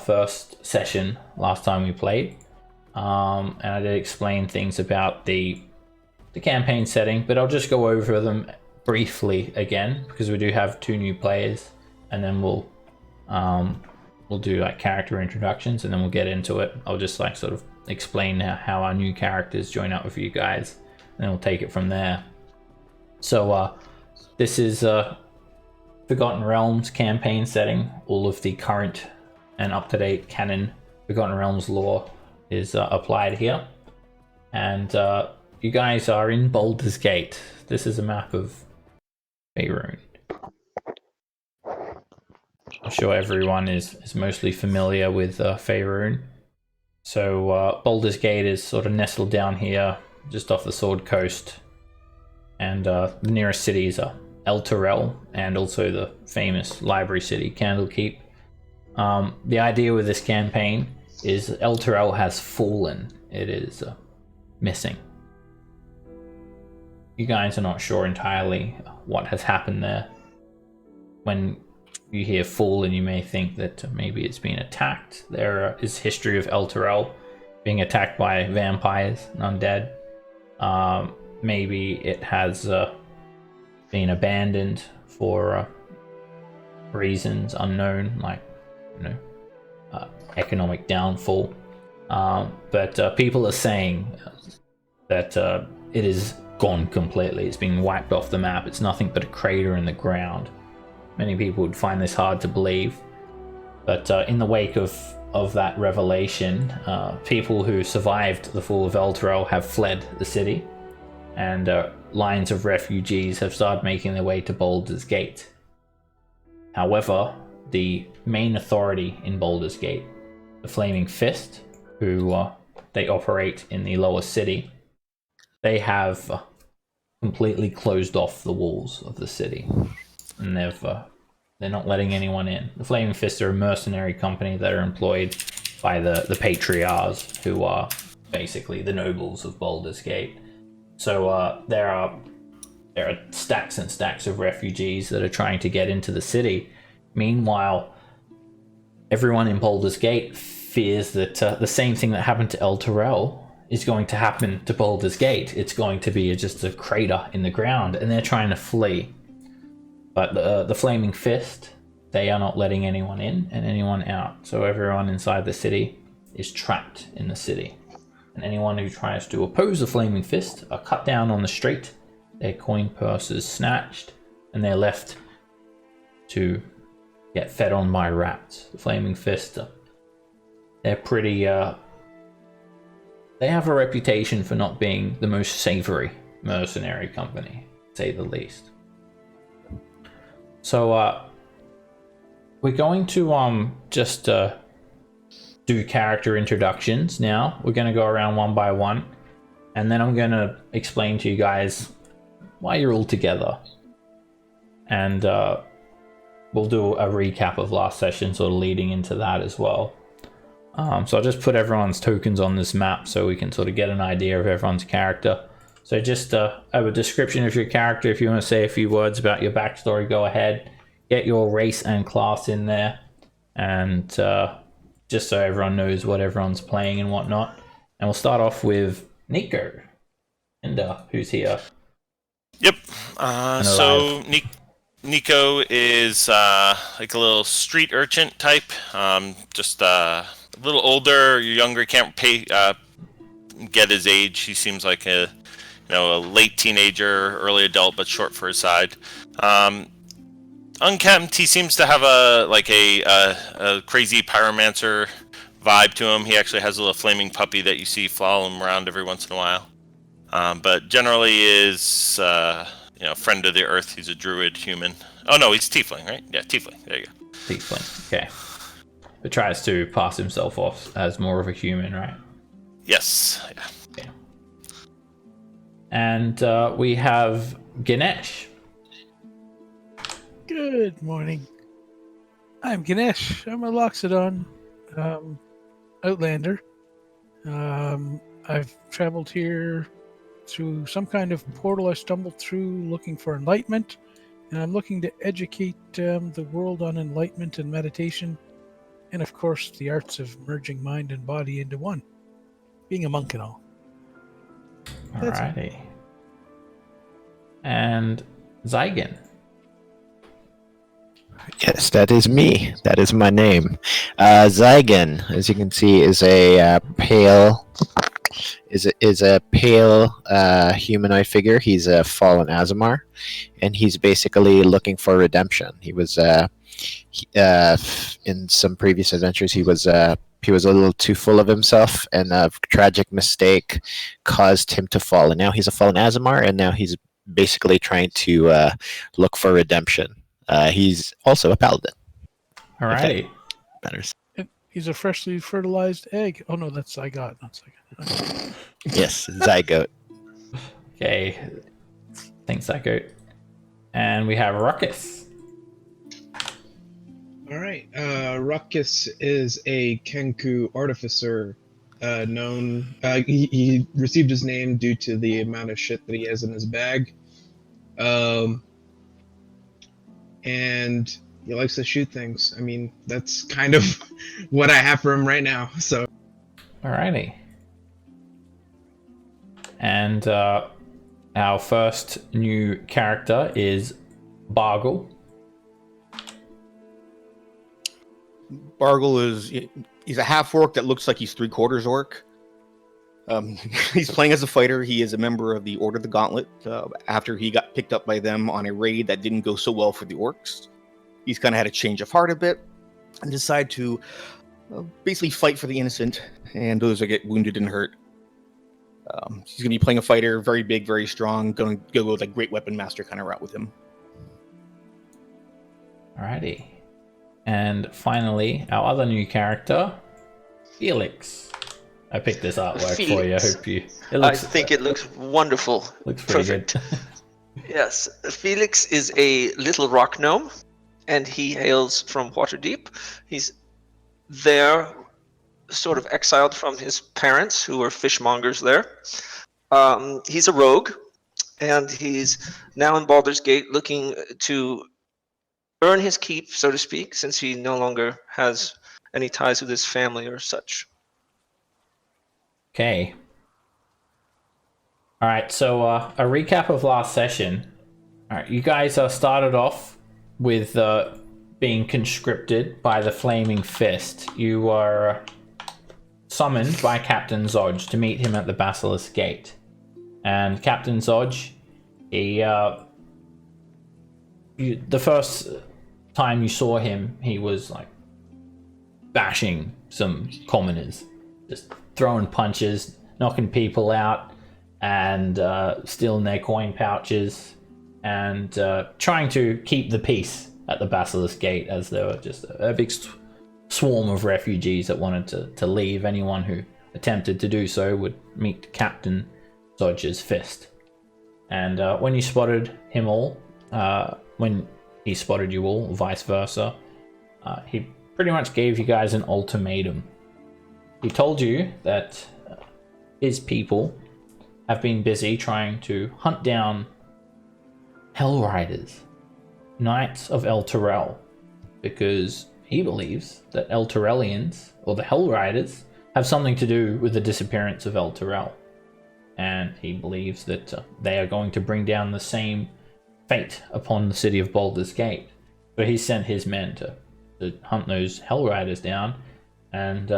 first session last time we played, and I did explain things about the campaign setting, but I'll just go over them briefly again because we do have 2 new players, and then we'll do like character introductions, and then we'll get into it. I'll just like sort of explain how our new characters join up with you guys, and then we'll take it from there. So this is Forgotten Realms campaign setting. All of the current and up-to-date canon Forgotten Realms lore is applied here, and you guys are in Baldur's Gate. This is a map of Faerun. I'm sure everyone is mostly familiar with Faerun. So Baldur's Gate is sort of nestled down here, just off the Sword Coast, and the nearest cities are Elturel and also the famous library city, Candlekeep. The idea with this campaign is Elturel has fallen. It is missing. You guys are not sure entirely what has happened there. When you hear fallen, you may think that maybe it's been attacked. There is history of Elturel being attacked by vampires and undead. Maybe it has been abandoned for reasons unknown, like economic downfall. But people are saying that it is gone completely. It's been wiped off the map. It's nothing but a crater in the ground. Many people would find this hard to believe, but in the wake of that revelation, people who survived the fall of Elturel have fled the city, and lines of refugees have started making their way to Baldur's Gate. However, the main authority in Baldur's Gate, the Flaming Fist, who they operate in the lower city, they have completely closed off the walls of the city, and they're not letting anyone in. The Flaming Fist are a mercenary company that are employed by the Patriarchs, who are basically the nobles of Baldur's Gate. So there are stacks and stacks of refugees that are trying to get into the city. Meanwhile, everyone in Baldur's Gate fears that the same thing that happened to Elturel is going to happen to Baldur's Gate. It's going to be just a crater in the ground, and they're trying to flee. But the Flaming Fist, they are not letting anyone in and anyone out. So everyone inside the city is trapped in the city. And anyone who tries to oppose the Flaming Fist are cut down on the street, their coin purses snatched, and they're left to get fed on by rats. The Flaming Fist, they're pretty... they have a reputation for not being the most savory mercenary company, to say the least. So we're going to just do character introductions now. We're going to go around one by one, and then I'm going to explain to you guys why you're all together, and we'll do a recap of last session, sort of leading into that as well. So I'll just put everyone's tokens on this map so we can sort of get an idea of everyone's character. So just have a description of your character. If you want to say a few words about your backstory, go ahead. Get your race and class in there, and just so everyone knows what everyone's playing and whatnot. And we'll start off with Nico, and who's here. Yep. So Nico is like a little street urchin type. Just a little older, younger. Can't get his age. He seems like a late teenager, early adult, but short for his side. Unkempt. He seems to have a crazy pyromancer vibe to him. He actually has a little flaming puppy that you see follow him around every once in a while. But generally is friend of the earth. He's a druid human. Oh no, he's tiefling, right? Yeah, tiefling. There you go. Tiefling. Okay. But tries to pass himself off as more of a human, right? Yes. Yeah. Okay. And we have Ganesh. Good morning. I'm Ganesh. I'm a Loxodon outlander. I've traveled here through some kind of portal I stumbled through looking for enlightenment, and I'm looking to educate the world on enlightenment and meditation And of course, the arts of merging mind and body into one. Being a monk and all. That's it. Alrighty. And Zygon. Yes, that is me. That is my name. Zygon, as you can see, is a pale humanoid figure. He's a fallen Azamar, and he's basically looking for redemption. He was in some previous adventures. He was a little too full of himself, and a tragic mistake caused him to fall. And now he's a fallen Azamar, and now he's basically trying to look for redemption. He's also a paladin. Alrighty. Matters. And he's a freshly fertilized egg. Oh no, that's zygote, not zygote. Yes, zygote. Okay. Thanks, Zygote. And we have Ruckus. All right. Ruckus is a Kenku artificer. Known. He received his name due to the amount of shit that he has in his bag. And he likes to shoot things. I mean, that's kind of what I have for him right now. So. Alrighty. And our first new character is Bargle. Bargle he's a half orc that looks like he's 3/4 orc. He's playing as a fighter. He is a member of the Order of the Gauntlet. After he got picked up by them on a raid that didn't go so well for the orcs, he's kind of had a change of heart a bit and decided to basically fight for the innocent and those that get wounded and hurt. He's going to be playing a fighter, very big, very strong, going to go with like great weapon master kind of route with him. Alrighty. And finally, our other new character, Felix. I picked this artwork for you. I hope you. I think it looks wonderful. Looks pretty Perfect. good. Yes, Felix is a little rock gnome, and he hails from Waterdeep. He's there, sort of exiled from his parents, who were fishmongers there. He's a rogue, and he's now in Baldur's Gate looking to earn his keep, so to speak, since he no longer has any ties with his family or such. Okay. Alright, so a recap of last session. Alright, you guys started off with being conscripted by the Flaming Fist. You were summoned by Captain Zodge to meet him at the Basilisk Gate. And Captain Zodge, the first time you saw him, he was like bashing some commoners, just throwing punches, knocking people out, and stealing their coin pouches, and trying to keep the peace at the Basilisk Gate, as there were just a big swarm of refugees that wanted to leave. Anyone who attempted to do so would meet Captain Zodge's fist. And when you spotted him all, when he spotted you all, vice versa, he pretty much gave you guys an ultimatum. He told you that his people have been busy trying to hunt down Hell Riders, Knights of El Terrell, because he believes that El Terrellians, or the Hell Riders, have something to do with the disappearance of El Terrell. And he believes that they are going to bring down the same fate upon the city of Baldur's Gate. So he sent his men to hunt those Hell Riders down, and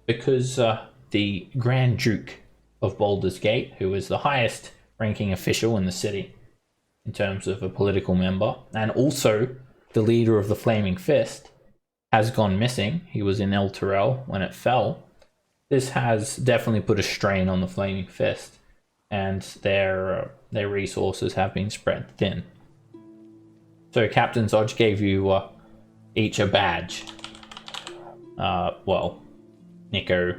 because the Grand Duke of Baldur's Gate, who is the highest ranking official in the city in terms of a political member, and also the leader of the Flaming Fist, has gone missing. He was in El Terrell when it fell. This has definitely put a strain on the Flaming Fist, and their resources have been spread thin. So Captain Zodge gave you each a badge. Nico,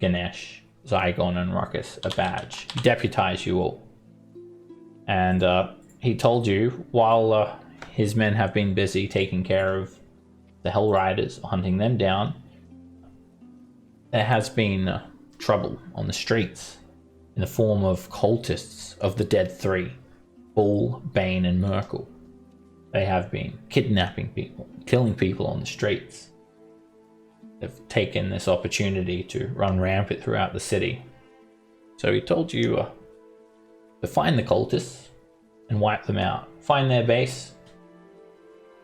Ganesh, Zygon, and Ruckus a badge. He deputized you all. And he told you, while his men have been busy taking care of the Hell Riders, hunting them down, there has been trouble on the streets in the form of cultists of the Dead Three, Bull, Bane, and Merkel. They have been kidnapping people, killing people on the streets. have taken this opportunity to run rampant throughout the city. So he told you to find the cultists and wipe them out. Find their base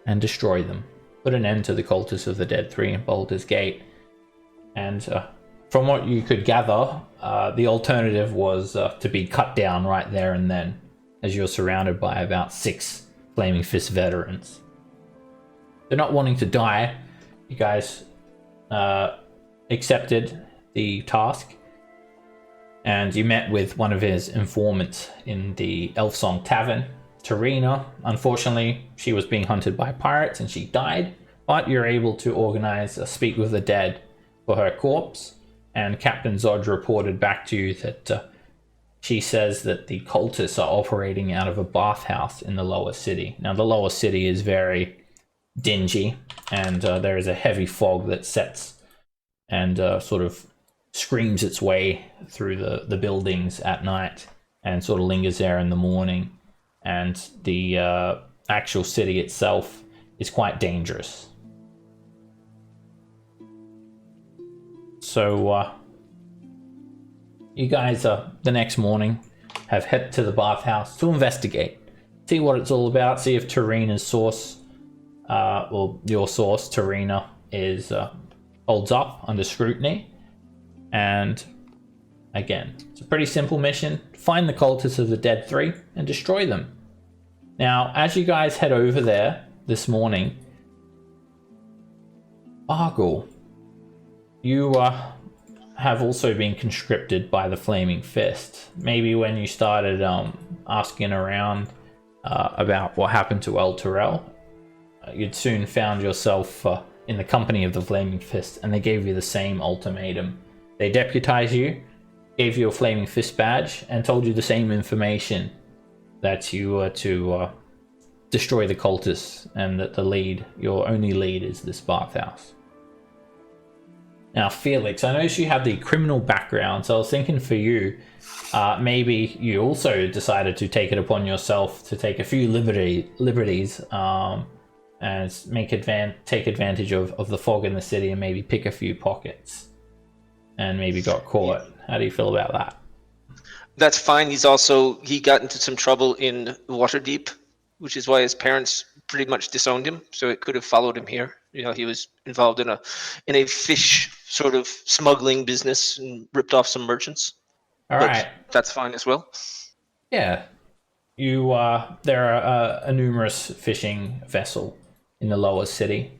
and destroy them. Put an end to the cultists of the Dead Three in Baldur's Gate. And from what you could gather, the alternative was to be cut down right there and then, as you're surrounded by about 6 Flaming Fist veterans. They're not wanting to die. You guys accepted the task, and you met with one of his informants in the Elfsong Tavern, Tarina. Unfortunately, she was being hunted by pirates and she died, but you're able to organize a Speak with the Dead for her corpse, and Captain Zodge reported back to you that she says that the cultists are operating out of a bathhouse in the lower city. Now, the lower city is very dingy, and there is a heavy fog that sets and sort of screams its way through the buildings at night and sort of lingers there in the morning. And the actual city itself is quite dangerous. So you guys the next morning have headed to the bathhouse to investigate, see what it's all about, see if Tarina's source, well, your source, Tarina, is holds up under scrutiny. And again, it's a pretty simple mission. Find the cultists of the Dead Three and destroy them. Now, as you guys head over there this morning, Bargle, you have also been conscripted by the Flaming Fist. Maybe when you started asking around about what happened to El Terrell, you'd soon found yourself in the company of the Flaming Fist, and they gave you the same ultimatum. They deputized you, gave you a Flaming Fist badge, and told you the same information, that you were to destroy the cultists, and that the lead, your only lead, is this bathhouse. Now, Felix, I noticed you have the criminal background, so I was thinking for you, maybe you also decided to take it upon yourself to take a few liberties and take advantage of the fog in the city and maybe pick a few pockets, and maybe got caught. How do you feel about that? That's fine. He got into some trouble in Waterdeep, which is why his parents pretty much disowned him. So it could have followed him here. You know, he was involved in a fish sort of smuggling business and ripped off some merchants. All right, that's fine as well. Yeah, you there are a numerous fishing vessel in the lower city,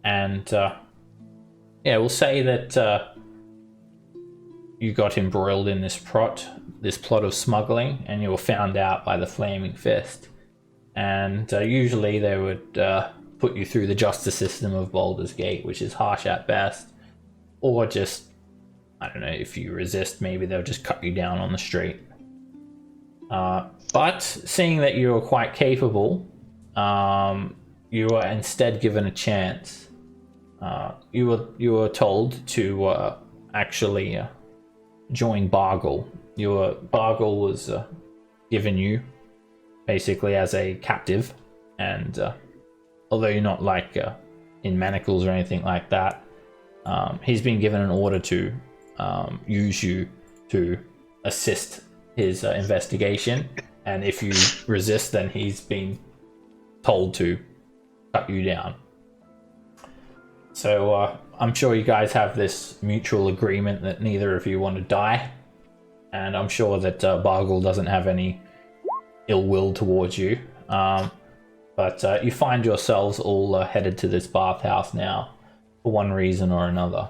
and yeah, we'll say that you got embroiled in this plot of smuggling, and you were found out by the Flaming Fist. And usually they would put you through the justice system of Baldur's Gate, which is harsh at best, or just, I don't know, if you resist, maybe they'll just cut you down on the street. But seeing that you were quite capable, you were instead given a chance. You were told to actually join Bargle. Bargle was given you basically as a captive, and although you're not like in manacles or anything like that, he's been given an order to use you to assist his investigation, and if you resist, then he's been told to cut you down. So I'm sure you guys have this mutual agreement that neither of you want to die, and I'm sure that Bargle doesn't have any ill will towards you, but you find yourselves all headed to this bathhouse now for one reason or another.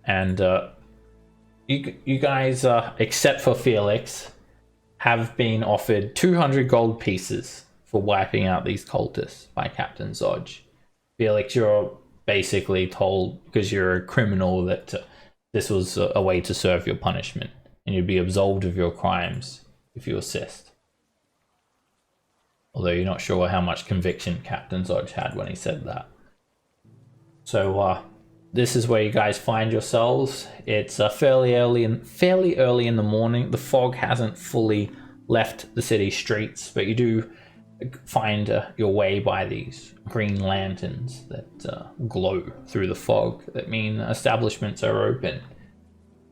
And you guys, except for Felix, have been offered 200 gold pieces for wiping out these cultists by Captain Zodge. Felix, you're basically told, because you're a criminal, that this was a way to serve your punishment, and you'd be absolved of your crimes if you assist. Although you're not sure how much conviction Captain Zodge had when he said that. So this is where you guys find yourselves. It's fairly early in the morning. The fog hasn't fully left the city streets, but you do find your way by these green lanterns that glow through the fog that mean establishments are open.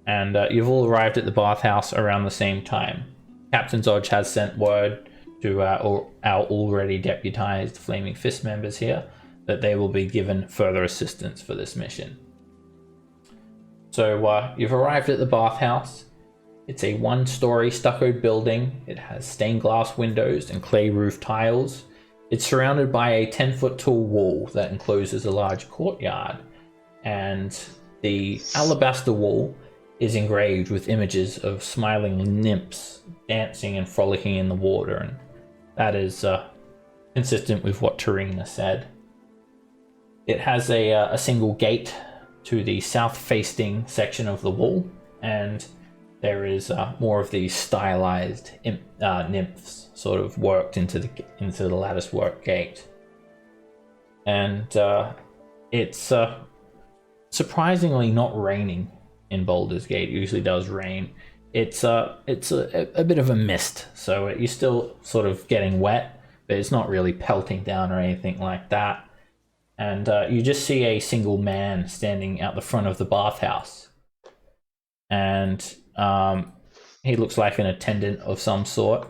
And you've all arrived at the bathhouse around the same time. Captain Dodge has sent word to our already deputized Flaming Fist members here that they will be given further assistance for this mission. So you've arrived at the bathhouse. It's a one-story stuccoed building. It has stained glass windows and clay roof tiles. It's surrounded by a 10-foot tall wall that encloses a large courtyard. And the alabaster wall is engraved with images of smiling nymphs dancing and frolicking in the water. And that is consistent with what Tarina said. It has a single gate to the south-facing section of the wall, and there is more of these stylized nymphs sort of worked into the lattice work gate. And it's surprisingly not raining in Baldur's Gate. It usually does rain. It's a bit of a mist, so you're still sort of getting wet, but it's not really pelting down or anything like that. And you just see a single man standing out the front of the bathhouse. And he looks like an attendant of some sort.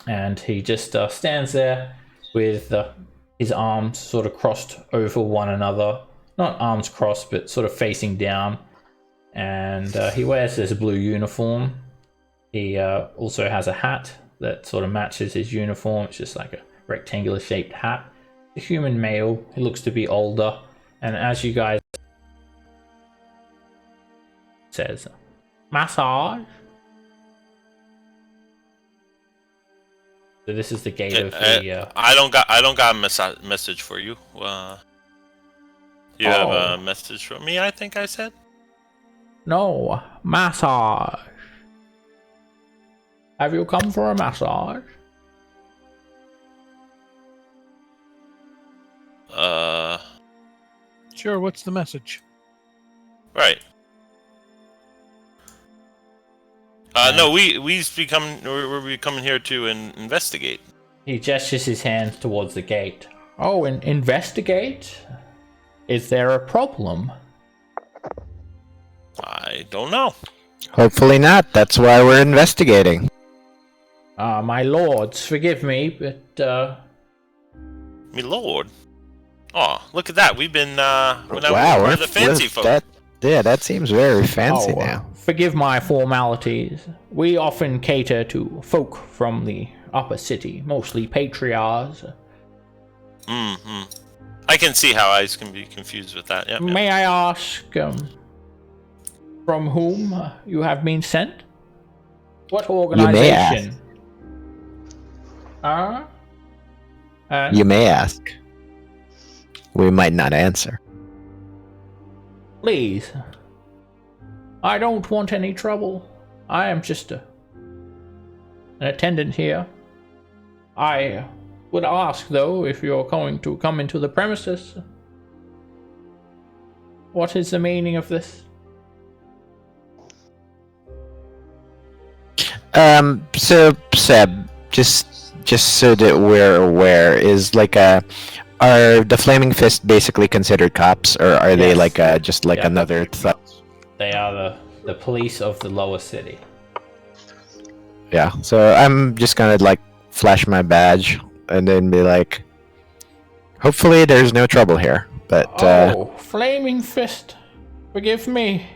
And he just stands there with his arms sort of crossed over one another. Not arms crossed, but sort of facing down. And he wears this blue uniform. He also has a hat that sort of matches his uniform. It's just like a rectangular shaped hat. A human male. He looks to be older. And as you guys says, massage. So this is the gate of the. I don't got a message for you. You have a message from me, I think I said. No, massage. Have you come for a massage? Sure, what's the message? Right. No, we're coming here to investigate. He gestures his hand towards the gate. Oh, and investigate? Is there a problem? I don't know. Hopefully not. That's why we're investigating. My lords, forgive me, but Me lord. Oh, look at that. We've been Wow, we're the fancy folk. That seems very fancy Oh, now. forgive my formalities. We often cater to folk from the upper city, mostly patriarchs. Mm-hmm. I can see how eyes can be confused with that. Yep. May I ask, from whom you have been sent? What organization? You may ask. We might not answer. Please. I don't want any trouble. I am just an attendant here. I would ask, though, if you're going to come into the premises. What is the meaning of this? So Seb, just so that we're aware, is like are the Flaming Fist basically considered cops, or are they like just like another? They are the police of the lower city. Yeah. So I'm just gonna like flash my badge and then be like, hopefully there's no trouble here. But Flaming Fist, forgive me.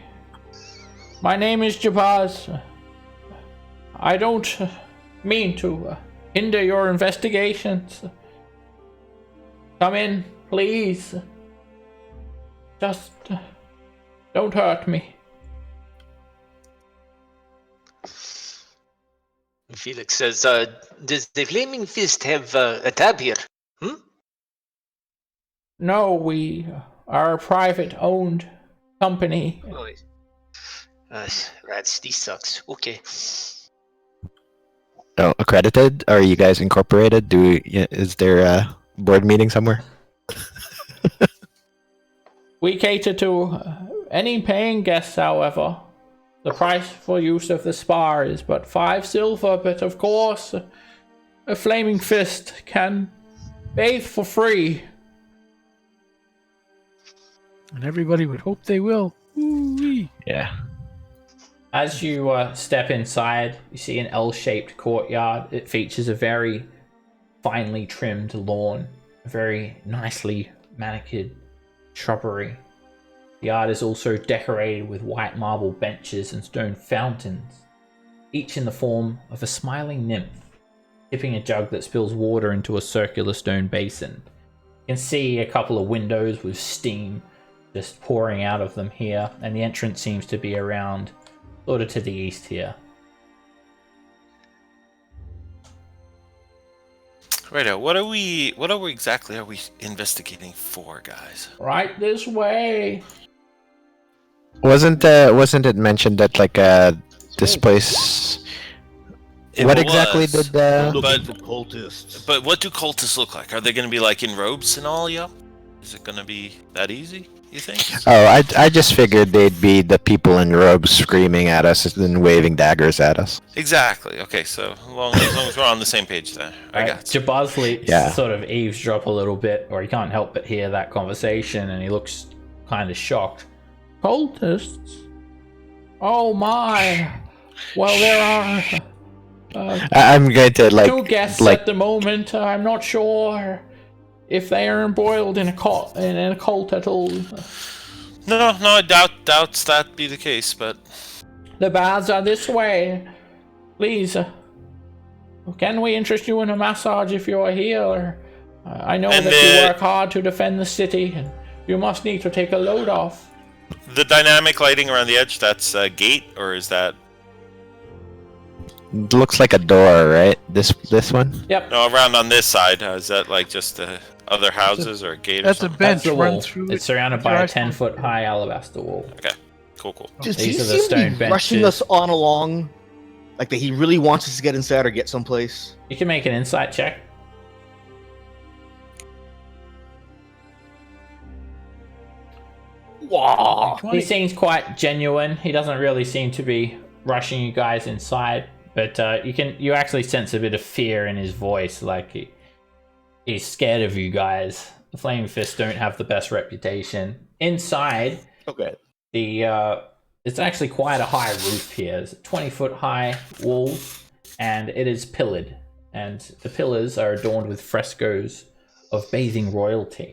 My name is Jabaz. I don't mean to hinder your investigations. Come in, please. Just don't hurt me. Felix says, does the Flaming Fist have a tab here? No, we are a private-owned company. Oh, rats, this sucks. Okay. Oh, accredited? Are you guys incorporated? Is there a board meeting somewhere? We cater to any paying guests, however. The price for use of the spa is but 5 silver, but of course, a Flaming Fist can bathe for free. And everybody would hope they will. Ooh-wee. Yeah. As you step inside, you see an L-shaped courtyard. It features a very finely trimmed lawn, a very nicely manicured shrubbery. The yard is also decorated with white marble benches and stone fountains, each in the form of a smiling nymph, tipping a jug that spills water into a circular stone basin. You can see a couple of windows with steam just pouring out of them here, and the entrance seems to be around sort of to the east here. Right. What are we exactly investigating for, guys? Right this way. Wasn't it mentioned that this place? What exactly did Looking for cultists. But what do cultists look like? Are they going to be like in robes and all? Yup. Is it going to be that easy? You think? Oh, I just figured they'd be the people in robes screaming at us and waving daggers at us. Exactly. Okay, so as long as we're on the same page there, I got you. Jabazli sort of eavesdrop a little bit, or he can't help but hear that conversation, and he looks kind of shocked. Cultists? Oh my! Well, there are I'm going to two guests at the moment. I'm not sure if they are embroiled in a cult at all. No, I doubts that be the case, but The baths are this way. Please, can we interest you in a massage if you are here? I know that you work hard to defend the city, and you must need to take a load off. the dynamic lighting around the edge, that's a gate, or is that... Looks like a door, right? This one? Yep. No, around on this side, is that like just the other houses or a gate or That's a something? bench That's the run wall. through It's it. surrounded With by your a eyes closed. 10-foot high alabaster wall. Okay, cool. Does These he are the seem to stone be rushing benches. us on along? Like that he really wants us to get inside or get someplace? You can make an insight check. Wow. He seems quite genuine. He doesn't really seem to be rushing you guys inside, but you actually sense a bit of fear in his voice, like he's scared of you guys. The Flaming Fists don't have the best reputation. Inside, Okay. it's actually quite a high roof here. It's 20-foot high walls, and it is pillared. And the pillars are adorned with frescoes of bathing royalty.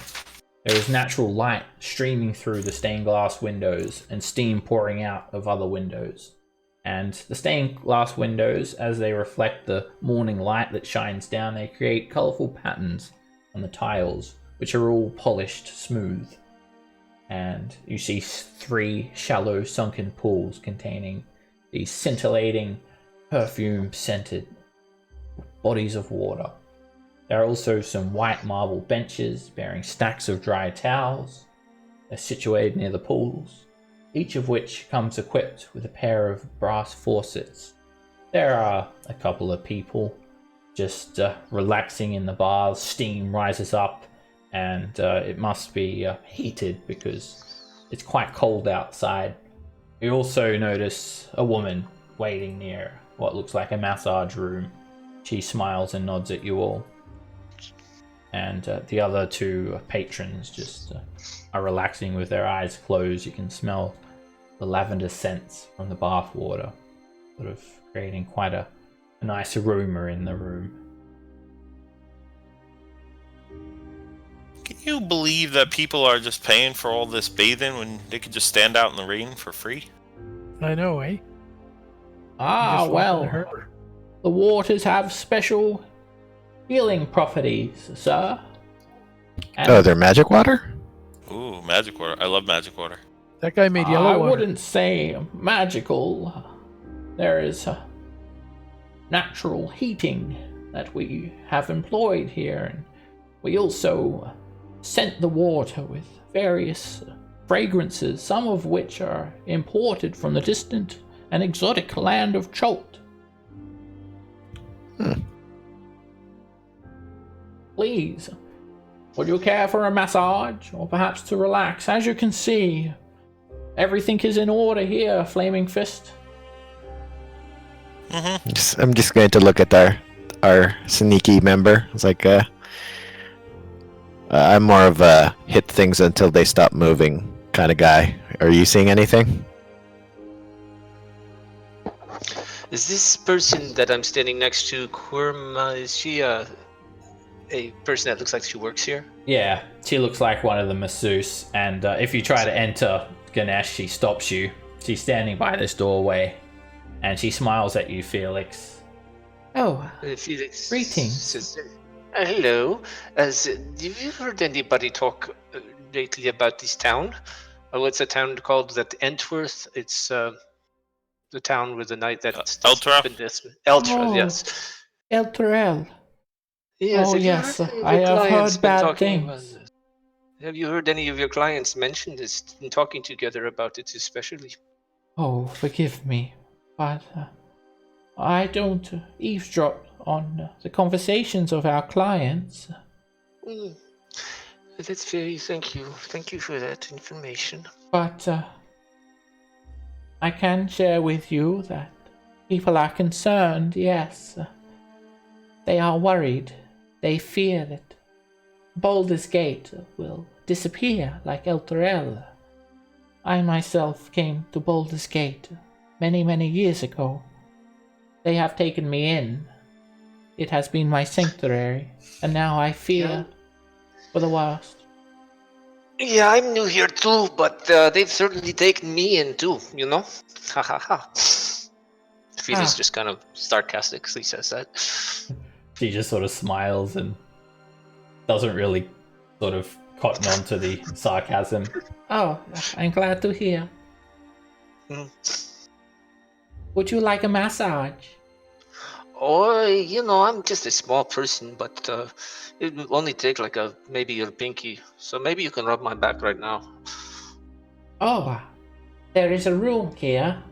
There is natural light streaming through the stained glass windows and steam pouring out of other windows. And the stained glass windows, as they reflect the morning light that shines down, they create colourful patterns on the tiles, which are all polished smooth. And you see 3 shallow sunken pools containing these scintillating, perfume-scented bodies of water. There are also some white marble benches bearing stacks of dry towels. They're situated near the pools, each of which comes equipped with a pair of brass faucets. There are a couple of people just relaxing in the baths. Steam rises up, and it must be heated because it's quite cold outside. You also notice a woman waiting near what looks like a massage room. She smiles and nods at you all. And the other 2 patrons just are relaxing with their eyes closed. You can smell the lavender scents from the bath water, sort of creating quite a nice aroma in the room. Can you believe that people are just paying for all this bathing when they could just stand out in the rain for free? I know, eh? Ah, Just walk in well, the harbor. the waters have special healing properties, sir. And Oh, they're magic water? Ooh, magic water. I love magic water. That guy made yellow I water. wouldn't say magical. There is natural heating that we have employed here, and we also scent the water with various fragrances, some of which are imported from the distant and exotic land of Cholt. Please, would you care for a massage, or perhaps to relax? As you can see, everything is in order here, Flaming Fist. Mm-hmm. I'm just going to look at our sneaky member. It's like, I'm more of a hit things until they stop moving kind of guy. Are you seeing anything? Is this person that I'm standing next to, Kurma, is she a person that looks like she works here? Yeah, she looks like one of the masseuse, and if you try to enter, Ganesh, she stops you. She's standing by this doorway, and she smiles at you, Felix. Oh, Felix greetings. says, hello. Have you heard anybody talk lately about this town? What's a town called? That Entworth? It's the town with the knight that's Eltra? Eltra, yes. Elturel. Yes, Oh, have you yes, heard any of I your have clients heard been bad talking about things. this? Have you heard any of your clients mention this and talking together about it especially? Oh, forgive me, but I don't eavesdrop on the conversations of our clients. Mm. That's very, thank you. Thank you for that information. But I can share with you that people are concerned, yes. They are worried. They fear that Baldur's Gate will disappear like Elturel. I myself came to Baldur's Gate many, many years ago. They have taken me in. It has been my sanctuary, and now I fear for the worst. Yeah, I'm new here too, but they've certainly taken me in too, you know? Ha ha ha. Felix just kind of sarcastically says that. She just sort of smiles and doesn't really sort of cotton on to the sarcasm. Oh, I'm glad to hear. Mm. Would you like a massage? Oh, you know, I'm just a small person, but it will only take like maybe your pinky. So maybe you can rub my back right now. Oh, there is a room here.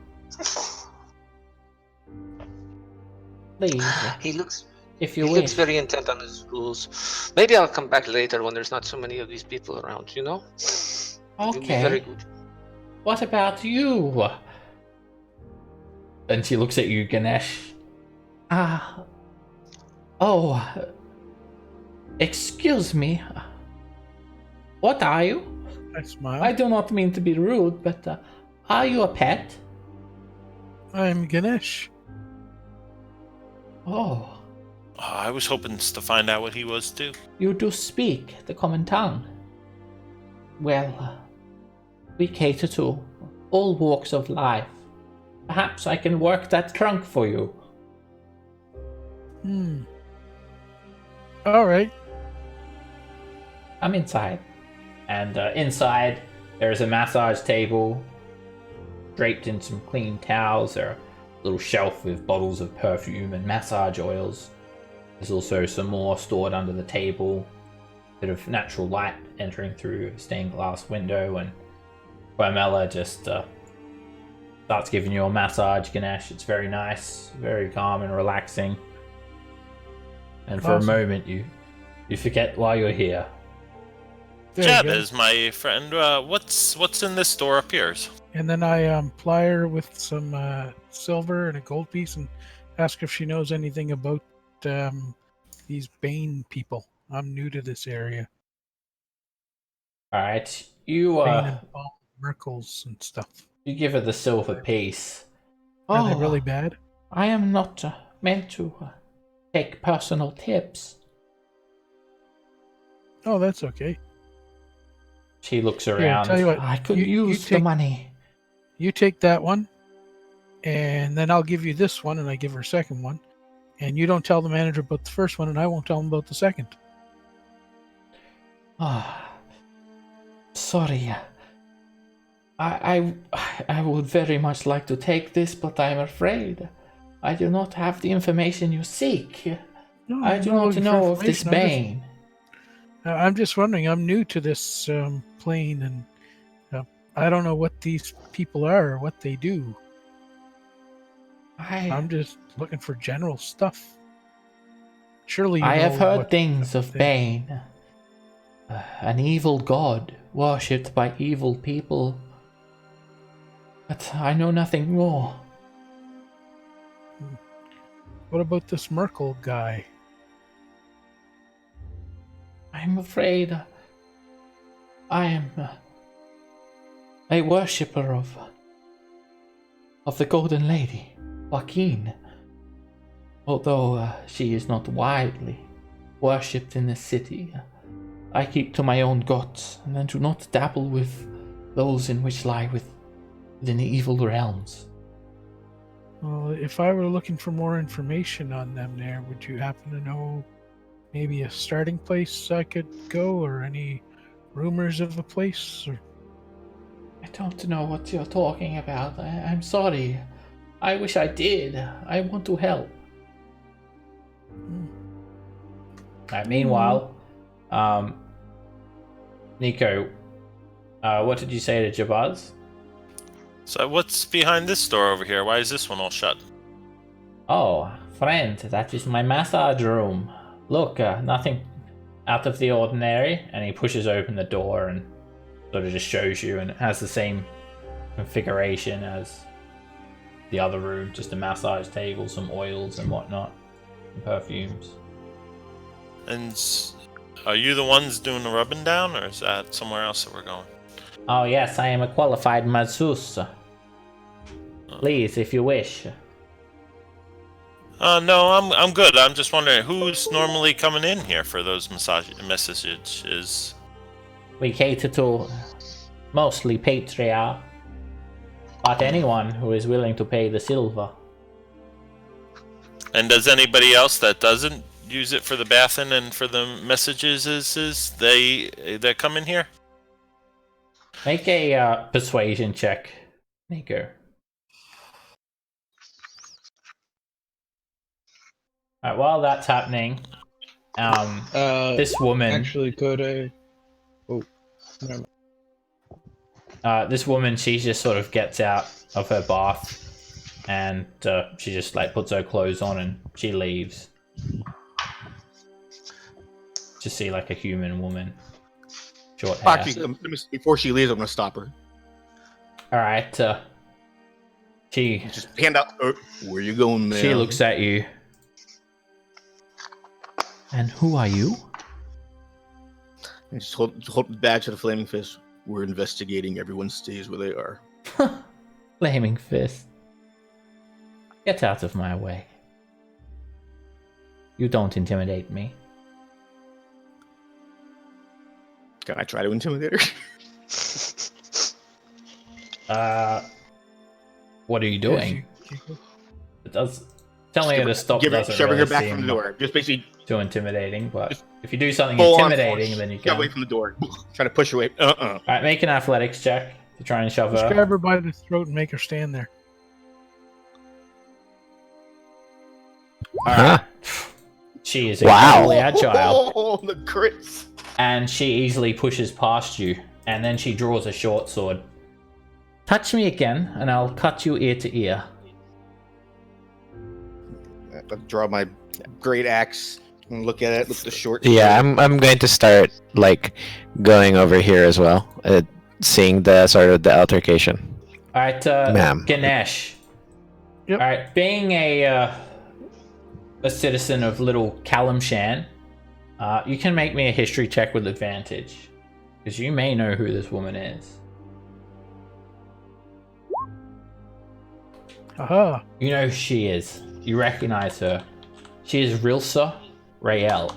Please, He looks if you he wish. looks very intent on his rules. Maybe I'll come back later when there's not so many of these people around, you know? It'll be very Okay. good. What about you? And she looks at you, Ganesh. Oh, excuse me. What are you? I smile. I do not mean to be rude, but are you a pet? I'm Ganesh. Oh, I was hoping to find out what he was too. you do speak the common tongue. Well, we cater to all walks of life. Perhaps I can work that trunk for you. All right. I'm inside. And inside, there is a massage table draped in some clean towels. There are a little shelf with bottles of perfume and massage oils. There's also some more stored under the table. A bit of natural light entering through a stained glass window, and Carmela just starts giving you a massage, Ganesh. It's very nice, very calm and relaxing. And for Awesome. a moment, you forget why you're here. There you go. Jabez, my friend, what's in this store up yours? And then I ply her with some silver and a gold piece and ask if she knows anything about these Bane people. I'm new to this area. All right, you Bane and Merkles and stuff. you give her the silver piece. Are they really bad? I am not meant to take personal tips. Oh, that's okay. She looks Here, around. tell you what, I could you use the take- money. You take that one, and then I'll give you this one, and I give her a second one. And you don't tell the manager about the first one, and I won't tell him about the second. Sorry. I would very much like to take this, but I'm afraid I do not have the information you seek. No, I do I'm not looking for know of this information. Bane. I'm just wondering. I'm new to this plane, and I don't know what these people are or what they do. I'm just looking for general stuff. Surely you I have know heard what things of they- Bane. An evil god, worshipped by evil people. But I know nothing more. What about this Merkel guy? I'm afraid I am a worshipper of the Golden Lady, Joaquin. Although she is not widely worshipped in this city, I keep to my own gods and do not dabble with those in which lie within the evil realms. Well, if I were looking for more information on them there, would you happen to know maybe a starting place I could go, or any rumors of a place? Or... I don't know what you're talking about. I'm sorry. I wish I did. I want to help. Meanwhile, Nico, what did you say to Jabaz? So what's behind this door over here? Why is this one all shut? Oh, friend, that is my massage room. Look, nothing out of the ordinary. And he pushes open the door and sort of just shows you, and it has the same configuration as the other room, just a massage table, some oils and whatnot, and perfumes. And are you the ones doing the rubbing down, or is that somewhere else that we're going? Oh yes, I am a qualified masseuse. Please, if you wish. No, I'm good. I'm just wondering who's normally coming in here for those messages. We cater to mostly patriarch, but anyone who is willing to pay the silver. And does anybody else that doesn't use it for the bathing and for the messages they come in here? Make a persuasion check, Nico. Alright, while that's happening, this woman... Actually, could I... Oh, never mind. This woman, she just sort of gets out of her bath and she just like puts her clothes on and she leaves. Just see like a human woman. Short hair. Actually, before she leaves, I'm gonna stop her. Alright, she Just hand out. Where you going, man? She looks at you. And who are you? And just hold the badge of the Flaming Fist. We're investigating. Everyone stays where they are. Flaming fist. Get out of my way. You don't intimidate me. Can I try to intimidate her? What are you doing? It does. Telling her to stop doesn't shoving really her back seem from the door. Just basically too intimidating, but if you do something full on intimidating, force. then you Shove can. away from the door. Try to push her away. Alright, make an athletics check to try and shove Just her. grab her by the throat and make her stand there. Alright. She is Wow. incredibly agile. Oh, the crits. And she easily pushes past you, and then she draws a short sword. Touch me again, and I'll cut you ear to ear. I'll draw my great axe and look at it. Look at the short. Yeah, I'm going to start like going over here as well, seeing the sort of the altercation. Alright, Ma'am. Ganesh. Yep. Alright, being a citizen of Little Kalimshan, you can make me a history check with advantage, because you may know who this woman is. Aha! You know who she is. You recognize her. She is Rilsa Rael,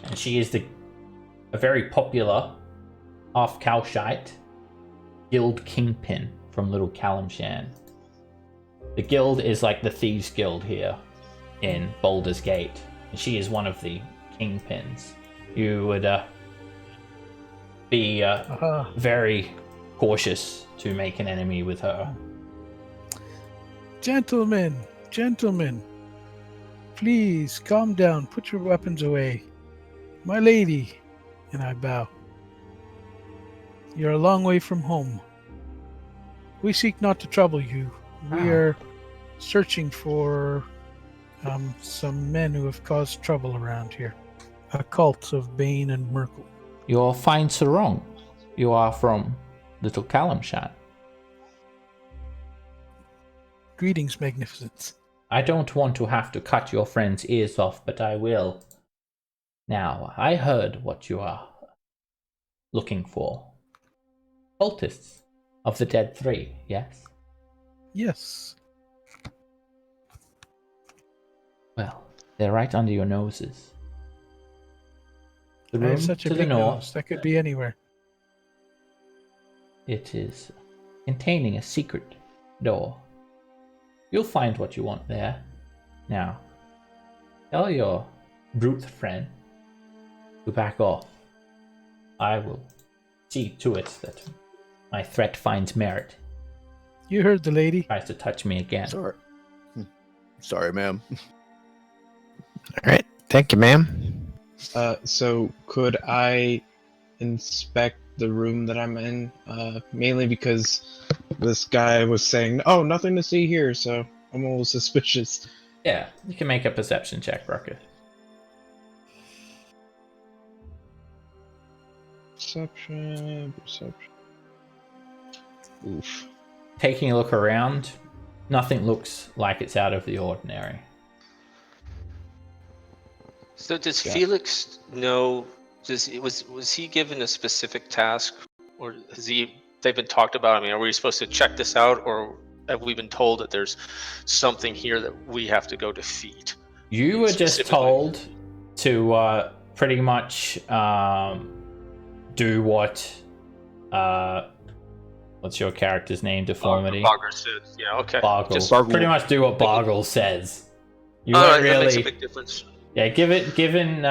and she is a very popular half-Kalshite guild kingpin from Little Kalimshan. The guild is like the Thieves Guild here in Baldur's Gate, and she is one of the kingpins. You would be very cautious to make an enemy with her. Gentlemen, please calm down. Put your weapons away. My lady, and I bow. You're a long way from home. We seek not to trouble you. We are searching for some men who have caused trouble around here. A cult of Bane and Merkel. You're fine so wrong. You are from Little Kalimshan. Greetings, magnificence. I don't want to have to cut your friend's ears off, but I will. Now, I heard what you are looking for. Cultists of the Dead Three, yes? Yes. Well, they're right under your noses. The I have room such a to the big north, nose. That could be anywhere. it is containing a secret door. You'll find what you want there. Now, tell your brute friend to back off. I will see to it that my threat finds merit. You heard the lady. Tries to touch me again. Sorry, ma'am. All right. Thank you, ma'am. So could I inspect the room that I'm in? Mainly because this guy was saying, "Oh, nothing to see here," so I'm a little suspicious. Yeah, you can make a perception check, Rocket. Perception. Oof. Taking a look around, nothing looks like it's out of the ordinary. So does Yeah. Felix know? Was he given a specific task, or has they've been talked about? I mean, are we supposed to check this out, or have we been told that there's something here that we have to go defeat? You were just Specifically. told to pretty much do what what's your character's name? Deformity. Bogger said, yeah, okay. Boggle. Just, Boggle. Pretty much do what Boggle says. You all weren't right, that makes a really. big difference. Yeah, given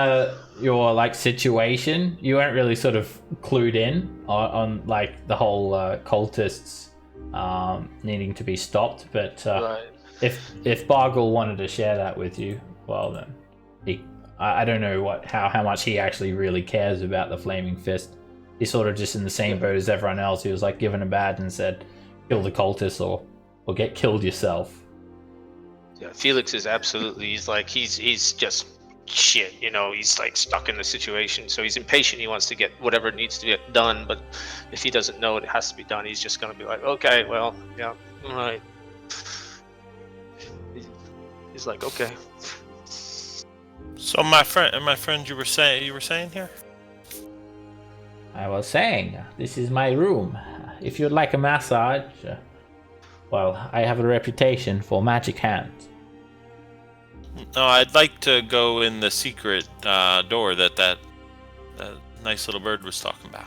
your like situation, you weren't really sort of clued in on like the whole cultists needing to be stopped. But Right. if Boggle wanted to share that with you, well then, I don't know how much he actually really cares about the Flaming Fist. He's sort of just in the same boat as everyone else. He was like given a badge and said, "Kill the cultists or get killed yourself." Yeah, Felix is absolutely. He's just shit. You know, he's like stuck in the situation, so he's impatient. He wants to get whatever needs to get done, but if he doesn't know it has to be done, he's just gonna be like, okay, well, yeah, all right. He's like, okay. So my friend, you were saying here? I was saying, this is my room. If you'd like a massage, well, I have a reputation for magic hands. No, I'd like to go in the secret door that nice little bird was talking about.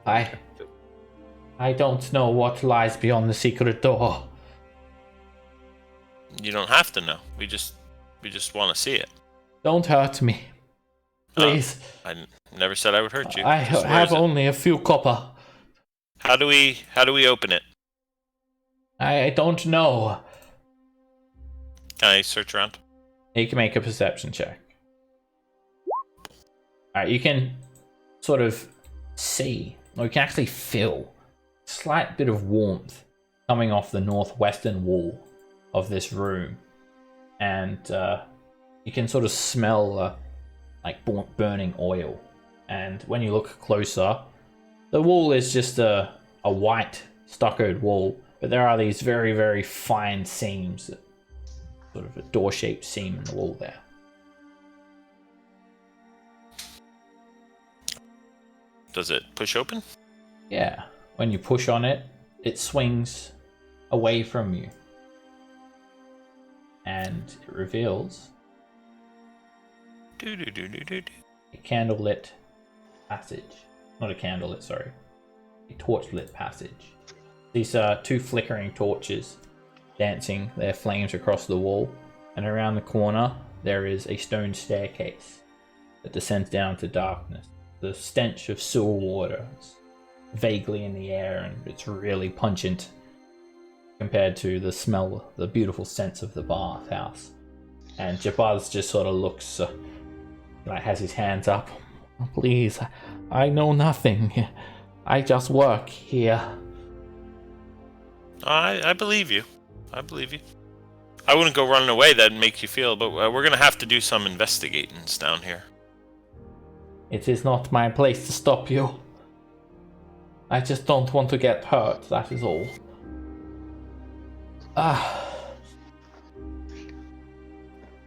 I don't know what lies beyond the secret door. You don't have to know. We just want to see it. Don't hurt me. Please. I never said I would hurt you. I Just where have is it? only a few copper. How do we open it? I don't know. Can I search around? You can make a perception check. Alright, you can sort of see, or you can actually feel a slight bit of warmth coming off the northwestern wall of this room. And you can sort of smell like burning oil. And when you look closer, the wall is just a white stuccoed wall, but there are these very, very fine seams, sort of a door-shaped seam in the wall there. Does it push open? Yeah, when you push on it, it swings away from you. And it reveals a candlelit passage. Not a candlelit, sorry. A torchlit passage. These are two flickering torches dancing their flames across the wall. And around the corner, there is a stone staircase that descends down to darkness. The stench of sewer water is vaguely in the air, and it's really pungent compared to the smell, the beautiful scents of the bathhouse. And Jabaz just sort of looks, like has his hands up. Please, I know nothing. I just work here. I believe you. I believe you. I wouldn't go running away. That'd make you feel, but we're gonna have to do some investigating down here. It is not my place to stop you. I just don't want to get hurt, that is all.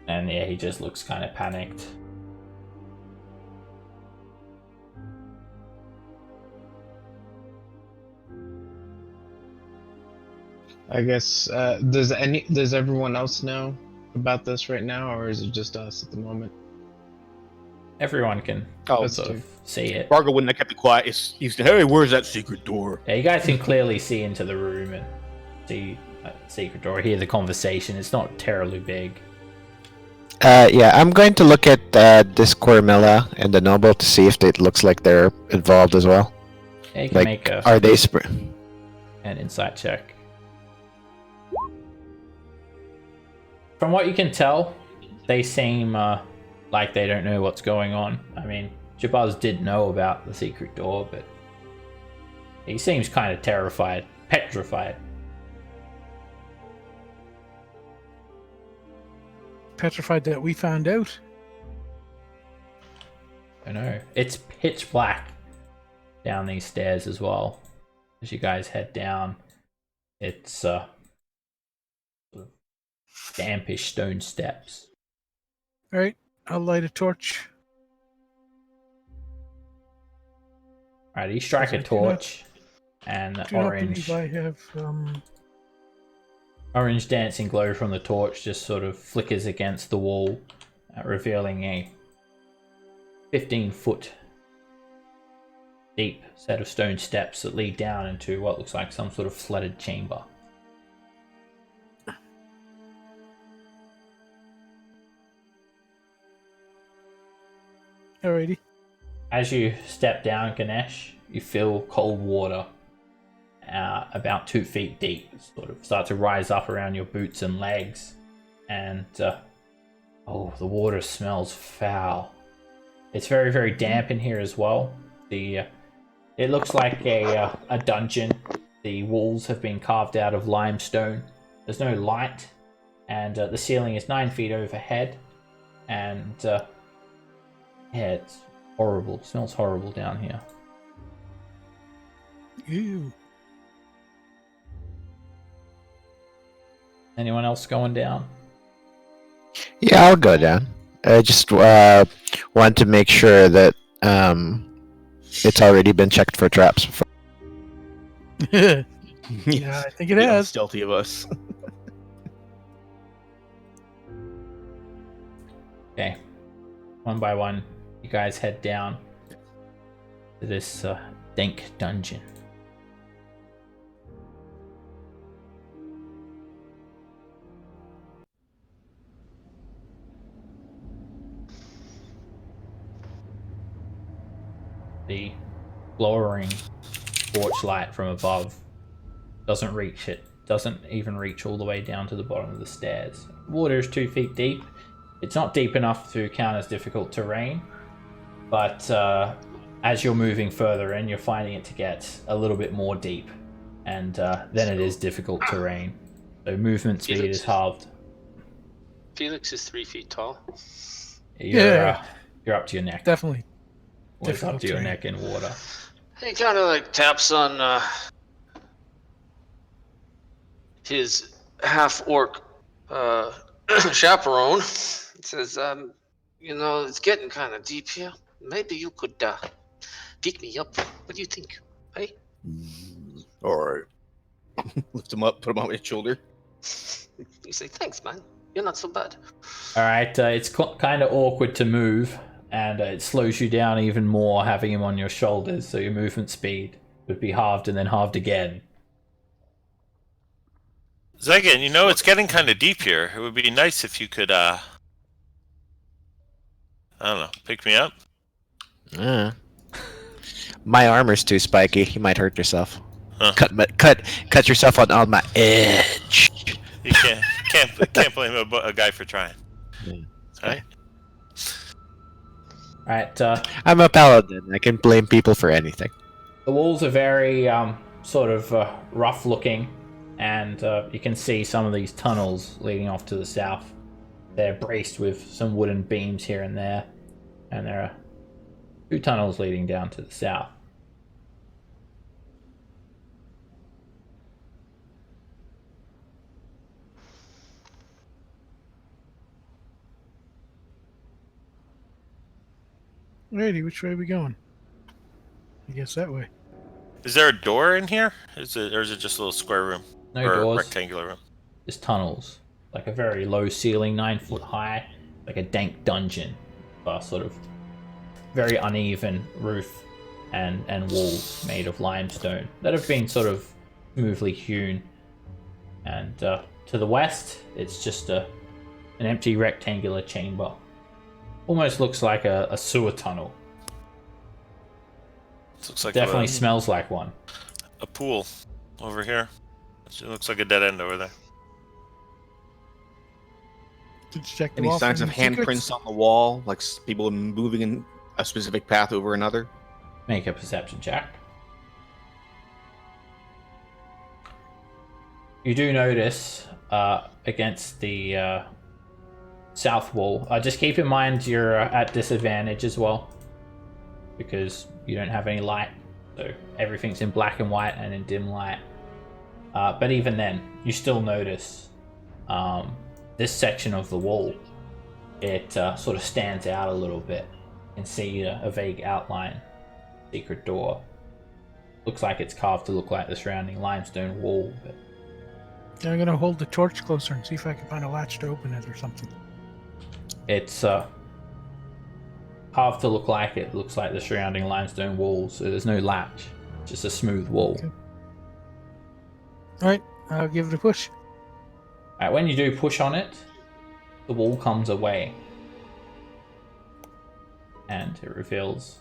And yeah, he just looks kind of panicked. I guess does everyone else know about this right now, or is it just us at the moment? Everyone can Us sort two. of see it. Vargo wouldn't have kept it quiet. He's hey, where's that secret door? Yeah, you guys can clearly see into the room and see secret door, hear the conversation. It's not terribly big. Yeah, I'm going to look at this Cormilla and the Noble to see if it looks like they're involved as well. Yeah, you can Like, make are they an insight check. From what you can tell, they seem like they don't know what's going on. I mean, Jabaz did know about the secret door, but he seems kind of terrified, petrified. Petrified that we found out. I know. It's pitch black down these stairs as well. As you guys head down, it's dampish stone steps. All right, I'll light a torch. Alright, you strike a torch, and the Do not orange believe I have. orange dancing glow from the torch just sort of flickers against the wall, revealing a 15-foot deep set of stone steps that lead down into what looks like some sort of flooded chamber. Alrighty. As you step down, Ganesh, you feel cold water about 2 feet deep sort of start to rise up around your boots and legs, and the water smells foul. It's very, very damp in here as well. It looks like a dungeon. The walls have been carved out of limestone. There's no light, and the ceiling is 9 feet overhead, and yeah, it's horrible. It smells horrible down here. Ew. Anyone else going down? Yeah, I'll go down. I just want to make sure that it's already been checked for traps before. Yeah, I think it has. Stealthy of us. Okay. One by one, you guys head down to this dank dungeon. The glowering torchlight from above doesn't even reach all the way down to the bottom of the stairs. Water is 2 feet deep. It's not deep enough to count as difficult terrain, but as you're moving further in, you're finding it to get a little bit more deep, and then it is difficult terrain. So movement speed is halved. Felix is 3 feet tall. You're up to your neck. Definitely. Always up difficult to your terrain. neck in water. He kind of like taps on his half-orc chaperone. It says, it's getting kind of deep here. Maybe you could pick me up. What do you think? Hey? All right. Lift him up, put him on his shoulder. You say, thanks, man. You're not so bad. Alright, it's kind of awkward to move, and it slows you down even more having him on your shoulders, so your movement speed would be halved and then halved again. Zegan, it's getting kind of deep here. It would be nice if you could, I don't know, pick me up. My armor's too spiky. You might hurt yourself. Huh. Cut yourself on my edge. You can't blame a guy for trying. Yeah. Right? Alright, I'm a paladin. I can blame people for anything. the walls are very sort of rough looking, and you can see some of these tunnels leading off to the south. They're braced with some wooden beams here and there, and there are 2 tunnels leading down to the south. Alrighty, which way are we going? I guess that way. Is there a door in here? Or is it just a little square room? No or doors. rectangular room? Just tunnels. Like a very low ceiling, 9 foot high, like a dank dungeon. Sort of very uneven roof and walls made of limestone that have been sort of smoothly hewn. And to the west, it's just an empty rectangular chamber. Almost looks like a sewer tunnel. Looks like Definitely smells like one. a pool over here. It looks like a dead end over there. Did you check the Any wall for signs of secrets? handprints on the wall, like people moving in a specific path over another? Make a perception check. You do notice against the south wall. Just keep in mind you're at disadvantage as well, because you don't have any light. So everything's in black and white and in dim light. But even then, you still notice this section of the wall. It sort of stands out a little bit. You can see a vague outline. Secret door. Looks like it's carved to look like the surrounding limestone wall. But I'm gonna hold the torch closer and see if I can find a latch to open it or something. it's carved to look like it looks like the surrounding limestone walls. So there's no latch, just a smooth wall. Okay. Alright, I'll give it a push. When you do push on it, the wall comes away. And it reveals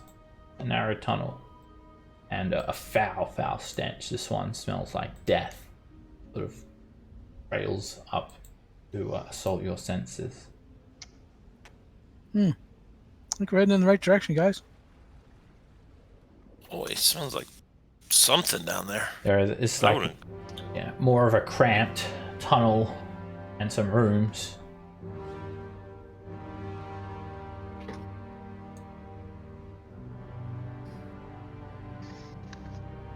a narrow tunnel. And a foul, foul stench. This one smells like death. Sort of trails up to assault your senses. I think we're heading in the right direction, guys. Boy, it smells like something down there. It's like more of a cramped tunnel and some rooms.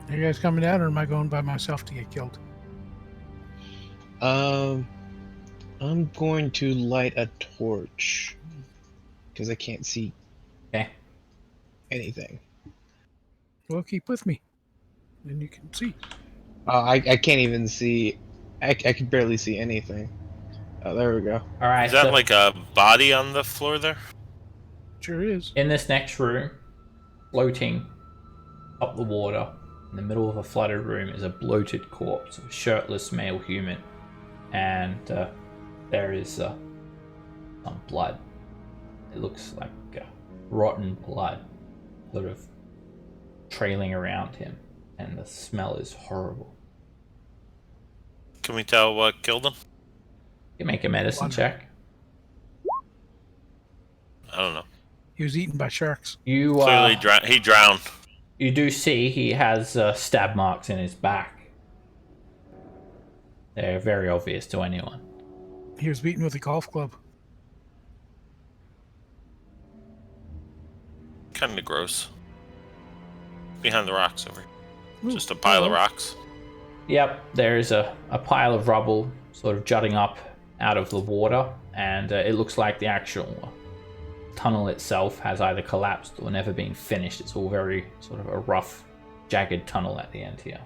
Are you guys coming down, or am I going by myself to get killed? I'm going to light a torch because I can't see Okay. anything. Well, keep with me. Then you can see. I can't even see. I can barely see anything. Oh, there we go. All right. Is that so like a body on the floor there? Sure is. in this next room, floating up the water, in the middle of a flooded room, is a bloated corpse of a shirtless male human, and there is some blood. It looks like rotten blood, sort of trailing around him, and the smell is horrible. Can we tell what killed him? You make a medicine check. I don't know. He was eaten by sharks. You Clearly, he drowned. You do see he has stab marks in his back. They're very obvious to anyone. He was beaten with a golf club. Kind of gross. Behind the rocks over here. Ooh, Just a pile of hello. rocks. Yep, there is a pile of rubble sort of jutting up out of the water, and it looks like the actual tunnel itself has either collapsed or never been finished. It's all very sort of a rough, jagged tunnel at the end here.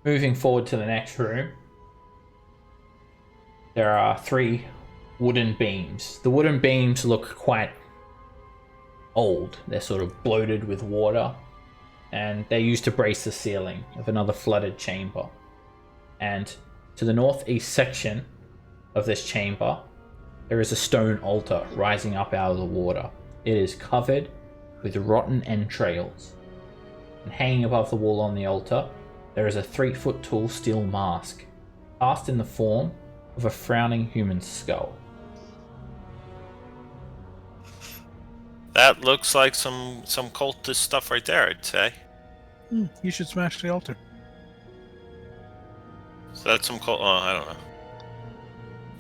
Moving forward to the next room, there are 3 wooden beams. The wooden beams look quite old. They're sort of bloated with water, and they're used to brace the ceiling of another flooded chamber. And to the northeast section of this chamber, there is a stone altar rising up out of the water. It is covered with rotten entrails. And hanging above the wall on the altar, there is a 3-foot tall steel mask, cast in the form of a frowning human skull. That looks like some cultist stuff right there, I'd say. You should smash the altar. So that's some cult. Oh, I don't know.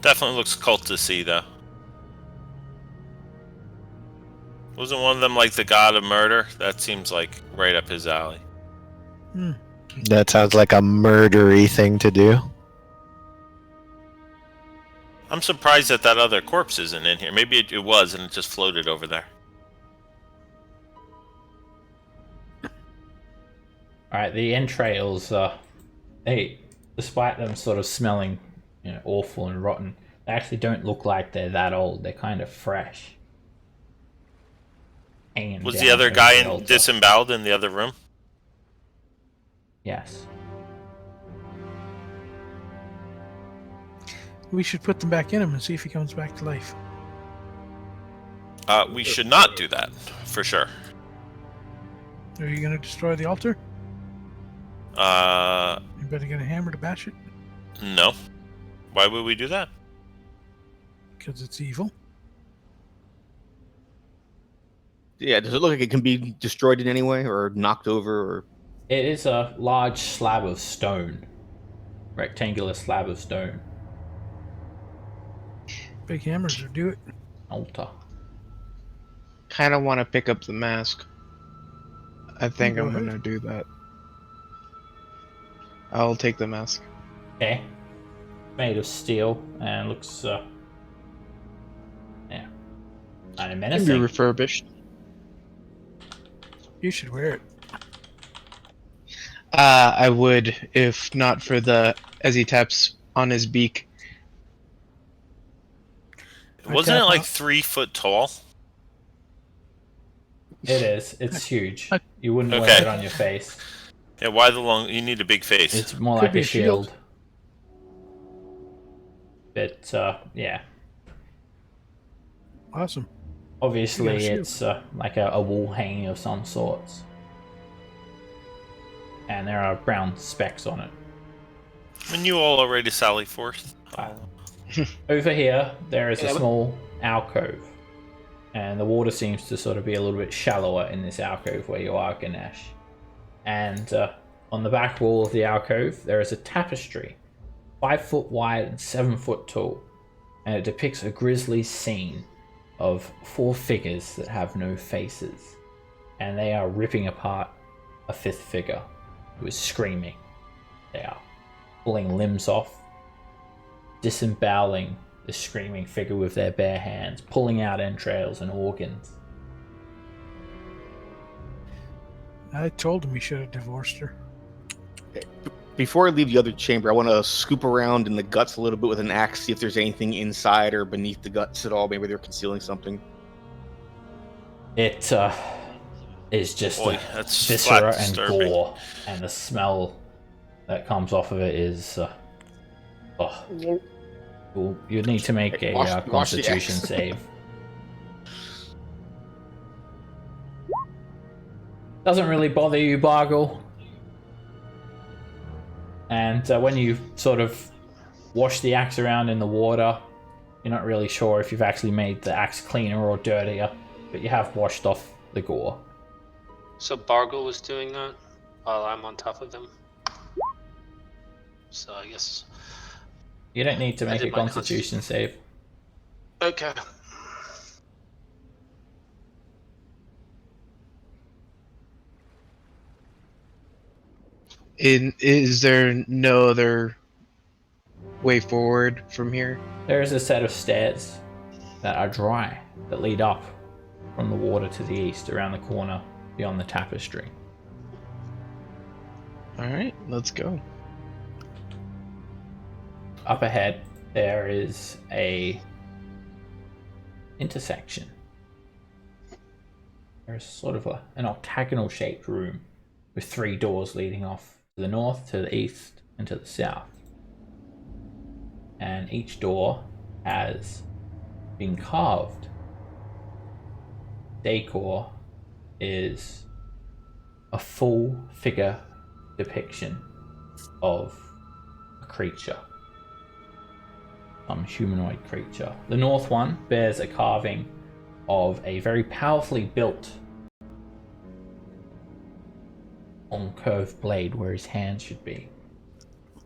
Definitely looks cultisty though. Wasn't one of them like the god of murder? That seems like right up his alley. That sounds like a murdery thing to do. I'm surprised that other corpse isn't in here. Maybe it was and it just floated over there. Alright, the entrails, they, despite them sort of smelling, awful and rotten, they actually don't look like they're that old. They're kind of fresh. Hanging Was down the other over guy the altar. disemboweled in the other room? Yes. We should put them back in him and see if he comes back to life. We should not do that, for sure. Are you going to destroy the altar? You better get a hammer to bash it. No. Why would we do that? Because it's evil. Yeah, does it look like it can be destroyed in any way or knocked over? Or It is a large slab of stone. Rectangular slab of stone. Big hammers will do it. Altar. Kind of want to pick up the mask. I think Go I'm ahead. gonna do that. I'll take the mask. Okay. Made of steel and looks, kind of Can be menacing. refurbished. You should wear it. I would, if not for as he taps on his beak. Wasn't it tap like out. 3 foot tall? It is. It's huge. I- You wouldn't wear Okay. it on your face. Yeah, why the long? You need a big face. It's more Could like be a a shield. shield. But, yeah. Awesome. Obviously, You got a shield. it's like a wall hanging of some sorts. And there are brown specks on it. When you all are ready to sally forth. Over here, there is a Yeah, but- small alcove. And the water seems to sort of be a little bit shallower in this alcove where you are, Ganesh. And on the back wall of the alcove, there is a tapestry, 5 foot wide and 7 foot tall. And it depicts a grisly scene of 4 figures that have no faces. And they are ripping apart a 5th figure who is screaming. They are pulling limbs off, disemboweling the screaming figure with their bare hands, pulling out entrails and organs. I told him he should have divorced her. before I leave the other chamber, I want to scoop around in the guts a little bit with an axe, see if there's anything inside or beneath the guts at all. Maybe they're concealing something. It is just Boy, a that's viscera flat and disturbing. gore, and the smell that comes off of it is. You need to make a Wash the Constitution axe. save. Doesn't really bother you, Bargle. And when you sort of wash the axe around in the water, you're not really sure if you've actually made the axe cleaner or dirtier, but you have washed off the gore. So Bargle was doing that while I'm on top of him. So I guess. You don't need to I make did a my Constitution save. Okay. Is there no other way forward from here? There is a set of stairs that are dry that lead up from the water to the east around the corner beyond the tapestry. Alright, let's go. Up ahead, there is a intersection. There's sort of an octagonal shaped room with 3 doors leading off to the north, to the east, and to the south. And each door has been carved. Decor is a full figure depiction of a creature. Some humanoid creature. The north one bears a carving of a very powerfully built long curved blade where his hands should be.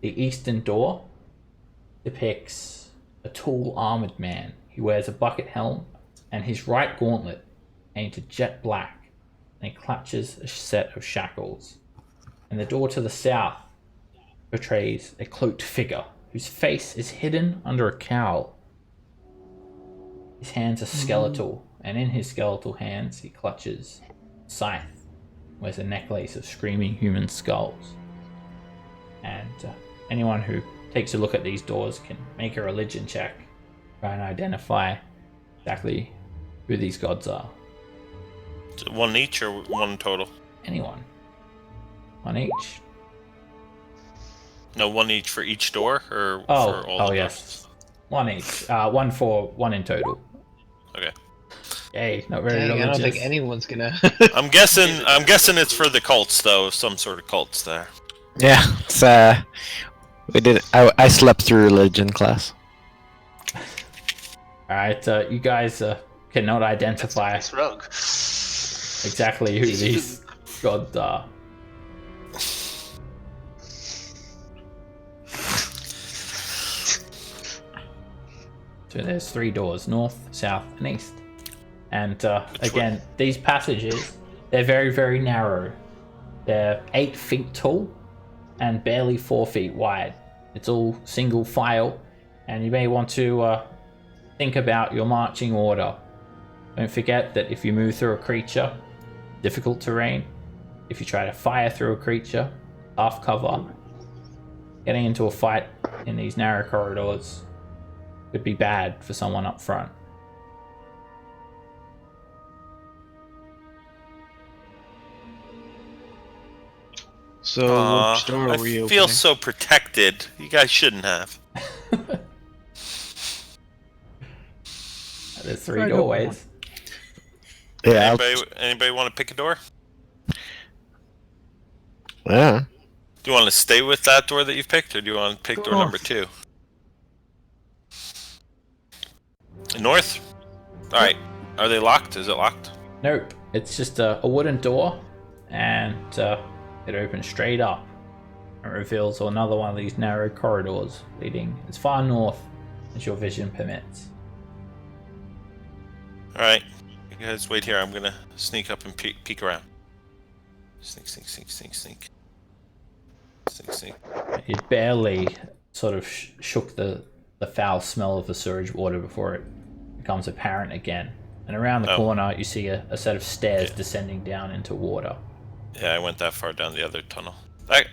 The eastern door depicts a tall armored man. He wears a bucket helm and his right gauntlet painted jet black, and he clutches a set of shackles. And the door to the south portrays a cloaked figure whose face is hidden under a cowl His hands are skeletal, and in his skeletal hands he clutches a scythe. Wears a necklace of screaming human skulls. And anyone who takes a look at these doors can make a religion check, try and identify exactly who these gods are. Is it one each or one total? Anyone. One each. No, one each for each door, or Oh, for all the yes. doors? One each. One in total. Okay. Yay, not very Dang, I religious. don't think anyone's gonna. I'm guessing it's for the cults though, some sort of cults there. Yeah, it's we did. I slept through religion class. Alright, you guys cannot identify That's a nice rogue. exactly who these gods are. So there's 3 doors, north, south, and east. And again, these passages, they're very, very narrow. They're 8 feet tall and barely 4 feet wide. It's all single file, and you may want to think about your marching order. Don't forget that if you move through a creature, difficult terrain. If you try to fire through a creature, half cover. Getting into a fight in these narrow corridors could be bad for someone up front. So which door I were you feel opening? so protected. You guys shouldn't have. There's 3 Right, open doorways. Yeah. Anybody want to pick a door? Oh, Yeah. Do you want to stay with that door that you've picked, or do you want to pick Go door north. number 2? North? Alright. Are they locked? Is it locked? Nope, it's just a wooden door, and it opens straight up and reveals another one of these narrow corridors leading as far north as your vision permits. Alright. You guys wait here. I'm gonna sneak up and peek around. Sneak. Sneak. It barely sort of shook the foul smell of the sewage water before it becomes apparent again. And around the corner, you see a set of stairs descending down into water. Yeah, I went that far down the other tunnel. That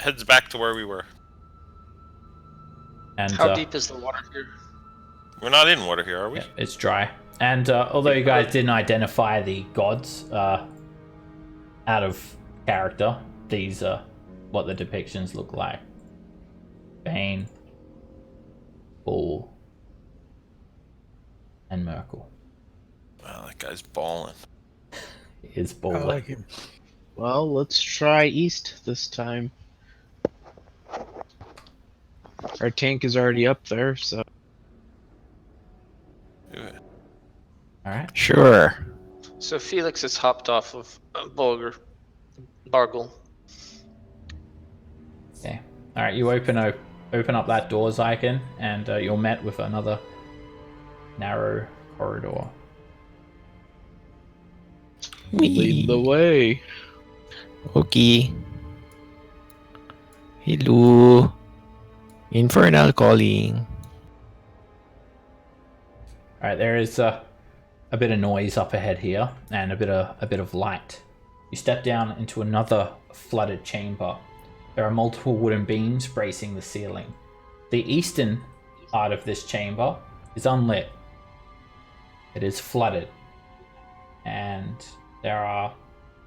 heads back to where we were. And How deep is the water here? We're not in water here, are we? yeah, it's dry. And although you guys didn't identify the gods out of character, these are what the depictions look like. Bane, Bull, and Merkel. Wow, that guy's balling. He is I balling. like him. Well, let's try east this time. Our tank is already up there, so. Do it. Alright. Sure. So Felix has hopped off of Bargle. Okay. Alright, you open up that door, Zyken, and you're met with another narrow corridor. Lead the way. Okay. Hello. Infernal calling. Alright, there is a bit of noise up ahead here, and a bit of light. You step down into another flooded chamber. There are multiple wooden beams bracing the ceiling. The eastern part of this chamber is unlit. It is flooded, and there are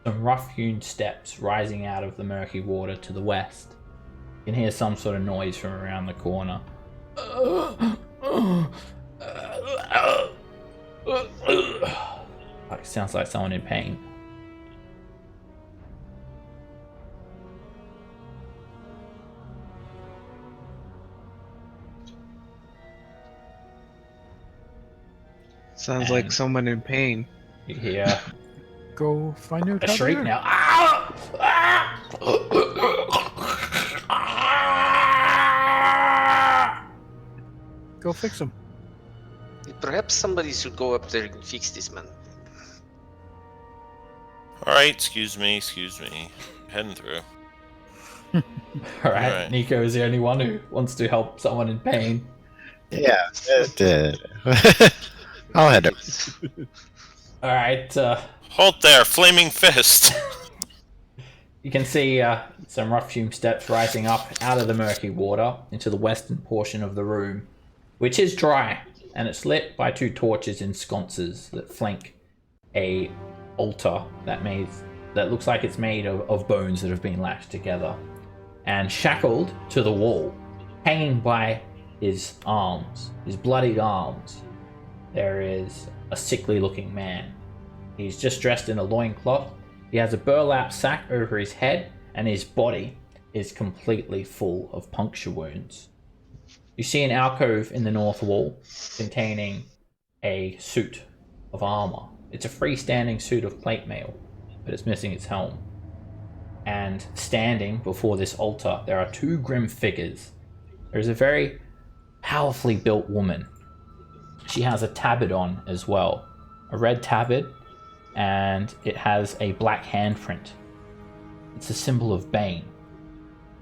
some rough-hewn steps rising out of the murky water to the west. You can hear some sort of noise from around the corner. It sounds like someone in pain. Sounds like And- someone in pain. You hear Go find out a how shriek they are. now. Go fix them. Perhaps somebody should go up there and fix this man. Alright, excuse me. Heading through. Alright, Nico is the only one who wants to help someone in pain. Yeah. I'll head up. All right. Halt there, flaming fist. You can see some rough-hewn steps rising up out of the murky water into the western portion of the room, which is dry, and it's lit by 2 torches in sconces that flank a altar that looks like it's made of bones that have been lashed together. And shackled to the wall, hanging by his arms, his bloodied arms, there is a sickly-looking man. He's just dressed in a loincloth. He has a burlap sack over his head, and his body is completely full of puncture wounds. You see an alcove in the north wall containing a suit of armor. It's a freestanding suit of plate mail, but it's missing its helm. And standing before this altar, there are 2 grim figures. There's a very powerfully built woman. She has a tabard on as well, a red tabard, and it has a black handprint. It's a symbol of Bane.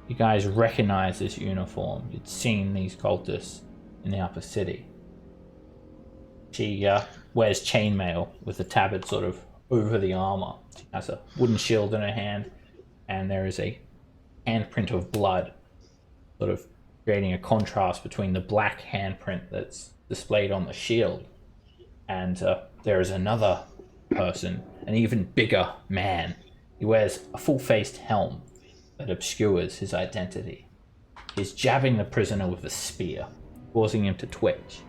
You guys recognize this uniform. You'd seen these cultists in the upper city. She wears chainmail with the tabard sort of over the armor. She has a wooden shield in her hand, and there is a handprint of blood, sort of creating a contrast between the black handprint that's displayed on the shield. And there is another person, an even bigger man. He wears a full-faced helm that obscures his identity. He's jabbing the prisoner with a spear, causing him to twitch.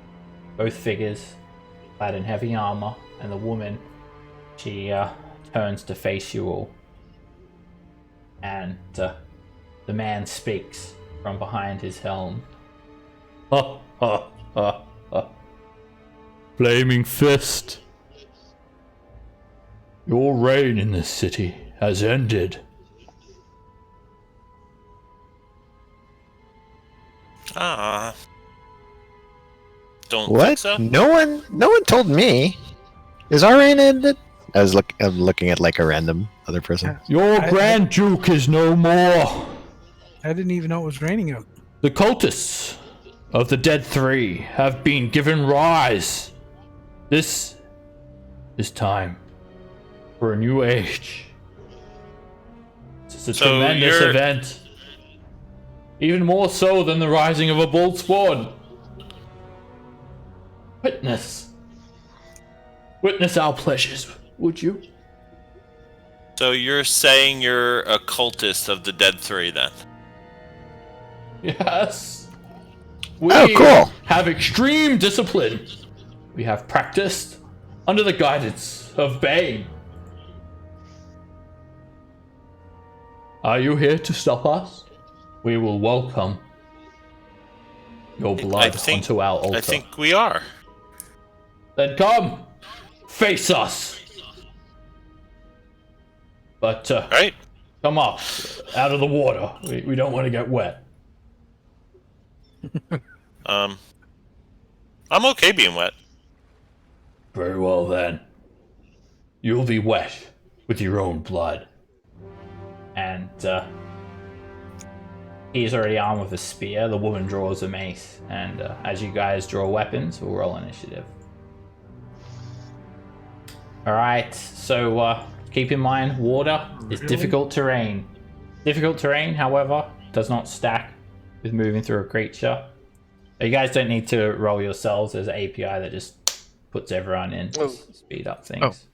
Both figures clad in heavy armor, and the woman, she turns to face you all. And the man speaks from behind his helm. Ha ha ha ha. Flaming Fist. Your reign in this city has ended. Don't What? think so. No one told me. Is our reign ended? I'm looking at like a random other person. Your Grand Duke is no more. I didn't even know it was raining out. The cultists of the Dead Three have been given rise. This is time for a new age. It's a tremendous event. Even more so than the rising of a bold spawn. Witness our pleasures, would you? So you're saying you're a cultist of the Dead Three, then? Yes. We cool. have extreme discipline. We have practiced under the guidance of Bane. Are you here to stop us? We will welcome your blood onto our altar. I think we are. Then come, face us. But Right. come up, out of the water. We don't want to get wet. I'm okay being wet. Very well then. You'll be wet with your own blood. And he's already armed with a spear. The woman draws a mace. And as you guys draw weapons, we'll roll initiative. Alright, so keep in mind, water is difficult terrain. Difficult terrain, however, does not stack with moving through a creature. You guys don't need to roll yourselves. There's an API that just puts everyone in to speed up things.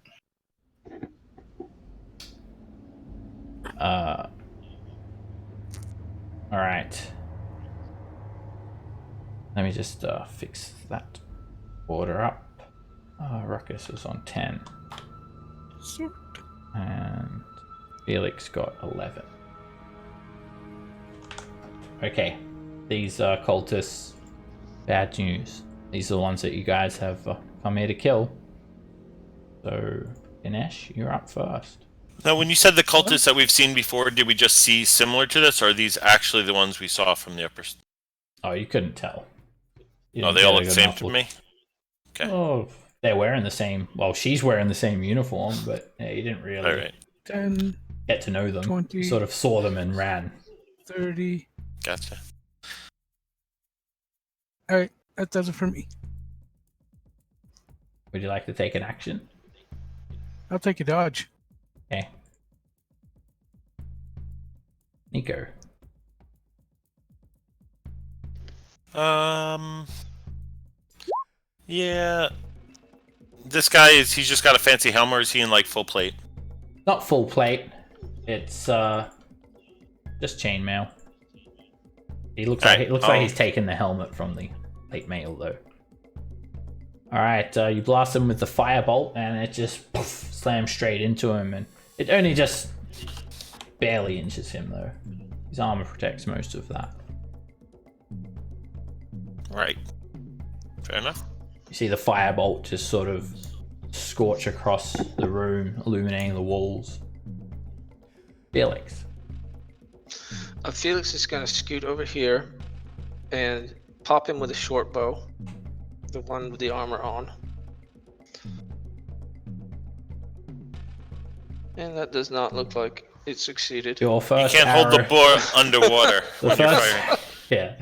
Alright. Let me just fix that order up. Ruckus is on 10. And Felix got 11. Okay. These cultists, bad news. These are the ones that you guys have come here to kill. So, Ganesh, you're up first. Now, when you said the cultists that we've seen before, did we just see similar to this, or are these actually the ones we saw from the upper? Oh, you couldn't tell. Oh, they all look the same to me? Okay. Oh, they're wearing the same... Well, she's wearing the same uniform, but yeah, you didn't really All right. 10, get to know them. 20. You sort of saw them and ran. 30. Gotcha. Alright, that does it for me. Would you like to take an action? I'll take a dodge. Okay. Nico. Yeah. This guy he's just got a fancy helmet, or is he in like full plate? Not full plate. It's just chainmail. He looks like he's taken the helmet from the plate mail though. Alright, you blast him with the firebolt and it just slams straight into him, and it only just barely injures him though. His armor protects most of that. Right. Fair enough. You see the firebolt just sort of scorch across the room, illuminating the walls. Felix. Felix is going to scoot over here and pop him with a short bow. The one with the armor on. And that does not look like it succeeded. Your first You can't hold the boar underwater when you're firing. Yeah.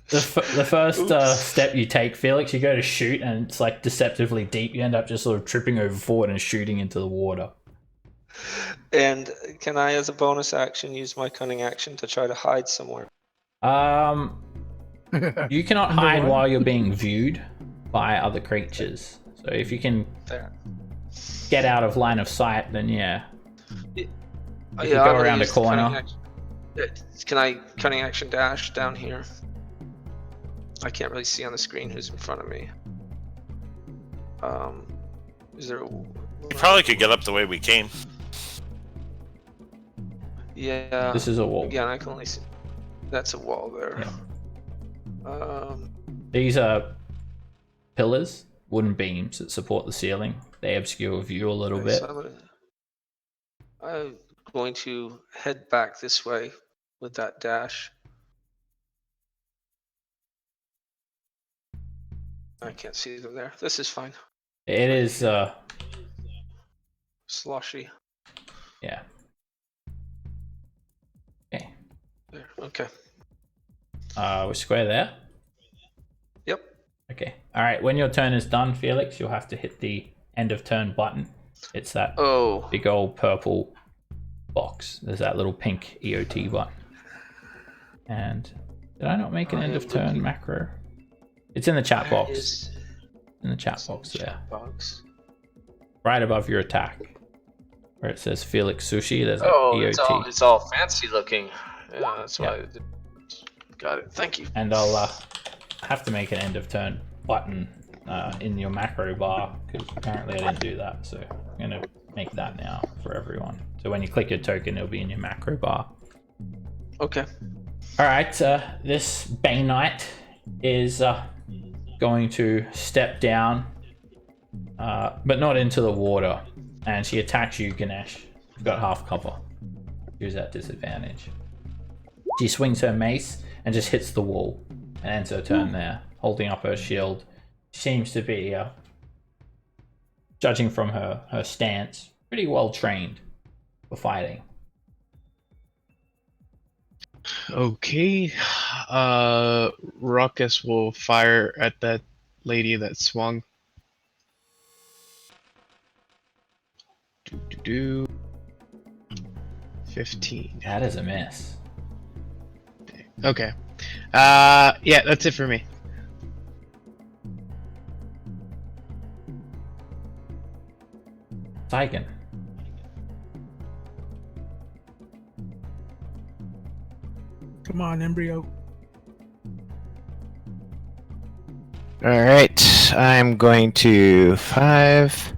The first step you take, Felix, you go to shoot and it's like deceptively deep. You end up just sort of tripping over forward and shooting into the water. And can I, as a bonus action, use my cunning action to try to hide somewhere? You cannot hide while you're being viewed by other creatures. So if you can get out of line of sight, then yeah. You go around a corner. Can I cunning action dash down here? I can't really see on the screen who's in front of me. Is there? You probably could get up the way we came. Yeah. This is a wall. Again, I can only see. That's a wall there. Yeah. Um, These are pillars, wooden beams that support the ceiling. They obscure view a little bit. so I'm going to head back this way with that dash. I can't see them there. This is fine. It is, Sloshy. yeah. Okay. There. Okay. We're square there. Yep. Okay. All right. When your turn is done, Felix, you'll have to hit the end of turn button. It's that big old purple box. There's that little pink EOT button. And did I not make an end of turn macro? It's in the chat box. In the chat box there. Right above your attack. Where it says Felix Sushi, there's an EOT. It's all fancy looking. Yeah, that's why I did. Got it. Thank you. And I'll have to make an end of turn button in your macro bar, because apparently I didn't do that. So I'm going to make that now for everyone. So when you click your token, it'll be in your macro bar. Okay. All right. This Bay Knight is going to step down, but not into the water. And she attacks you, Ganesh. You've got half cover. Use that disadvantage. She swings her mace and just hits the wall and ends her turn there, holding up her shield. She seems to be, judging from her stance, pretty well trained for fighting. Okay. Ruckus will fire at that lady that swung. 15. That is a miss. Okay. Yeah, that's it for me. Tygan. Come on, Embryo. Alright, I'm going to 5,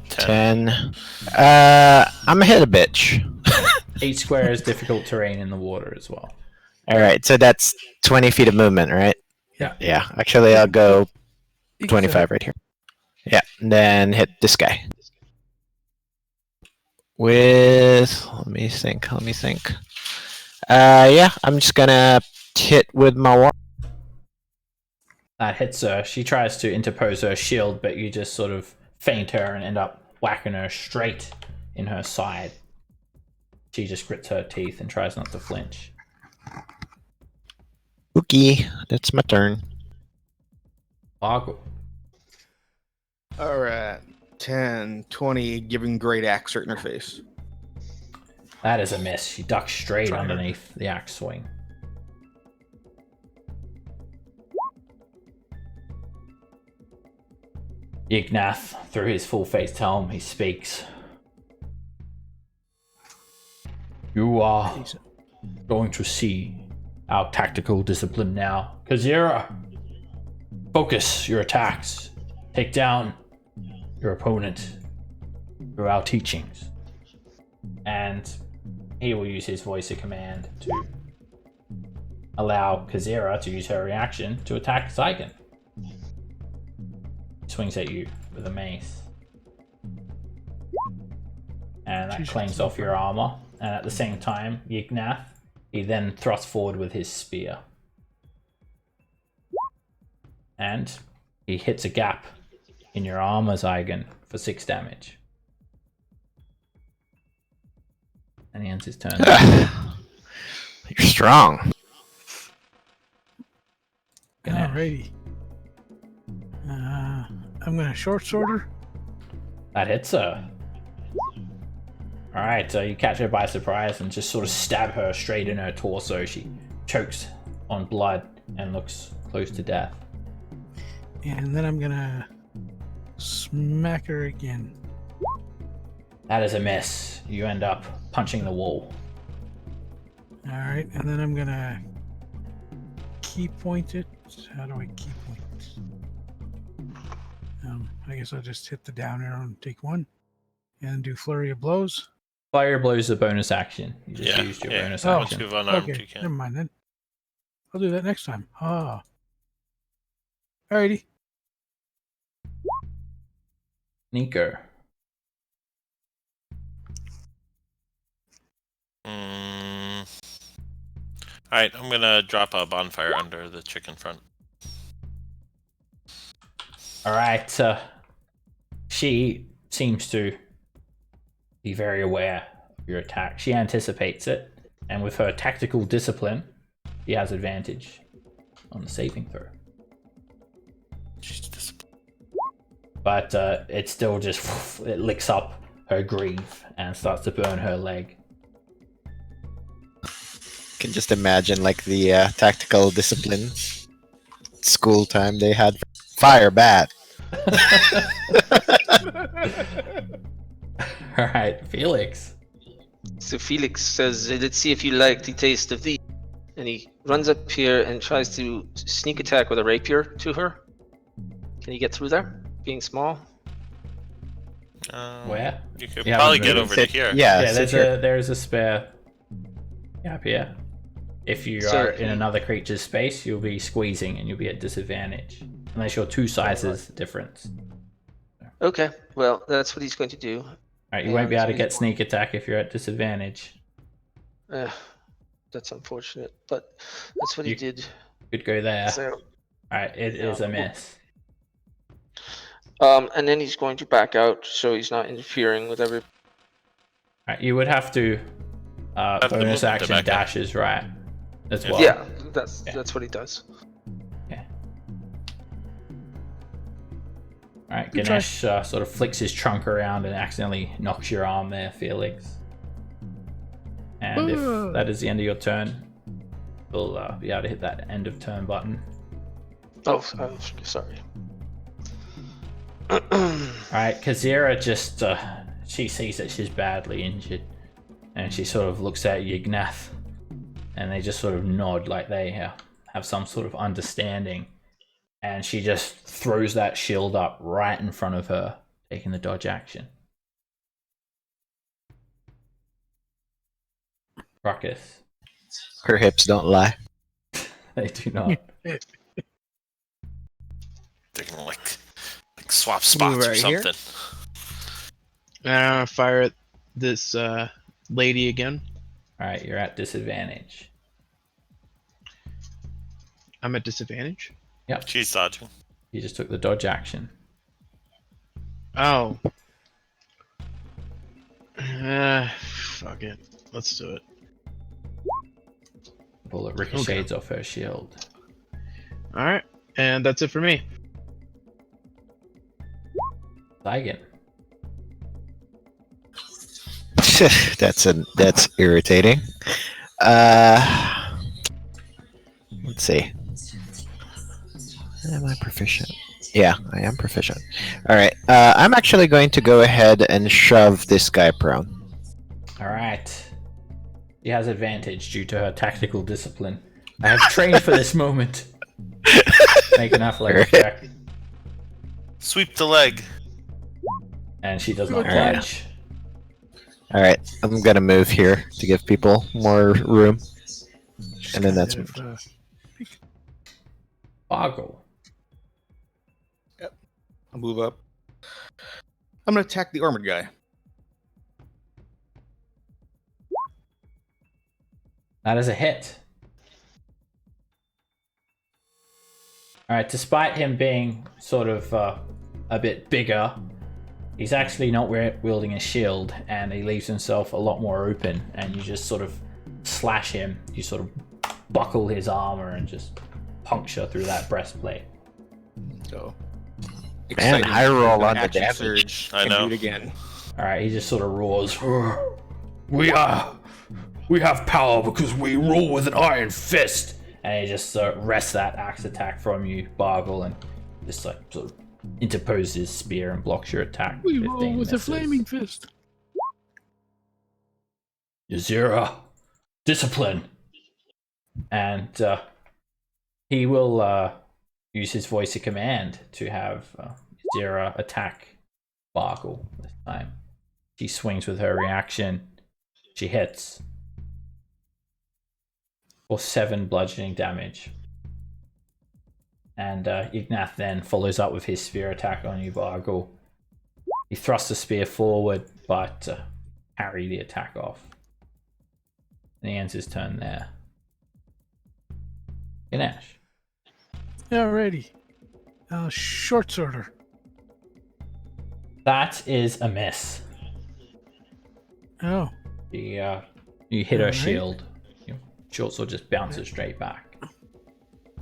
10. I'm ahead of bitch. Each square is difficult terrain in the water as well. Alright, so that's 20 feet of movement, right? Yeah. Yeah, actually I'll go You can 25 right here. Yeah, and then hit this guy. With, let me think. Yeah, I'm just gonna hit with my wand. That hits her. She tries to interpose her shield, but you just sort of feint her and end up whacking her straight in her side. She just grits her teeth and tries not to flinch. Okay, that's my turn. Bargle. All right. 10, 20, giving great axe right in her face. That is a miss. She ducks straight Try her. underneath the axe swing. Yignath, through his full-faced helm, he speaks. You are going to see our tactical discipline now. Kazira, focus your attacks. Take down your opponent through our teachings. And he will use his voice of command to allow Kazira to use her reaction to attack Zygon. Swings at you with a mace. And that clangs off your armor. And at the same time, Yignath, he then thrusts forward with his spear. And he hits a gap in your armor, Zygon, for 6 damage. And he ends his turn. You're strong. Alrighty. I'm gonna short sword her. That hits her. Alright, so you catch her by surprise and just sort of stab her straight in her torso. She chokes on blood and looks close to death. And then I'm gonna smack her again. That is a miss. You end up punching the wall. Alright, and then I'm gonna key point it. How do I key point it? I guess I'll just hit the down arrow and take one. And do flurry of blows. Fire blows a bonus action. You just used your bonus Once action. you've unarmed, Okay, you can. never mind then. I'll do that next time. Alrighty. Nico. Alright, I'm gonna drop a bonfire under the chicken front. Alright, she seems to be very aware of your attack. She anticipates it, and with her tactical discipline, she has advantage on the saving throw. She's disciplined. But it still just it licks up her greave and starts to burn her leg. Can just imagine like the tactical discipline school time they had. Fire bat. Alright, Felix. So Felix says, let's see if you like the taste of these. And he runs up here and tries to sneak attack with a rapier to her. Can you get through there, being small? Where? You could Yeah, probably but get maybe over sit- to here. Yeah, sit here. there's a spare gap here. If you So- are in another creature's space, you'll be squeezing and you'll be at disadvantage. Unless you're 2 sizes difference. Okay, well, that's what he's going to do. Alright, you won't be And able to he's get going- sneak attack if you're at disadvantage. That's unfortunate, but that's what he You- did. Could go there. So, Alright, it is a miss. and then he's going to back out so he's not interfering with every. Alright, you would have to Have the bonus movement to action back up. dashes, right? As well. Yeah, that's what he does. Alright, Good try. Ganesh sort of flicks his trunk around and accidentally knocks your arm there, Felix. And if that is the end of your turn, we'll be able to hit that end of turn button. Oh, I'm sorry. Alright, Kazira just, she sees that she's badly injured. And she sort of looks at Yignath. And they just sort of nod like they have some sort of understanding. And she just throws that shield up right in front of her, taking the dodge action. Ruckus. Her hips don't lie. They do not. They're gonna like swap spots or right here. something. Fire at this lady again. Alright, you're at disadvantage. I'm at disadvantage. She's dodging. You just took the dodge action. Oh. Fuck it. Let's do it. Bullet ricochets off her shield. Alright. And that's it for me. Zygon. That's irritating. Let's see. Am I proficient? Yeah, I am proficient. All right. I'm actually going to go ahead and shove this guy prone. All right. She has advantage due to her tactical discipline. I have trained for this moment. Make an athletics check. Sweep the leg. And she does not Alright. budge. All right. I'm gonna move here to give people more room. And then that's Boggle. I'll move up. I'm gonna attack the armored guy. That is a hit. Alright, despite him being sort of a bit bigger, he's actually not wielding a shield, and he leaves himself a lot more open, and you just sort of slash him. You sort of buckle his armor and just puncture through that breastplate. So, Man, high roll on the action damage. surge. I and know. do it again. Alright, he just sort of roars. We have power because we rule with an iron fist. And he just wrests that axe attack from you, Bargle, and just like sort of interposes his spear and blocks your attack. We roll 15 with a misses. flaming fist. Yazira, discipline. And he will use his voice of command to have Yazira attack Bargle this time. She swings with her reaction. She hits. For 7 bludgeoning damage. And Ignath then follows up with his spear attack on you, Bargle. He thrusts the spear forward, but parry the attack off. And he ends his turn there. Ganesh. Alrighty. Short sworder. That is a miss. Oh. You hit her Alright. shield. Short sword just bounces straight back.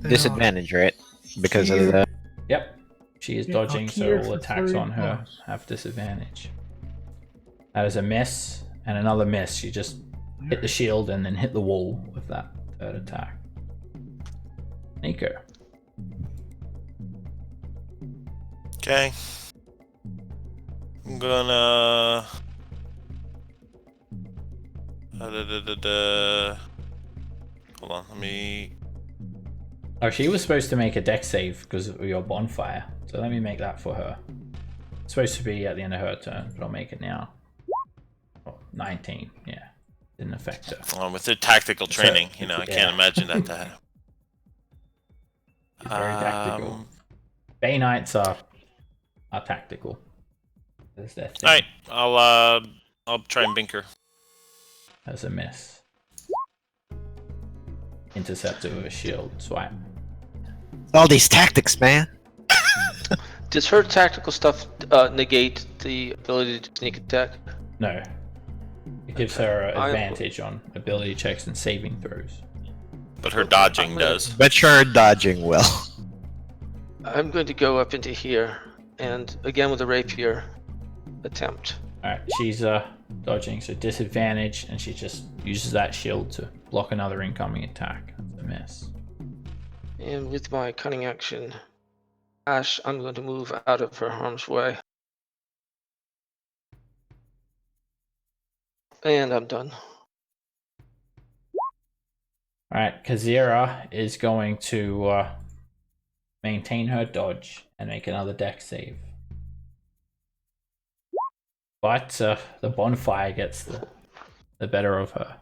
Then Disadvantage, right? Because of Here. the. Yep. She is Yeah, I'll dodging, so clear all for attacks 30 on her plus. have disadvantage. That is a miss, and another miss. You just hit the shield and then hit the wall with that third attack. Nico. Okay. I'm gonna. Hold on, let me. Oh, she was supposed to make a dex save because of your bonfire. So let me make that for her. It's supposed to be at the end of her turn, but I'll make it now. Oh, 19, yeah. Didn't affect her. With the tactical training, you know, I yeah. can't imagine that to happen. It's very tactical. Bay Knights are tactical. That's their thing. Alright, I'll try and bink her. That's a miss. Interceptor with a shield swipe. All these tactics, man. Does her tactical stuff negate the ability to sneak attack? No. It gives her I- advantage on ability checks and saving throws. But her dodging does. But sure, dodging will. I'm going to go up into here, and again with a rapier, attempt. Alright, she's dodging, so disadvantage, and she just uses that shield to block another incoming attack. That's a miss. And with my cunning action, Ash, I'm going to move out of her harm's way. And I'm done. Alright, Kazira is going to maintain her dodge and make another dex save. But the bonfire gets the better of her.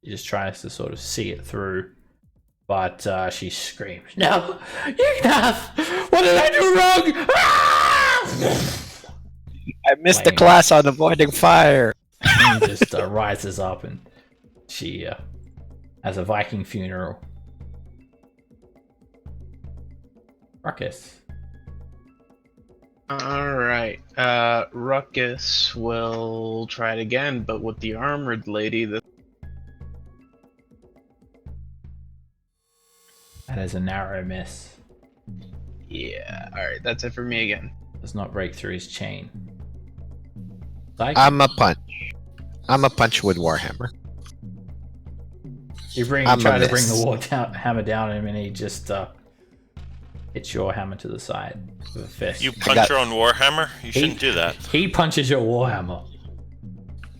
She just tries to sort of see it through. But she screams, "No! Ignath! What did I do wrong?" Ah! I missed the Flaming. class on avoiding fire. And just rises up, and she has a Viking funeral. Ruckus. Alright. Ruckus will try it again, but with the armored lady. That is a narrow miss. Yeah, alright, that's it for me again. Does not break through his chain. I'm a punch. I'm a punch with Warhammer. You try to bring the hammer down on him, and he just hits your hammer to the side with a fist. You punch your own warhammer? You shouldn't do that. He punches your warhammer.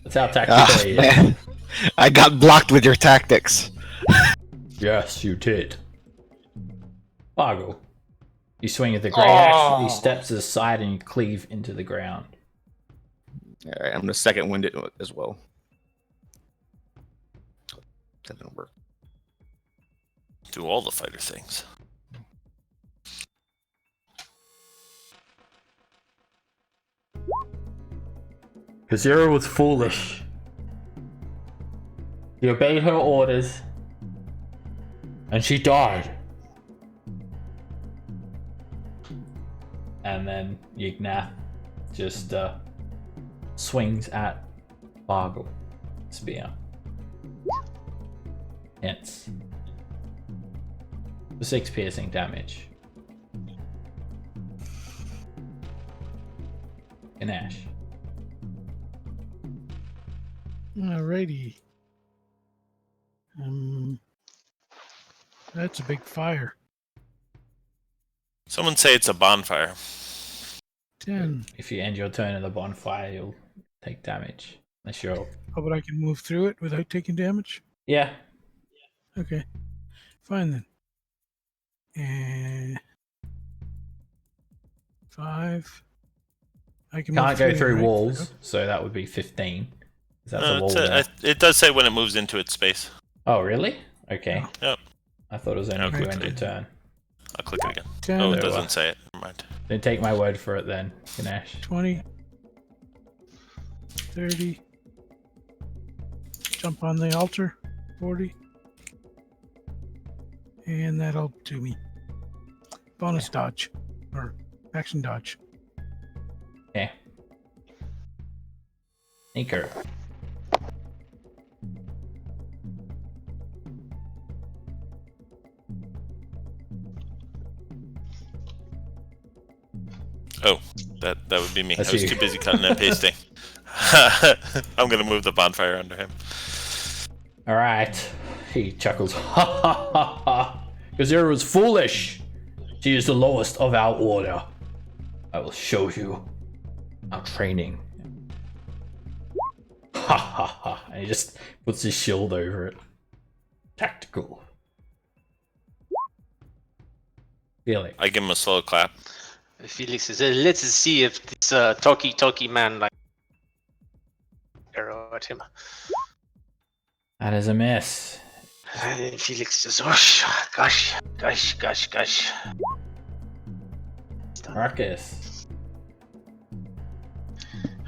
That's how tactical he is. Man. I got blocked with your tactics. Yes, you did. Bargle. You swing at the great axe, he steps to the side, and you cleave into the ground. Alright, I'm gonna second wind it as well. That didn't work. Do all the fighter things. Kazira was foolish. He obeyed her orders, and she died. And then Yignath just swings at Bargle. Spear. Hits. For 6 piercing damage. Ganesh. Alrighty. That's a big fire. Someone say it's a bonfire. 10. If you end your turn in the bonfire, you'll take damage. Unless you're... Oh, but I can move through it without taking damage? Yeah. Okay. Fine then. And 5. I can Can't move go it, through right? walls, so that would be 15. That's a wall it does say when it moves into its space. Oh, really? Okay. Yep. I thought it was only if you end your turn. I'll click it again. 10, Oh, it doesn't say it. Never mind. Then take my word for it then, Ganesh. 20. 30. Jump on the altar. 40. And that'll do me. Bonus dodge. Or action dodge. Okay. Sneaker. Oh, that would be me. That's I was you. too busy cutting and pasting. I'm gonna move the bonfire under him. Alright. He chuckles. Ha ha ha ha. Kazira was foolish. She is the lowest of our order. I will show you our training. Ha ha ha. And he just puts his shield over it. Tactical. Felix. I give him a slow clap. Felix says, let's see if this talky man like arrow at him. That is a miss. And Felix says, oh, gosh. Marcus.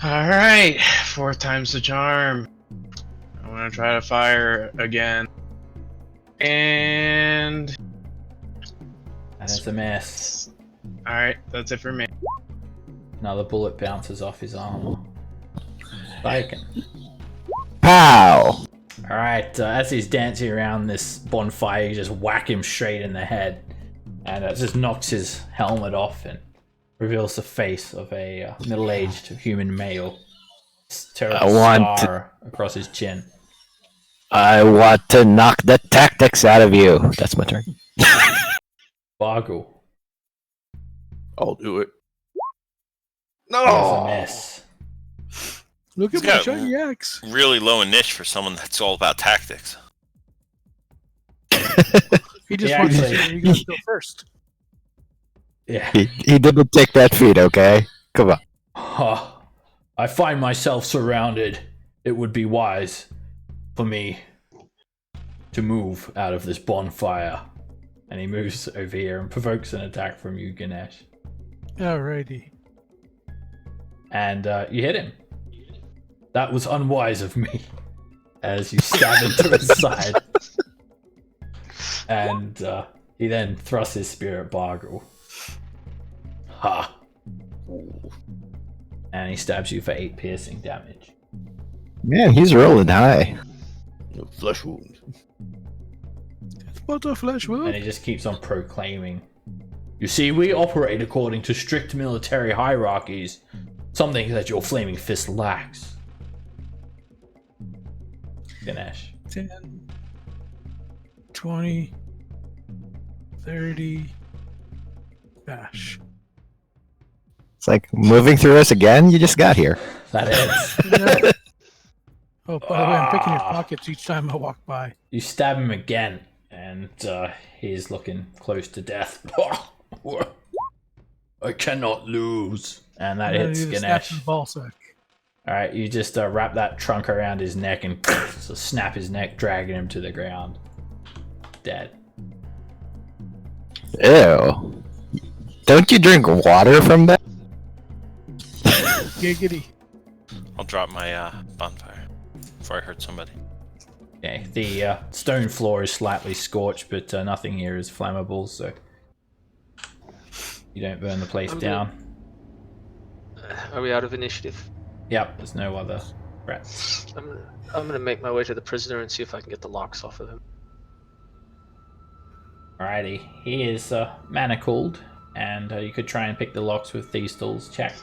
Alright, 4 times the charm. I'm gonna try to fire again. And... That is a miss. Alright, that's it for me. Another bullet bounces off his armor. Bacon. Pow! Alright, as he's dancing around this bonfire, you just whack him straight in the head. And it just knocks his helmet off and reveals the face of a middle-aged human male. Terrible scar across his chin. I want to knock the tactics out of you. That's my turn. Bargle. I'll do it. That's a miss. Look at He's my got shiny axe. Really low in niche for someone that's all about tactics. He just Yeah, wants to actually- see where you go first. Yeah. He didn't take that feat, okay? Come on. I find myself surrounded. It would be wise for me to move out of this bonfire. And he moves over here and provokes an attack from you, Ganesh. Alrighty. And you hit him. That was unwise of me. As you stab into his side. And he then thrusts his spear at Bargle. Ha! And he stabs you for 8 piercing damage. Man, he's rolling high. No flesh wound. What a flesh And wound. he just keeps on proclaiming You see, we operate according to strict military hierarchies, something that your flaming fist lacks. Ganesh. 10, 20, 30, bash. It's like moving through us again. You just got here. That is. Oh, by the way, I'm picking your pockets each time I walk by. You stab him again, and he's looking close to death. I cannot lose. And that hits Ganesh. Alright, you just wrap that trunk around his neck and so snap his neck, dragging him to the ground. Dead. Ew. Don't you drink water from that? Giggity. I'll drop my bonfire before I hurt somebody. Okay, the stone floor is slightly scorched, but nothing here is flammable, so you don't burn the place down. Are we out of initiative? Yep, there's no other threats. I'm gonna make my way to the prisoner and see if I can get the locks off of him. Alrighty, he is manacled, and you could try and pick the locks with these tools. Check.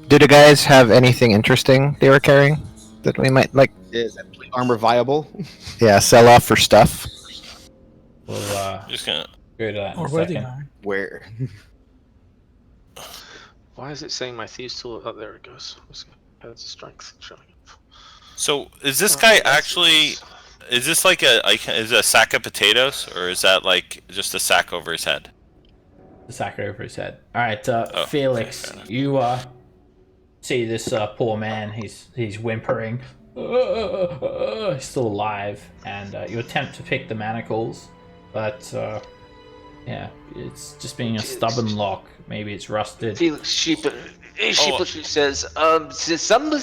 Do the guys have anything interesting they were carrying that we might like? Is that plate armor viable? Yeah, sell off for stuff. We'll Just gonna. go to that in Or a wedding second. iron. Where? Why is it saying my thieves tool? Oh, there it goes. That's strength showing up. So is this guy actually? Is this like is it a sack of potatoes, or is that like just a sack over his head? The sack over his head. Alright, okay, Felix, fair enough. you see this poor man. He's whimpering. He's still alive, and you attempt to pick the manacles, but yeah, it's just being a stubborn lock. Maybe it's rusted. Felix sheepishly says, somebody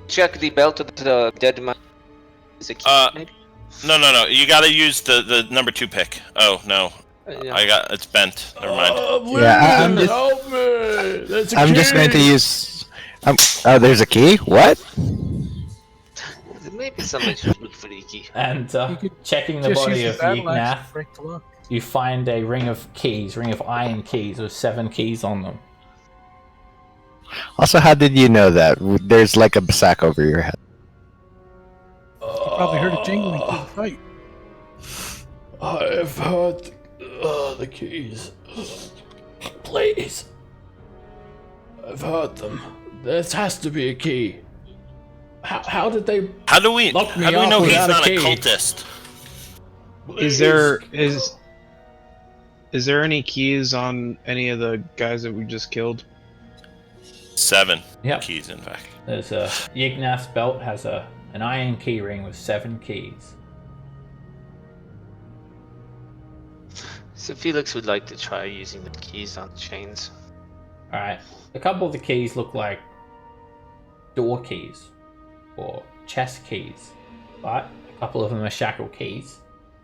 check the belt of the dead man. Is it key, maybe? No. You gotta use the number 2 pick. Oh no, Yeah. it's bent. Never mind. Yeah, I'm just, Help me! There's a I'm just going to use. Oh, there's a key. What? Maybe somebody should look for the key. And could checking the Just body use of the battle axe Yignath, to break the lock. you find a ring of iron keys with 7 keys on them. Also, how did you know that? There's like a sack over your head. You probably heard it jingling through the fight. I've heard the keys. Please. I've heard them. There has to be a key. How did they How do we lock me know up he's without a not a key? cultist? Is there any keys on any of the guys that we just killed? 7 Yep. keys, in fact. There's a Yignath's belt has an iron key ring with 7 keys. So Felix would like to try using the keys on chains. Alright. A couple of the keys look like door keys or chest keys, but a couple of them are shackle keys,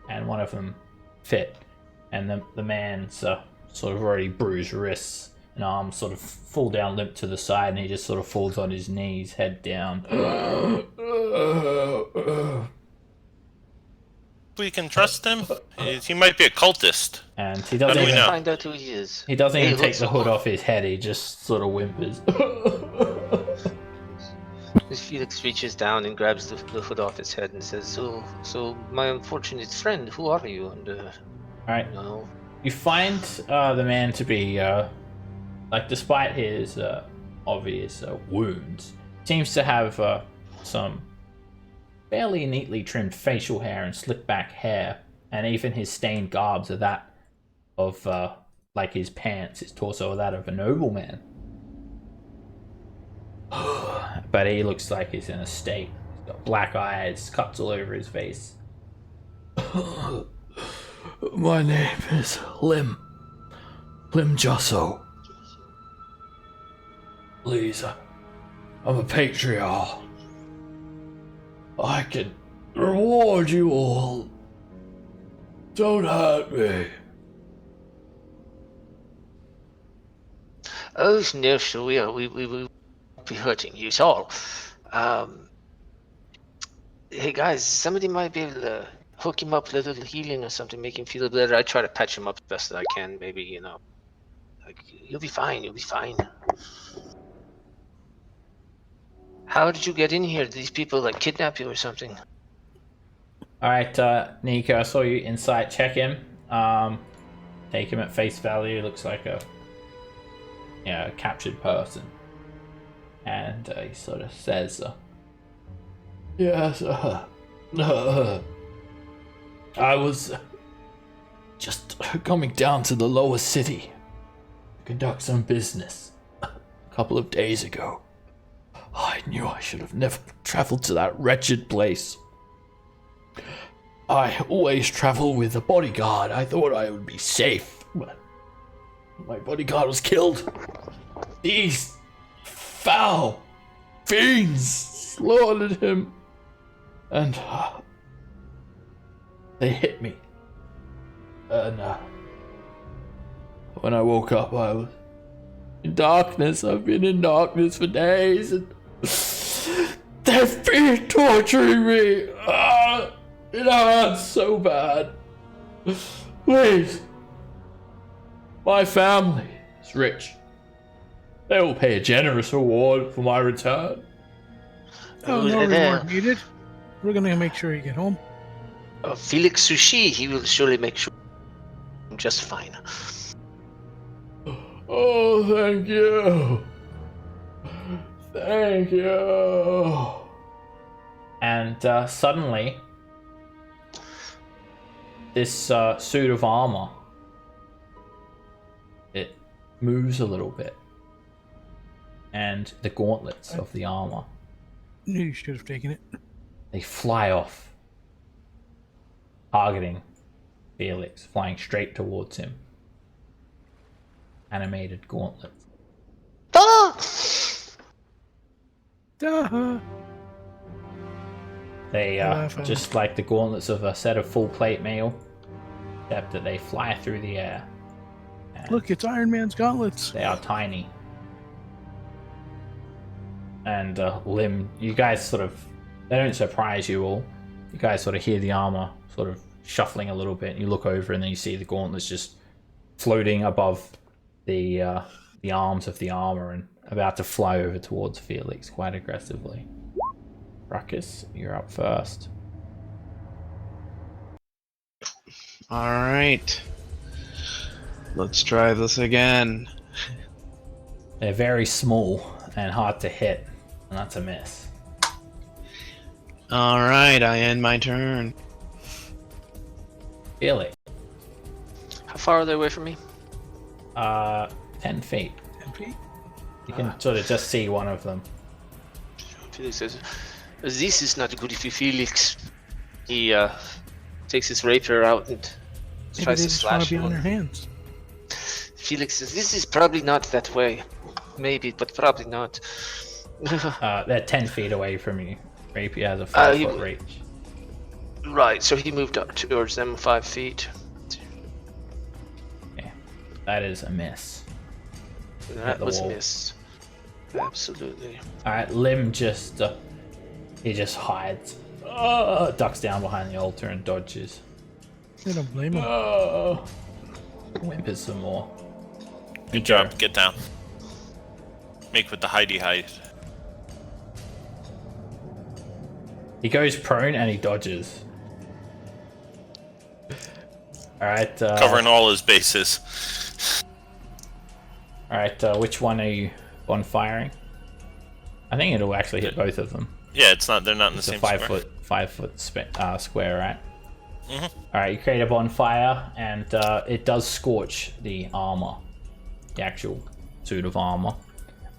and one of them fit. And the man's sort of already bruised wrists and arms sort of fall down limp to the side, and he just sort of falls on his knees, head down. We can trust him. He might be a cultist. And he How doesn't do we even know? Find out who he is. he doesn't Hey, even take looks the hood like- off his head. He just sort of whimpers. Felix reaches down and grabs the hood off his head and says, "So my unfortunate friend, who are you?" And Alright. no, You find the man to be, despite his obvious wounds, seems to have some fairly neatly trimmed facial hair and slicked back hair, and even his stained garbs are that of, like his pants, his torso are that of a nobleman. But he looks like he's in a state. He's got black eyes, cuts all over his face. My name is Lim Jusso. Please, I'm a patriarch. I can reward you all. Don't hurt me. oh no, sure we will be hurting you all. Hey guys, somebody might be able to hook him up with a little healing or something, make him feel better. I try to patch him up the best that I can. Maybe, like, you'll be fine. You'll be fine. How did you get in here? Did these people like kidnap you or something? All right, Nico, I saw you insight check him. Take him at face value. Looks like a captured person, and he sort of says, "Yes, I was just coming down to the lower city to conduct some business a couple of days ago. I knew I should have never traveled to that wretched place. I always travel with a bodyguard. I thought I would be safe, but my bodyguard was killed. These foul fiends slaughtered him, and they hit me. And when I woke up, I was in darkness. I've been in darkness for days, and they've been torturing me. It hurts so bad. Please. My family is rich. They will pay a generous reward for my return. Oh, no reward needed. We're gonna make sure you get home. Felix Sushi, he will surely make sure I'm just fine. Oh, thank you. Thank you. And suddenly, this suit of armor, it moves a little bit. And the gauntlets of the armor, Knew you should have taken it. they fly off, targeting Felix, flying straight towards him. Animated gauntlets. Ah! Duh. They just like the gauntlets of a set of full plate mail, except that they fly through the air. And Look, it's Iron Man's gauntlets. they are tiny. And Lim, you guys they don't surprise you all. You guys sort of hear the armor sort of shuffling a little bit, and you look over, and then you see the gauntlets just floating above the arms of the armor and about to fly over towards Felix quite aggressively. Ruckus, you're up first. All right. Let's try this again. They're very small and hard to hit, and that's a miss. All right, I end my turn. Felix, How far are they away from me? 10 feet. 10 feet. You can sort of just see one of them. Felix says, "This is not good if you Felix." He takes his rapier out and Maybe tries they to just want slash to be on their him. hands. Felix says, "This is probably not that way. Maybe, but probably not." They're 10 feet away from you. Rapier has a 5-foot reach. Right, so he moved up towards them 5 feet. Yeah, that is a miss. That the was wall. missed. Absolutely. Alright, Lim just he just hides. Ducks down behind the altar and dodges. I don't blame him. Whimpers some more. Good job. Get down. Make with the hidey hide. He goes prone and he dodges. Alright, Covering all his bases. alright, which one are you on firing? I think it'll actually hit both of them. Yeah, they're not in the It's a same 5-foot square, right? Mm-hmm. Alright, you create a bonfire, and it does scorch the armor, the actual suit of armor,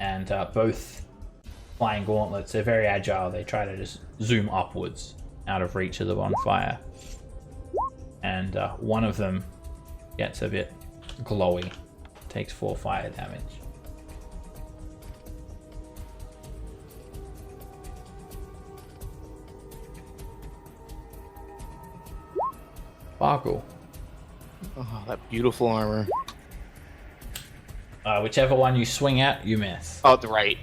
and both flying gauntlets, they're very agile. They try to just zoom upwards out of reach of the bonfire, and one of them gets a bit glowy, takes 4 fire damage. Sparkle. Oh, that beautiful armor. Whichever one you swing at, you miss. Oh, the right.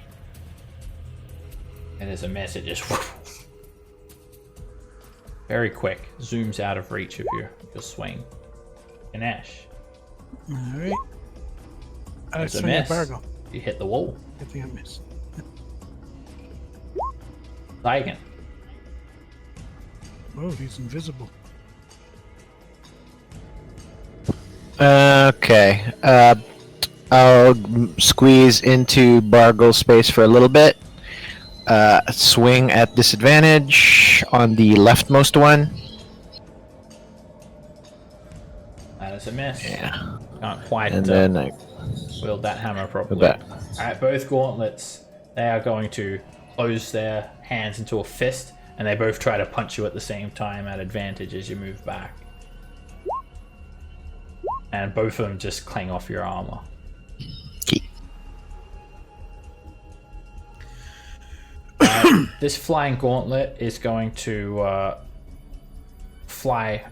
It is a miss. It just Very quick. Zooms out of reach of your swing. Ganesh. Alright. I There's a swing at miss. Bargo. You hit the wall. I think I missed. Zygon. Oh, he's invisible. Okay. I'll squeeze into Bargle's space for a little bit. Swing at disadvantage on the leftmost one. That is a miss. Yeah. Can't quite And then I wield that hammer properly. that. Alright, both gauntlets, they are going to close their hands into a fist, and they both try to punch you at the same time at advantage as you move back. And both of them just clang off your armor. This flying gauntlet is going to fly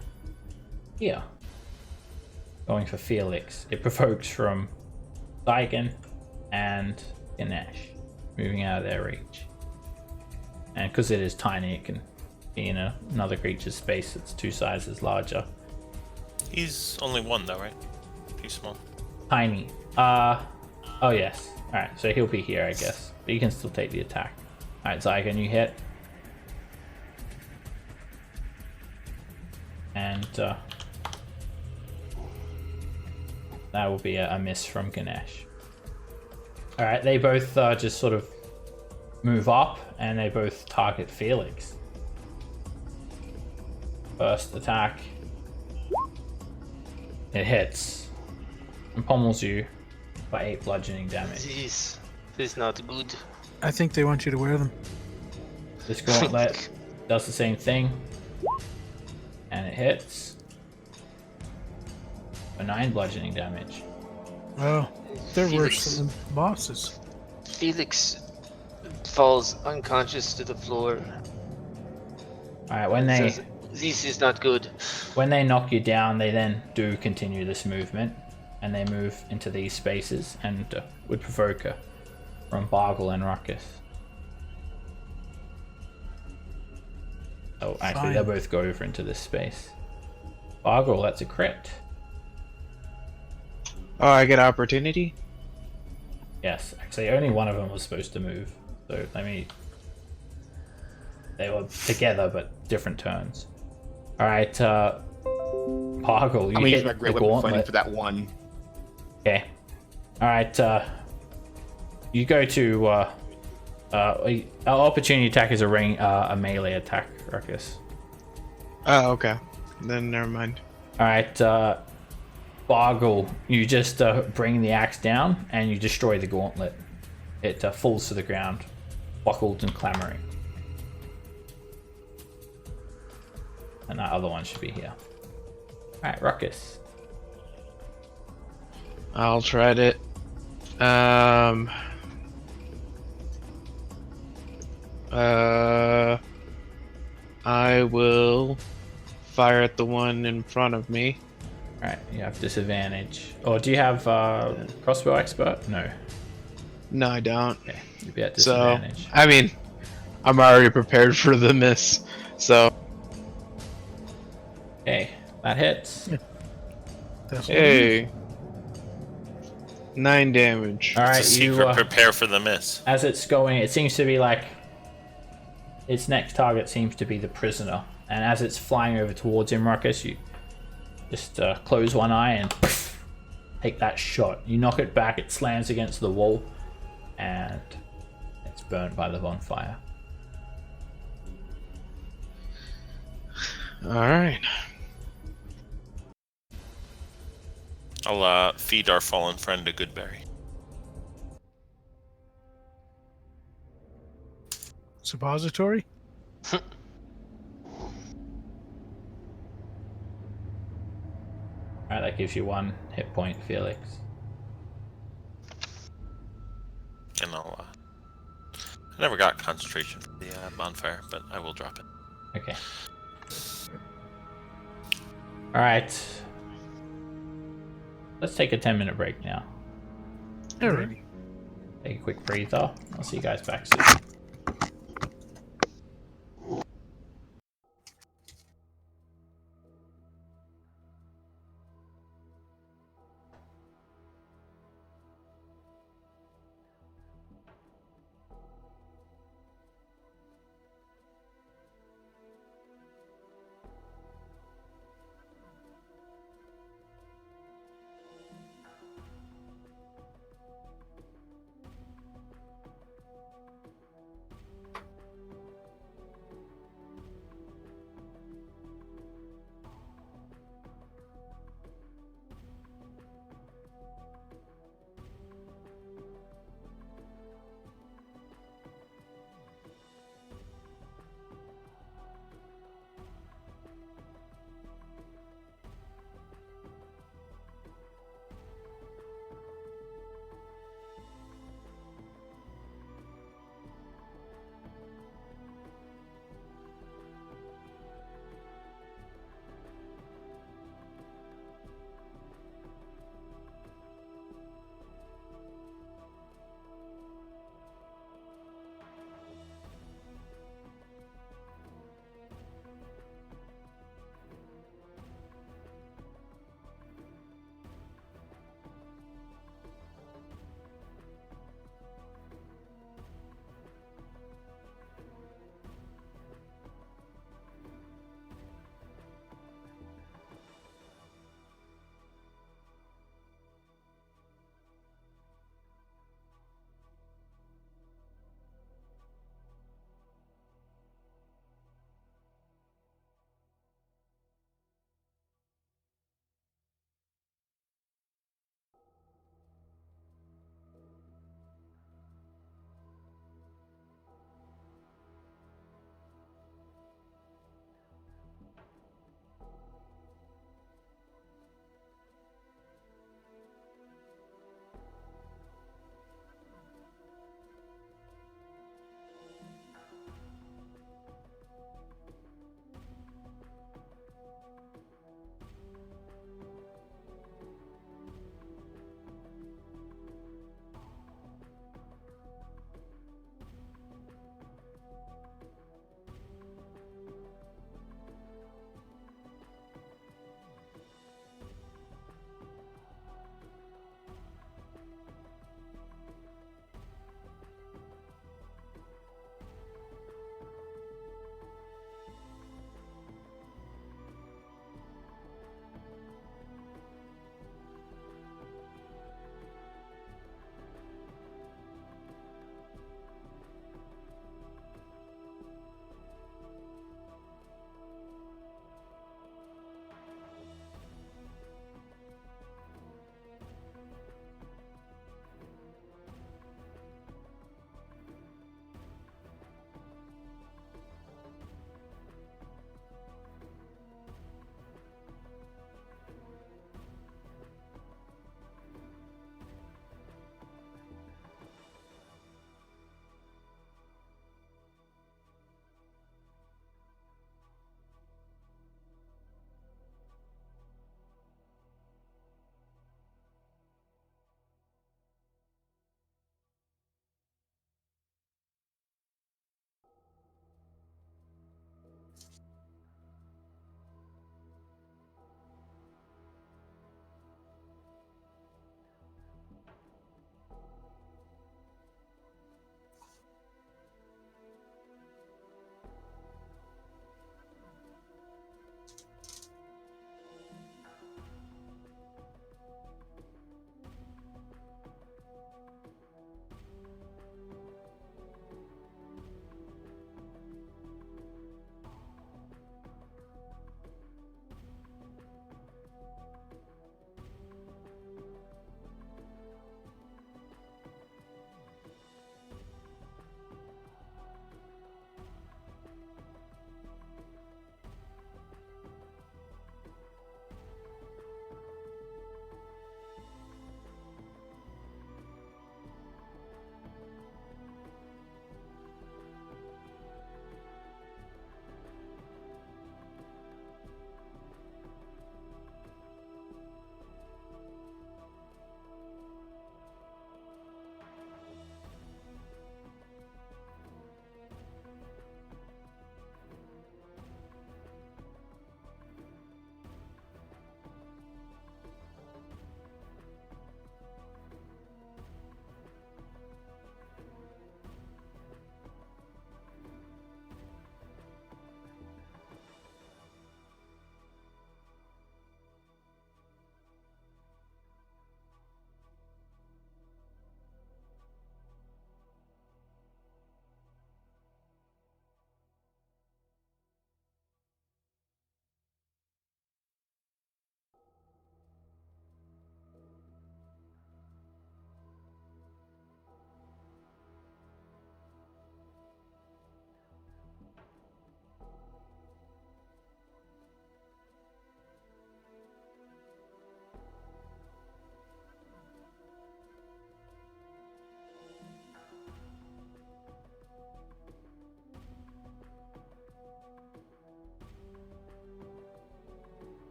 here. Going for Felix. It provokes from Zygon and Ganesh, moving out of their reach. And because it is tiny, it can be in another creature's space that's 2 sizes larger. He's only 1 though, right? Too small. Tiny. Oh yes. Alright, so he'll be here, I guess. But you can still take the attack. Alright, Zygon, you hit. And that will be a miss from Ganesh. Alright, they both just sort of move up, and they both target Felix. First attack. It hits. And pummels you by 8 bludgeoning damage. This is not good. I think they want you to wear them. This gauntlet does the same thing. And it hits. For 9 bludgeoning damage. Oh, they're Felix. worse than the bosses. Felix falls unconscious to the floor. Alright, when they Says, this is not good. when they knock you down, they then do continue this movement. And they move into these spaces and would provoke from Bargle and Ruckus. Oh, actually, Fine. they'll both go over into this space. Bargle, that's a crit. Oh, I get opportunity? Yes, actually, only one of them was supposed to move. So let me. They were together, but different turns. All right, Bargle, you I'm gonna use hit my great the weapon fighting gauntlet. for that one. Okay. All right. You go to an opportunity attack is a melee attack, Ruckus. Oh, okay. Then never mind. All right. Bargle, you just bring the axe down and you destroy the gauntlet. It falls to the ground, buckled and clamoring. And that other one should be here. All right, Ruckus. I'll try it. I will fire at the one in front of me. All right, you have disadvantage. Or do you have crossbow expert? No. No, I don't. Okay, you'd be at So, disadvantage. I mean, I'm already prepared for the miss. So, Okay, that hits. That's hey. 9 damage. All It's right, a secret. you Prepare for the miss. as it's going, it seems to be like its next target seems to be the prisoner, and as it's flying over towards him, Ruckus, you just close one eye and take that shot. You knock it back, it slams against the wall, and it's burnt by the bonfire. Alright. I'll feed our fallen friend a good berry. Suppository? Alright, that gives you 1 hit point, Felix. And I'll. I never got concentration for the bonfire, but I will drop it. Okay. Alright. Let's take a 10-minute break now. Alrighty. Take a quick breather. I'll see you guys back soon.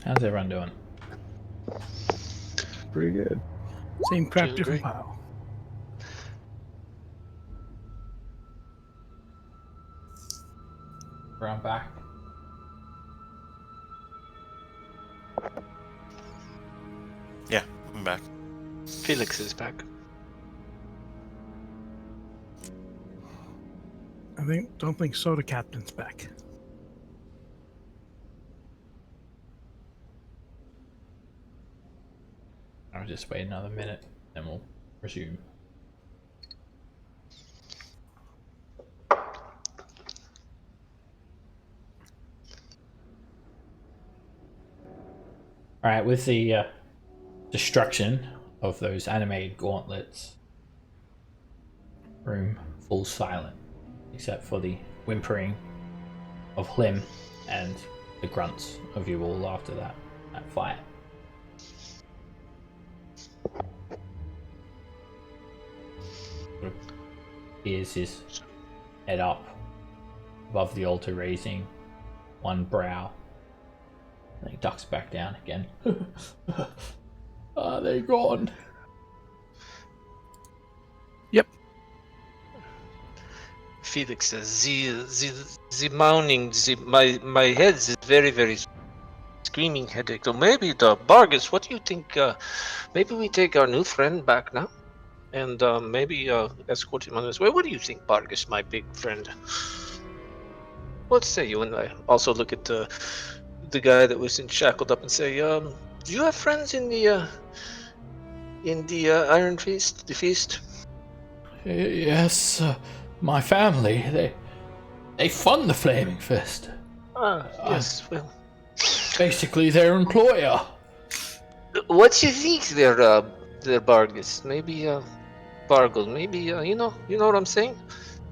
How's everyone doing? Pretty good. Same crap, Doing different great. pile. Everyone back? Yeah, I'm back. Felix is back. Don't think Soda Captain's back. I'll just wait another minute, then we'll resume. Alright, with the destruction of those animated gauntlets, room falls silent, except for the whimpering of Hlim and the grunts of you all after that fight. Here's his head up above the altar, raising one brow. Then he ducks back down again. Are they gone? Yep. Felix says, the moaning, my head is very, very screaming headache. So maybe the Bargus, what do you think? Maybe we take our new friend back now? And maybe escort him on his way. What do you think, Bargus, my big friend? What say you? And I also look at the guy that was shackled up and say, do you have friends in the Iron Feast? The feast? Yes, my family. They fund the Flaming Fist. Yes. Well, Basically, their employer. what do you think there, Bargus? Maybe Bargle. Maybe you know what I'm saying?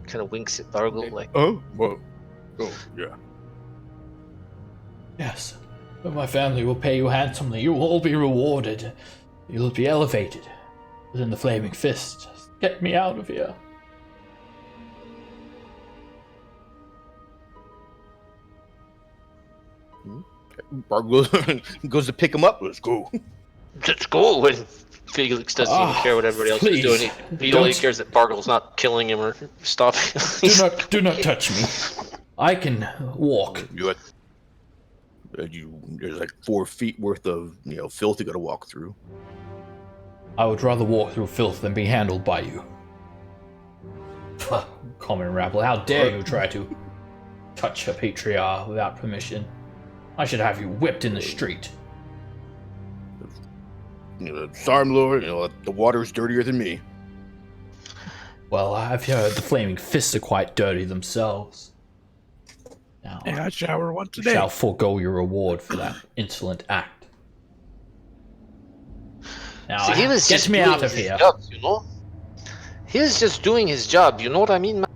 Kind of winks at Bargle like. Oh, well. Oh, yeah. Yes, but my family will pay you handsomely. You will all be rewarded. You'll be elevated within the Flaming Fist. Just get me out of here. Bart goes to pick him up. Let's go. Let's go. When Felix doesn't even care what everybody else is doing. He only cares that Bargle's not killing him or stopping him. Do not touch me. I can walk. There's like 4 feet worth of filth you got to walk through. I would rather walk through filth than be handled by you. Common rabble, how dare you try to touch a patriarch without permission? I should have you whipped in the street. Sorry, Lord. The water's dirtier than me. Well, I've heard the Flaming Fists are quite dirty themselves. Now, Yeah, I shower once a you day. shall forego your reward for that insolent act. Now, See, he was get just me doing out of his here. job, He was just doing his job. You know what I mean, man?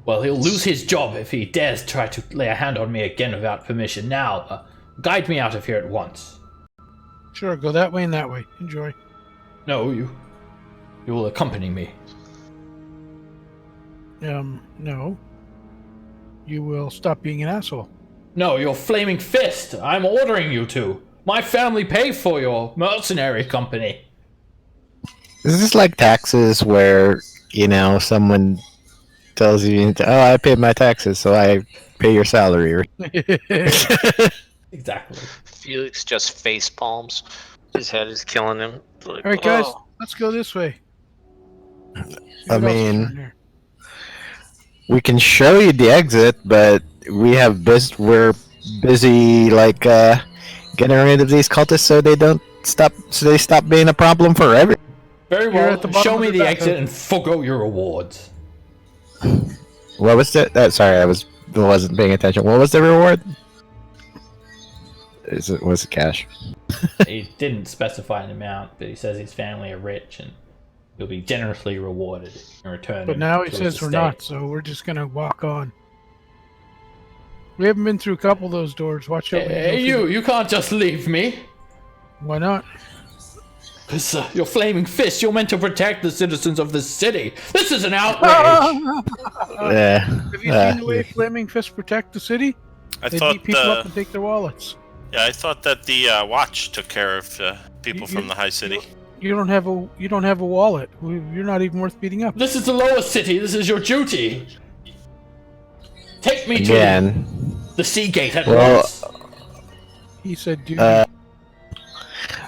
Well, he'll lose his job if he dares try to lay a hand on me again without permission. Now, guide me out of here at once. Sure, go that way and that way. Enjoy. No, you will accompany me. No. You will stop being an asshole. No, your Flaming Fist. I'm ordering you to. My family pay for your mercenary company. Is this like taxes where, someone tells you, oh, I paid my taxes, so I pay your salary? Exactly. Felix just face palms. His head is killing him. Like, All right, guys, "Oh." let's go this way. See I what else is around mean, here. we can show you the exit, but we're busy getting rid of these cultists so they stop being a problem for everyone. Very You're well. at the bottom Show of me the the back exit of- and forgo your rewards. What was that? Sorry, I wasn't paying attention. What was the reward? Was it cash? He didn't specify an amount, but he says his family are rich and he'll be generously rewarded in return. But now he to his says we're estate. not, so we're just gonna walk on. We haven't been through a couple of those doors. Watch out. when Hey, go through you can't just leave me. them. Why not? Because your Flaming Fist, you're meant to protect the citizens of this city. This is an outrage. Yeah. Have you seen the way Flaming Fists protect the city? I They thought beat people up and take their wallets. Yeah, I thought that the watch took care of people from the high city. You don't have a wallet. You're not even worth beating up. This is the lowest city. This is your duty. Take me Again. to the sea gate at Well, once. He said, "Dude,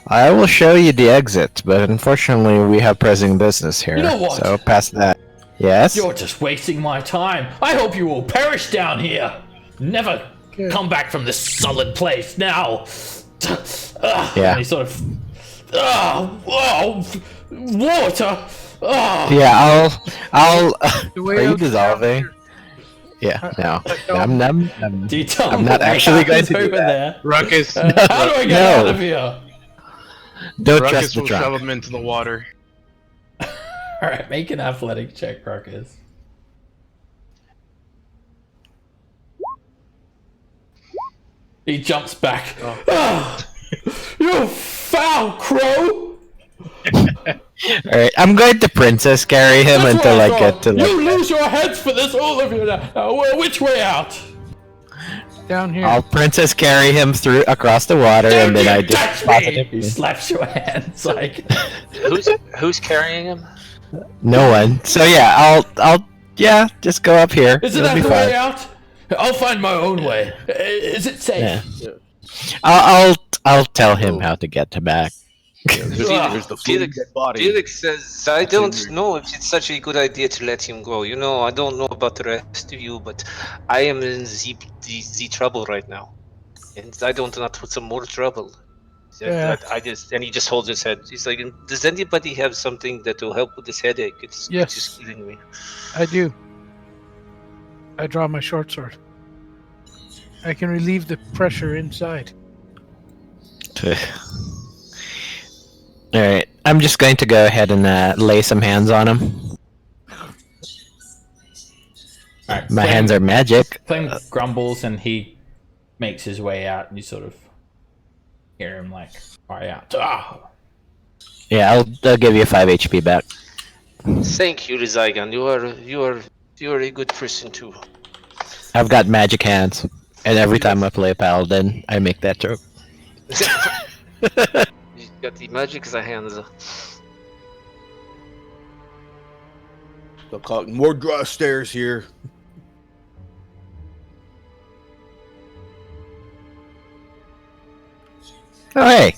I will show you the exit, but unfortunately we have pressing business here. You know what? So past that. Yes? You're just wasting my time. I hope you will perish down here. Never come back from this solid place now. Yeah. And he sort of. Water. Yeah, I'll the are way you out dissolving? Yeah, no. I'm Do you tell I'm me not what actually going happens to do over that. there? Ruckus. How do I get out of here? Don't Ruckus trust the will shove trunk. him into the water. Alright, make an athletic check, Ruckus. He jumps back. Ah, you foul crow! Alright, I'm going to princess carry him That's until what I thought. get to You like. lose your heads for this, all of you now. Which way out? down here." I'll princess carry him through across the water, Don't and then you I just touch toss me! it He in. slaps your hands like. Who's carrying him? No one. So yeah, I'll just go up here. Is it It'll that be the fine. way out? I'll find my own way. Is it safe? Yeah. I'll tell him how to get to back. There's the fully Felix, dead body. Felix says, I don't know if it's such a good idea to let him go. You know, I don't know about the rest of you, but I am in the trouble right now. And I don't want some more trouble. Yeah. And he just holds his head. He's like, does anybody have something that will help with this headache? It's Yes. just killing me. I do. I draw my short sword. I can relieve the pressure inside. Alright, I'm just going to go ahead and lay some hands on him. Alright, My hands are magic. Flame grumbles and he makes his way out, and you sort of hear him like cry out. Ah! Yeah, I'll give you 5 HP back. Thank you, Zygon. You are a good person too. I've got magic hands, and every time I play Paladin, I make that joke. You got the magic hands. They'll call it more dry stairs here. Oh hey,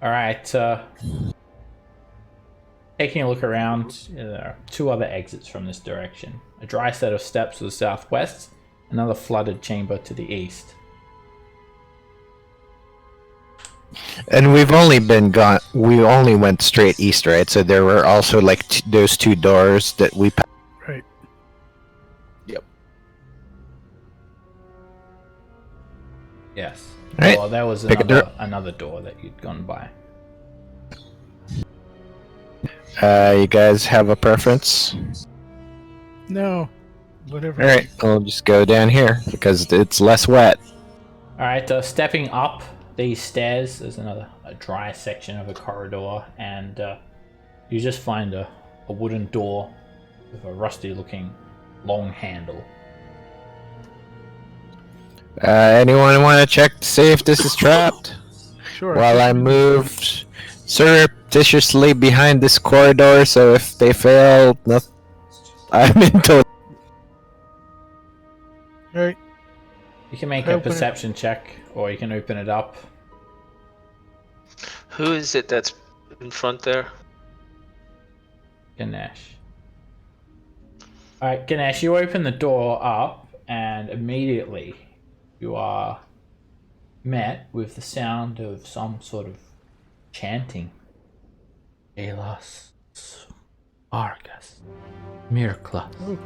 Alright, taking a look around, there are 2 other exits from this direction. A dry set of steps to the southwest, another flooded chamber to the east. and we've only been gone. We only went straight east, right? So there were also like those 2 doors that we. Right. Yes. Right. Well, there was Pick a another door that you'd gone by. You guys have a preference? No. Whatever. All right, I'll just go down here because it's less wet. Alright, stepping up these stairs, there's a dry section of a corridor, and you just find a wooden door with a rusty looking long handle. Anyone want to check to see if this is trapped? Sure. While I move surreptitiously behind this corridor, so if they fail, I'm in total. Right. You can make I a open it. perception check, or you can open it up. Who is it that's in front there? Ganesh. Alright, Ganesh, you open the door up, and immediately you are met with the sound of some sort of chanting. Elas, Argus, Mirklas, Oh.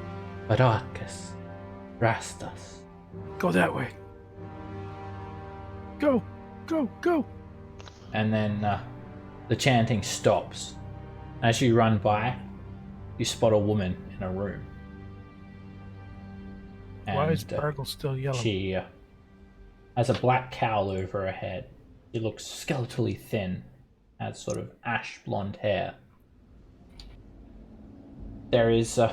Barakas, Rastas. Go that way. Go. Go. Go. And then the chanting stops. As you run by, you spot a woman in a room. Why is And, Bargle still yelling? she has a black cowl over her head. She looks skeletally thin, has sort of ash blonde hair. There is an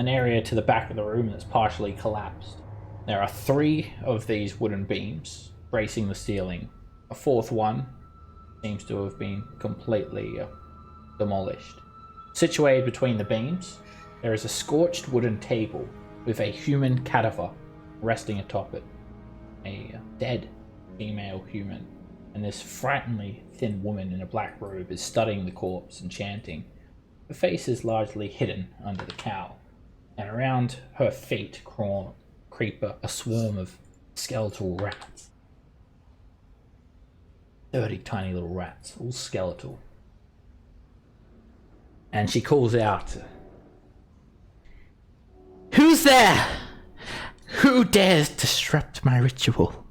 area to the back of the room that's partially collapsed. There are 3 of these wooden beams bracing the ceiling. A 4th one seems to have been completely demolished. Situated between the beams, there is a scorched wooden table with a human cadaver resting atop it. A dead female human. And this frighteningly thin woman in a black robe is studying the corpse and chanting. Her face is largely hidden under the cowl, and around her feet creep a swarm of skeletal rats. 30 tiny little rats, all skeletal. And she calls out, "Who's there? Who dares disrupt my ritual?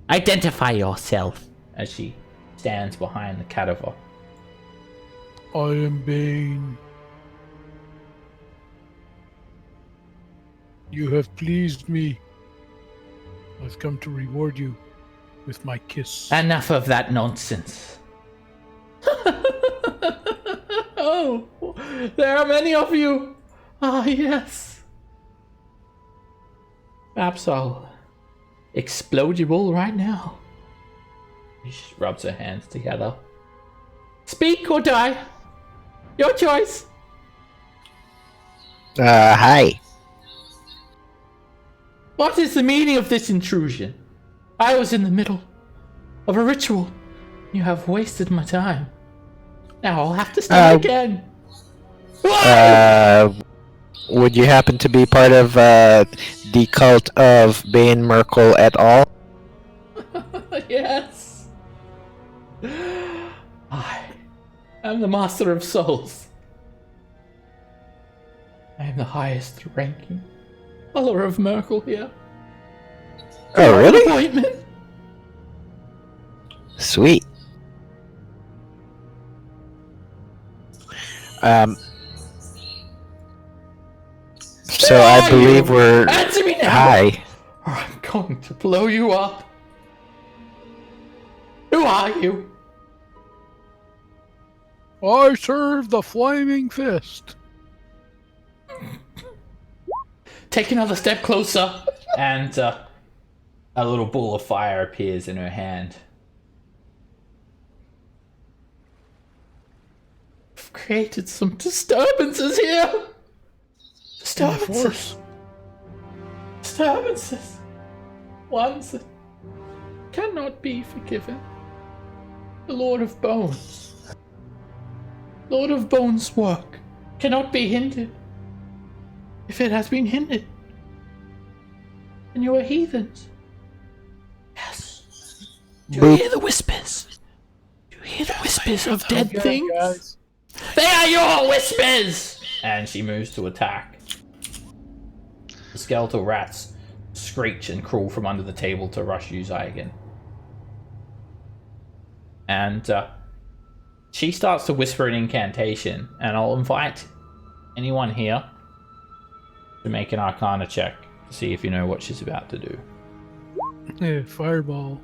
Identify yourself," as she stands behind the cadaver. I am Bane. You have pleased me. I've come to reward you with my kiss. Enough of that nonsense. Oh, there are many of you. Ah, yes. Perhaps I'll explode you all right now. She rubs her hands together. Speak or die. Your choice. Hi. What is the meaning of this intrusion? I was in the middle of a ritual. You have wasted my time. Now I'll have to start again. Would you happen to be part of the cult of Bane Merkel et al? Yes. I am the Master of Souls. I am the highest ranking follower of Merkel here. Oh, really? Appointment. Sweet. So I believe we're... Answer me now! Hi. Or I'm going to blow you up. Who are you? I serve the Flaming Fist. Take another step closer. And a little ball of fire appears in her hand. I've created some disturbances here. Disturbances. Disturbances. Ones that cannot be forgiven. The Lord of Bones. Lord of Bones' work cannot be hindered. If it has been hindered, then you are heathens. Yes. Do you hear the whispers? Do you hear the whispers of dead things? Guys. They are your whispers! And she moves to attack. The skeletal rats screech and crawl from under the table to rush you, Zygon. And she starts to whisper an incantation, and I'll invite anyone here to make an Arcana check to see if you know what she's about to do. Yeah, fireball.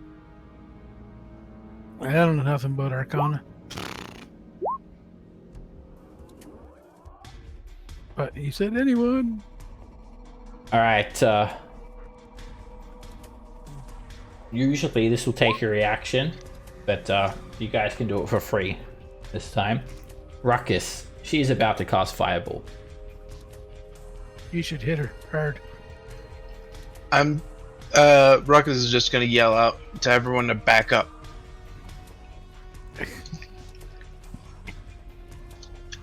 I don't know nothing about Arcana. But he said anyone. Alright, usually this will take a reaction, but you guys can do it for free this time. Ruckus, she's about to cast Fireball. You should hit her hard. Ruckus is just gonna yell out to everyone to back up.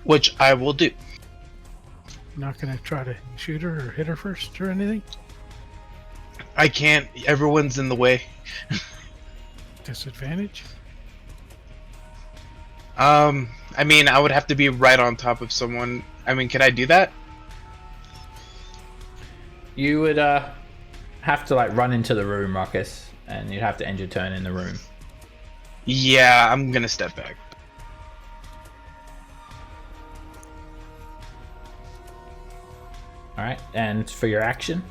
Which I will do. Not gonna try to shoot her or hit her first or anything? I can't. Everyone's in the way. Disadvantage? I mean, I would have to be right on top of someone. I mean, can I do that? You would have to like run into the room, Ruckus, and you'd have to end your turn in the room. Yeah, I'm gonna step back. Alright, and for your action?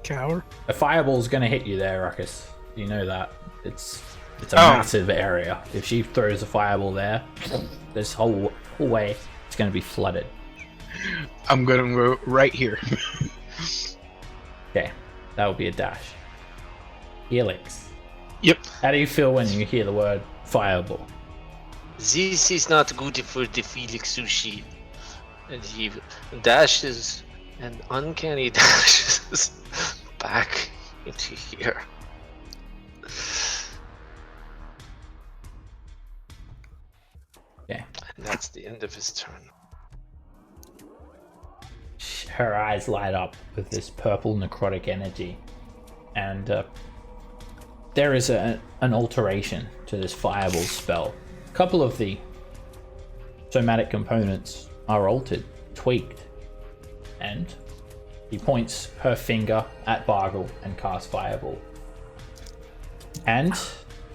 Cower? A fireball's gonna hit you there, Ruckus. You know that. It's a massive area. If she throws a fireball there, this whole way, it's gonna be flooded. I'm gonna go right here. Okay, that would be a dash. Helix. Yep. How do you feel when you hear the word fireball? This is not good for the Felix sushi. And he dashes and uncanny dashes back into here. Okay. And that's the end of his turn. Her eyes light up with this purple necrotic energy, and there is an alteration to this fireball spell. A couple of the somatic components are altered, tweaked, and he points her finger at Bargle and casts fireball. And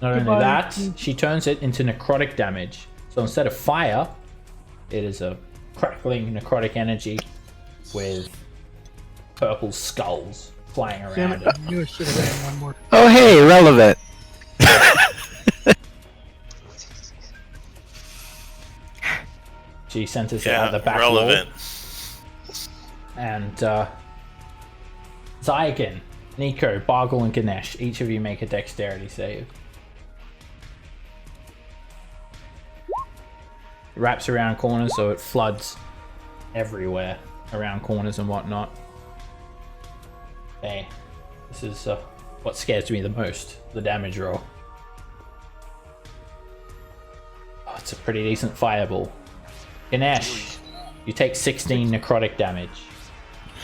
not only that, she turns it into necrotic damage. So instead of fire, it is a crackling necrotic energy with purple skulls flying Damn around it, it. I knew I should have ran one more. Oh, hey, relevant. She centers it at the back relevant. wall. And Zygon, Nico, Bargle, and Ganesh, each of you make a dexterity save. It wraps around corners, so it floods everywhere around corners and whatnot. Okay, this is what scares me the most, the damage roll. Oh, it's a pretty decent fireball. Ganesh, you take 16 necrotic damage.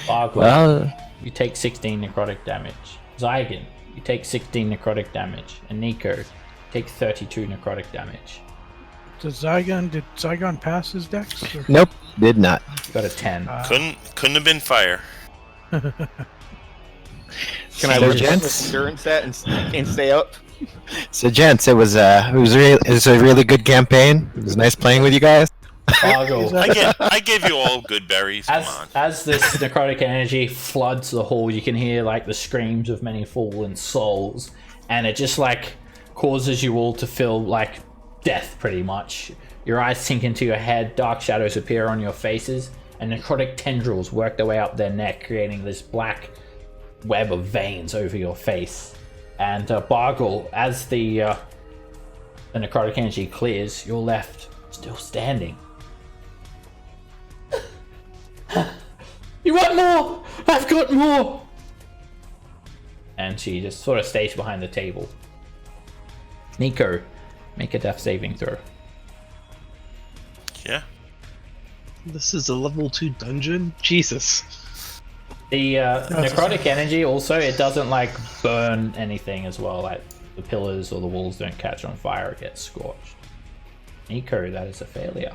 Bargle, Well, you take 16 necrotic damage. Zygon, you take 16 necrotic damage. And Nico, you take 32 necrotic damage. Did Zygon pass his dex? Or? nope, did not. You got a 10. Couldn't have been fire. Can I So, work gents? with endurance that and stay up? So, gents, it was a really good campaign. It was nice playing with you guys. Bargle, I gave you all good berries. Come on. as this necrotic energy floods the hall, you can hear like the screams of many fallen souls, and it just like causes you all to feel like death pretty much. Your eyes sink into your head, dark shadows appear on your faces, and necrotic tendrils work their way up their neck, creating this black web of veins over your face. And Bargle, as the necrotic energy clears, you're left still standing. You want more? I've got more! And she just sort of stays behind the table. Nico, make a death saving throw. Yeah. This is a level 2 dungeon? Jesus. The necrotic energy also, it doesn't like burn anything as well. Like the pillars or the walls don't catch on fire, it gets scorched. Nico, that is a failure.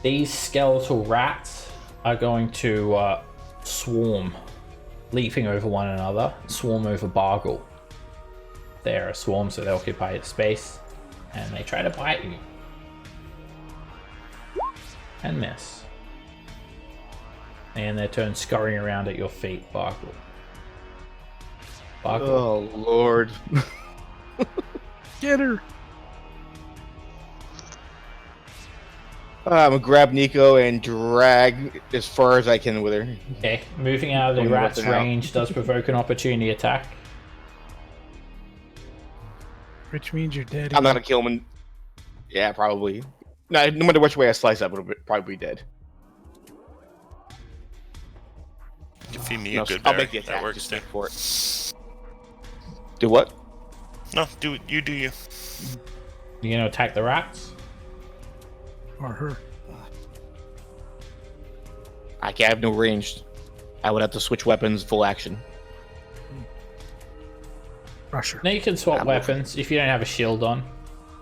These skeletal rats are going to swarm, leaping over one another, swarm over Bargle. They're a swarm, so they occupy its space, and they try to bite you. And miss. And they turn scurrying around at your feet, Bargle. Bargle. Oh, Lord. Get her! I'm gonna grab Nico and drag as far as I can with her. Okay, moving out of the Don't rat's rip it out. range does provoke an opportunity attack. Which means you're dead. I'm not gonna kill him. Yeah, probably. No matter which way I slice up, it'll probably be dead. You feed me No, a good I'll berry. make the That attack. works Just too. make for it. Do what? No, do you. You gonna attack the rats? Or her. I have no range. I would have to switch weapons full action. Rush her. No, you can swap I'm weapons if you don't have a shield on.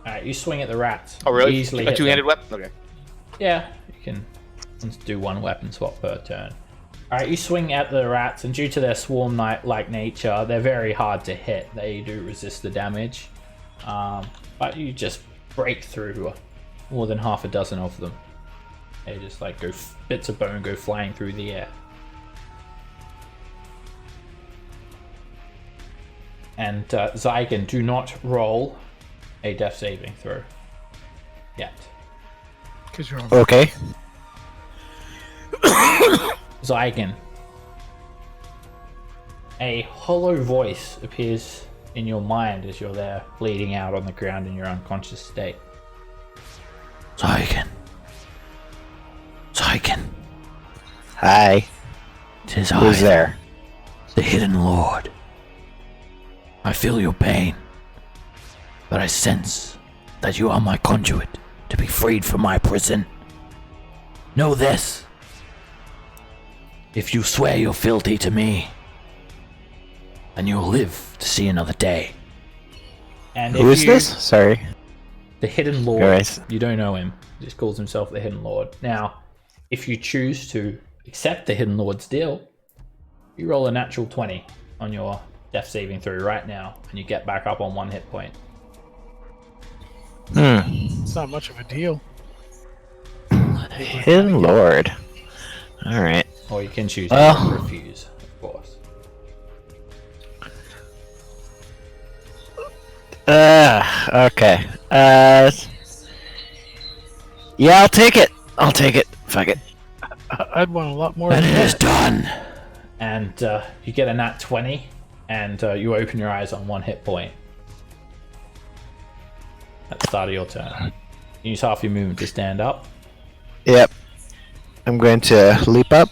Alright, you swing at the rats. Oh, really? You easily A hit two-handed them. weapon? Okay. Yeah, you can just do one weapon swap per turn. Alright, you swing at the rats, and due to their swarm-like nature, they're very hard to hit. They do resist the damage. But you just break through more than half a dozen of them. They just like bits of bone go flying through the air. And Zygon, do not roll a death saving throw yet. Because you're on. Okay. Zygon. A hollow voice appears in your mind as you're there, bleeding out on the ground in your unconscious state. Zygon. Zygon. Hi. 'Tis Who's I, there? the Hidden Lord. I feel your pain, but I sense that you are my conduit to be freed from my prison. Know this. If you swear your fealty to me, then you'll live to see another day. And Who is this? Sorry. The Hidden Lord. Guys. You don't know him. He just calls himself the Hidden Lord. Now, if you choose to accept the Hidden Lord's deal, you roll a natural 20 on your death saving throw right now, and you get back up on 1 hit point. It's not much of a deal. Hidden Lord. Alright. Or you can choose Well- to refuse, of course. Okay. Yeah, I'll take it. Fuck it. I'd want a lot more And than it is that. done! And you get a nat 20, and you open your eyes on 1 hit point. At the start of your turn. Use half your movement to stand up. Yep. I'm going to leap up.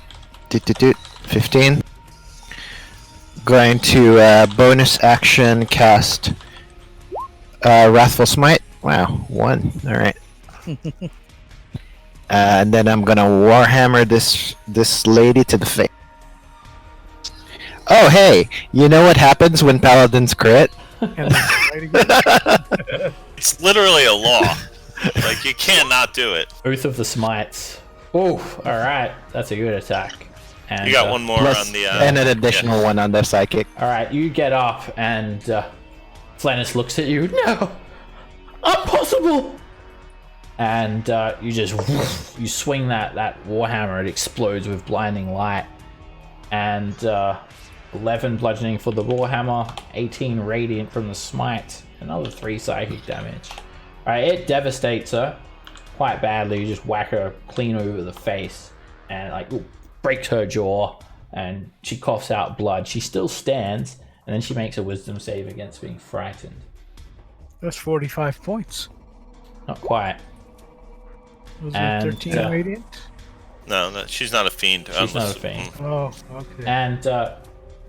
15. Going to bonus action cast Wrathful Smite. Wow, 1. Alright. And then I'm gonna Warhammer this lady to the face. Oh hey, you know what happens when paladins crit? And then fight again. It's literally a law. Like, you cannot do it. Oath of the Smites. Oh, alright. That's a good attack. And, You got one more Plus, on the... and an additional one on the psychic. Alright, you get up, and Flennis looks at you. No! Impossible! And you just... you swing that Warhammer. It explodes with blinding light. And 11 bludgeoning for the Warhammer. 18 radiant from the Smite. Another 3 psychic damage. Alright, it devastates her quite badly. You just whack her clean over the face and like breaks her jaw, and she coughs out blood. She still stands, and then she makes a wisdom save against being frightened. That's 45 points. Not quite. Was And, it 13 radiant? No, she's not a fiend. She's not a fiend. Oh, okay. And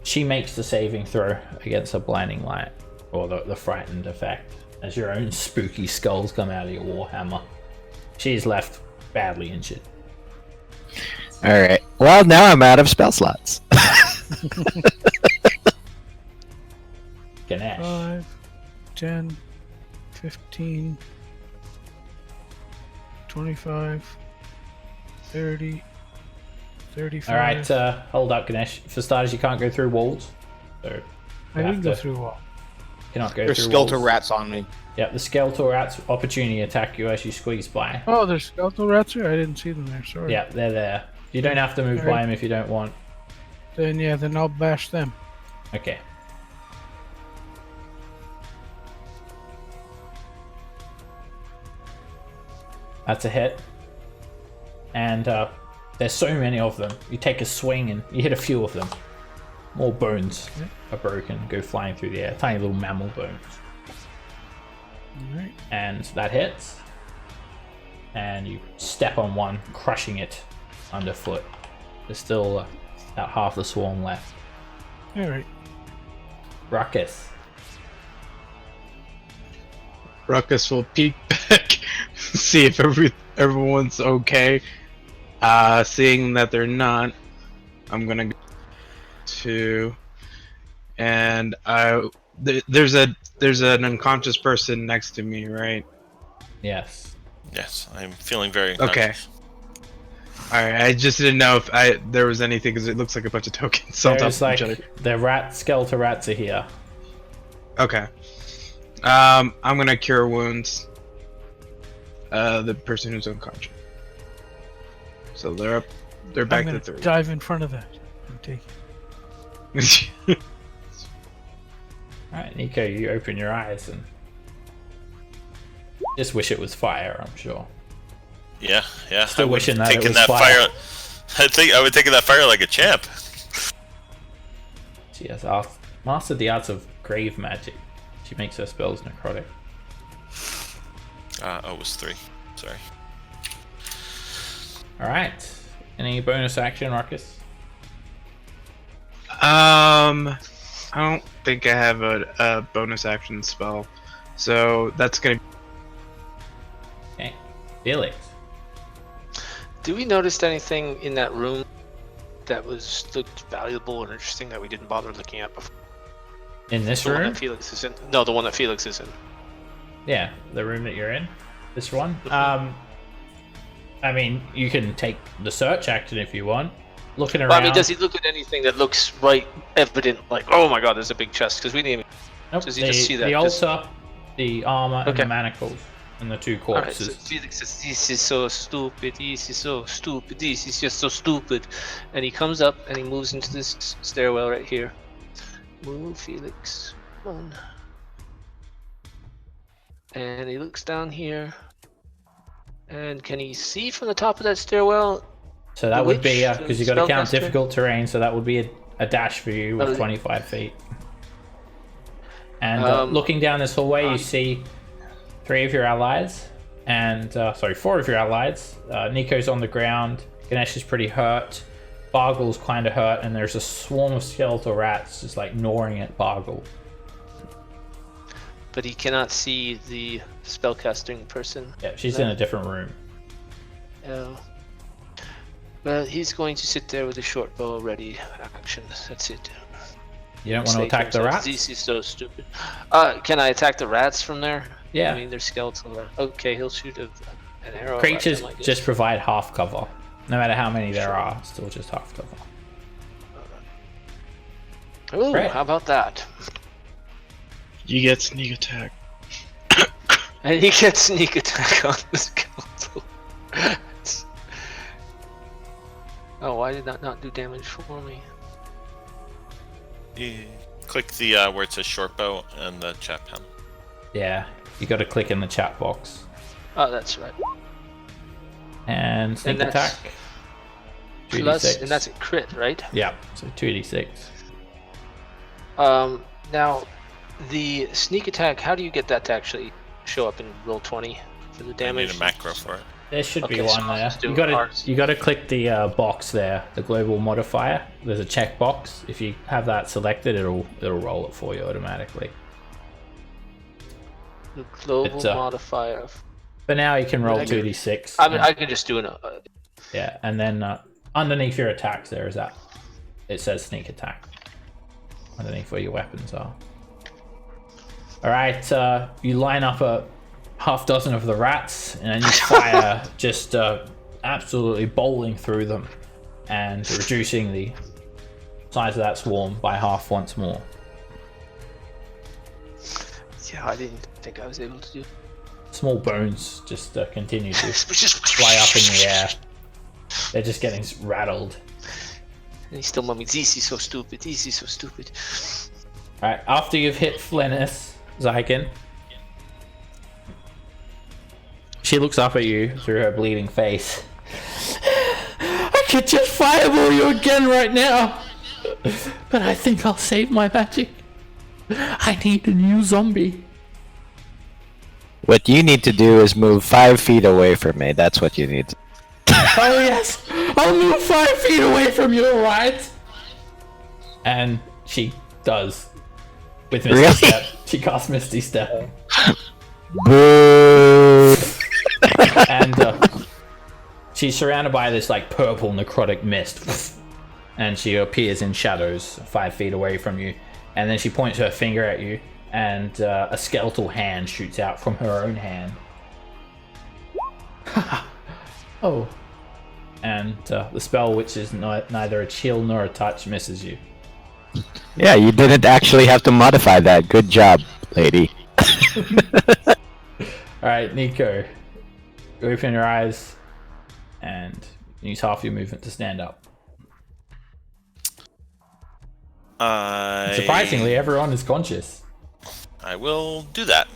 she makes the saving throw against her blinding light, or the frightened effect, as your own spooky skulls come out of your Warhammer. She's left badly injured. Alright. Well, now I'm out of spell slots. Ganesh. 5, 10, 15, 25, 30, 35. Alright, hold up, Ganesh. For starters, you can't go through walls. So I you didn't have go to- through wall. cannot go There's through skeletal walls. rats on me. Yep, the skeletal rats opportunity attack you as you squeeze by. Oh, there's skeletal rats here? I didn't see them there, sorry. Yep, they're there. You don't have to move by Alright. them if you don't want. Then I'll bash them. Okay. That's a hit. And there's so many of them. You take a swing and you hit a few of them. More bones are broken, go flying through the air. Tiny little mammal bones. Alright. And that hits. And you step on one, crushing it underfoot. There's still about half the swarm left. Alright. Ruckus. Ruckus will peek back, see if everyone's okay. Seeing that they're not, I'm gonna go to, and there's an unconscious person next to me, right? Yes. Yes, I'm feeling very Okay. unconscious. All right, I just didn't know if there was anything because it looks like a bunch of tokens on top There's of like each other. the skeletal rats are here. Okay. I'm gonna cure wounds. The person who's unconscious. So they're up. They're back I'm to gonna 3. dive in front of that and take it. Alright, Nico, you open your eyes and just wish it was fire, I'm sure. Yeah. Still wishing that it taking was that fire. I think I would take that fire like a champ. She has mastered the arts of grave magic. She makes her spells necrotic. It was 3. Sorry. Alright. Any bonus action, Ruckus? I don't think I have a bonus action spell, so that's gonna. Okay. Felix. Do we notice anything in that room that looked valuable or interesting that we didn't bother looking at before? In this The one room? that Felix is in? No, the one that Felix is in. Yeah, the room that you're in. This one. I mean, you can take the search action if you want. Looking around. Well, I mean, does he look at anything that looks right evident? Like, oh my God, there's a big chest because we didn't even. Nope, Does he just see that? The altar, the armor, and the Okay. manacles, and the 2 Alright, corpses. so Felix says, "This is so stupid. This is so stupid. This is just so stupid," and he comes up and he moves into this stairwell right here. Move, Felix. Come on. And he looks down here. And can he see from the top of that stairwell? So that would be, Which because you got to count spellcaster? difficult terrain, so that would be a dash for you with Oh, 25 feet. And Looking down this hallway, you see 3 of your allies, and 4 of your allies. Nico's on the ground, Ganesh is pretty hurt, Bargle's kind of hurt, and there's a swarm of skeletal rats just like gnawing at Bargle. But he cannot see the spellcasting person. Yeah, she's in a different room. Oh. Well, he's going to sit there with a short bow ready action. That's it. You don't want to Say attack the himself, rats? This is so stupid. Can I attack the rats from there? Yeah. I mean, they're skeletal. Okay, he'll shoot an arrow. Creatures at them, I guess. just provide half cover. No matter how many there are, still just half cover. Ooh, Right. how about that? You get sneak attack. And he gets sneak attack on the skeletal. Oh, why did that not do damage for me? You click the where it says short bow and the chat panel. Yeah, you got to click in the chat box. Oh, that's right. And sneak And that's attack. Plus, 2d6. and that's a crit, right? Yeah, so 2d6. Now, the sneak attack, how do you get that to actually show up in Roll20 for the I damage? need a macro for it. There should be Okay, so one I'll there. just do You got to click the box there, the global modifier. There's a check box. If you have that selected, it'll roll it for you automatically. The global It's, modifier. But now you can roll I can- 2d6. I mean, I can just do an. Yeah, and then underneath your attacks there is that. It says sneak attack. Underneath where your weapons are. Alright, you line up a half dozen of the rats, and you fire just absolutely bowling through them and reducing the size of that swarm by half once more. Yeah, I didn't think I was able to do. Small bones just continue to fly up in the air. They're just getting rattled. And he's still mumming, this is so stupid, this is so stupid. Alright, after you've hit Flennis, Zykin, she looks up at you through her bleeding face. I could just fireball you again right now, but I think I'll save my magic. I need a new zombie. What you need to do is move 5 feet away from me. That's what you need. Oh yes, I'll move 5 feet away from you, alright? And she does. With Misty Really? Step. She casts Misty Step. Boo! And she's surrounded by this like purple necrotic mist. And she appears in shadows 5 feet away from you. And then she points her finger at you. And a skeletal hand shoots out from her own hand. Oh. And the spell, which is neither a chill nor a touch, misses you. Yeah, you didn't actually have to modify that. Good job, lady. Alright, Nico. You open your eyes and use half your movement to stand up. Surprisingly, everyone is conscious. I will do that.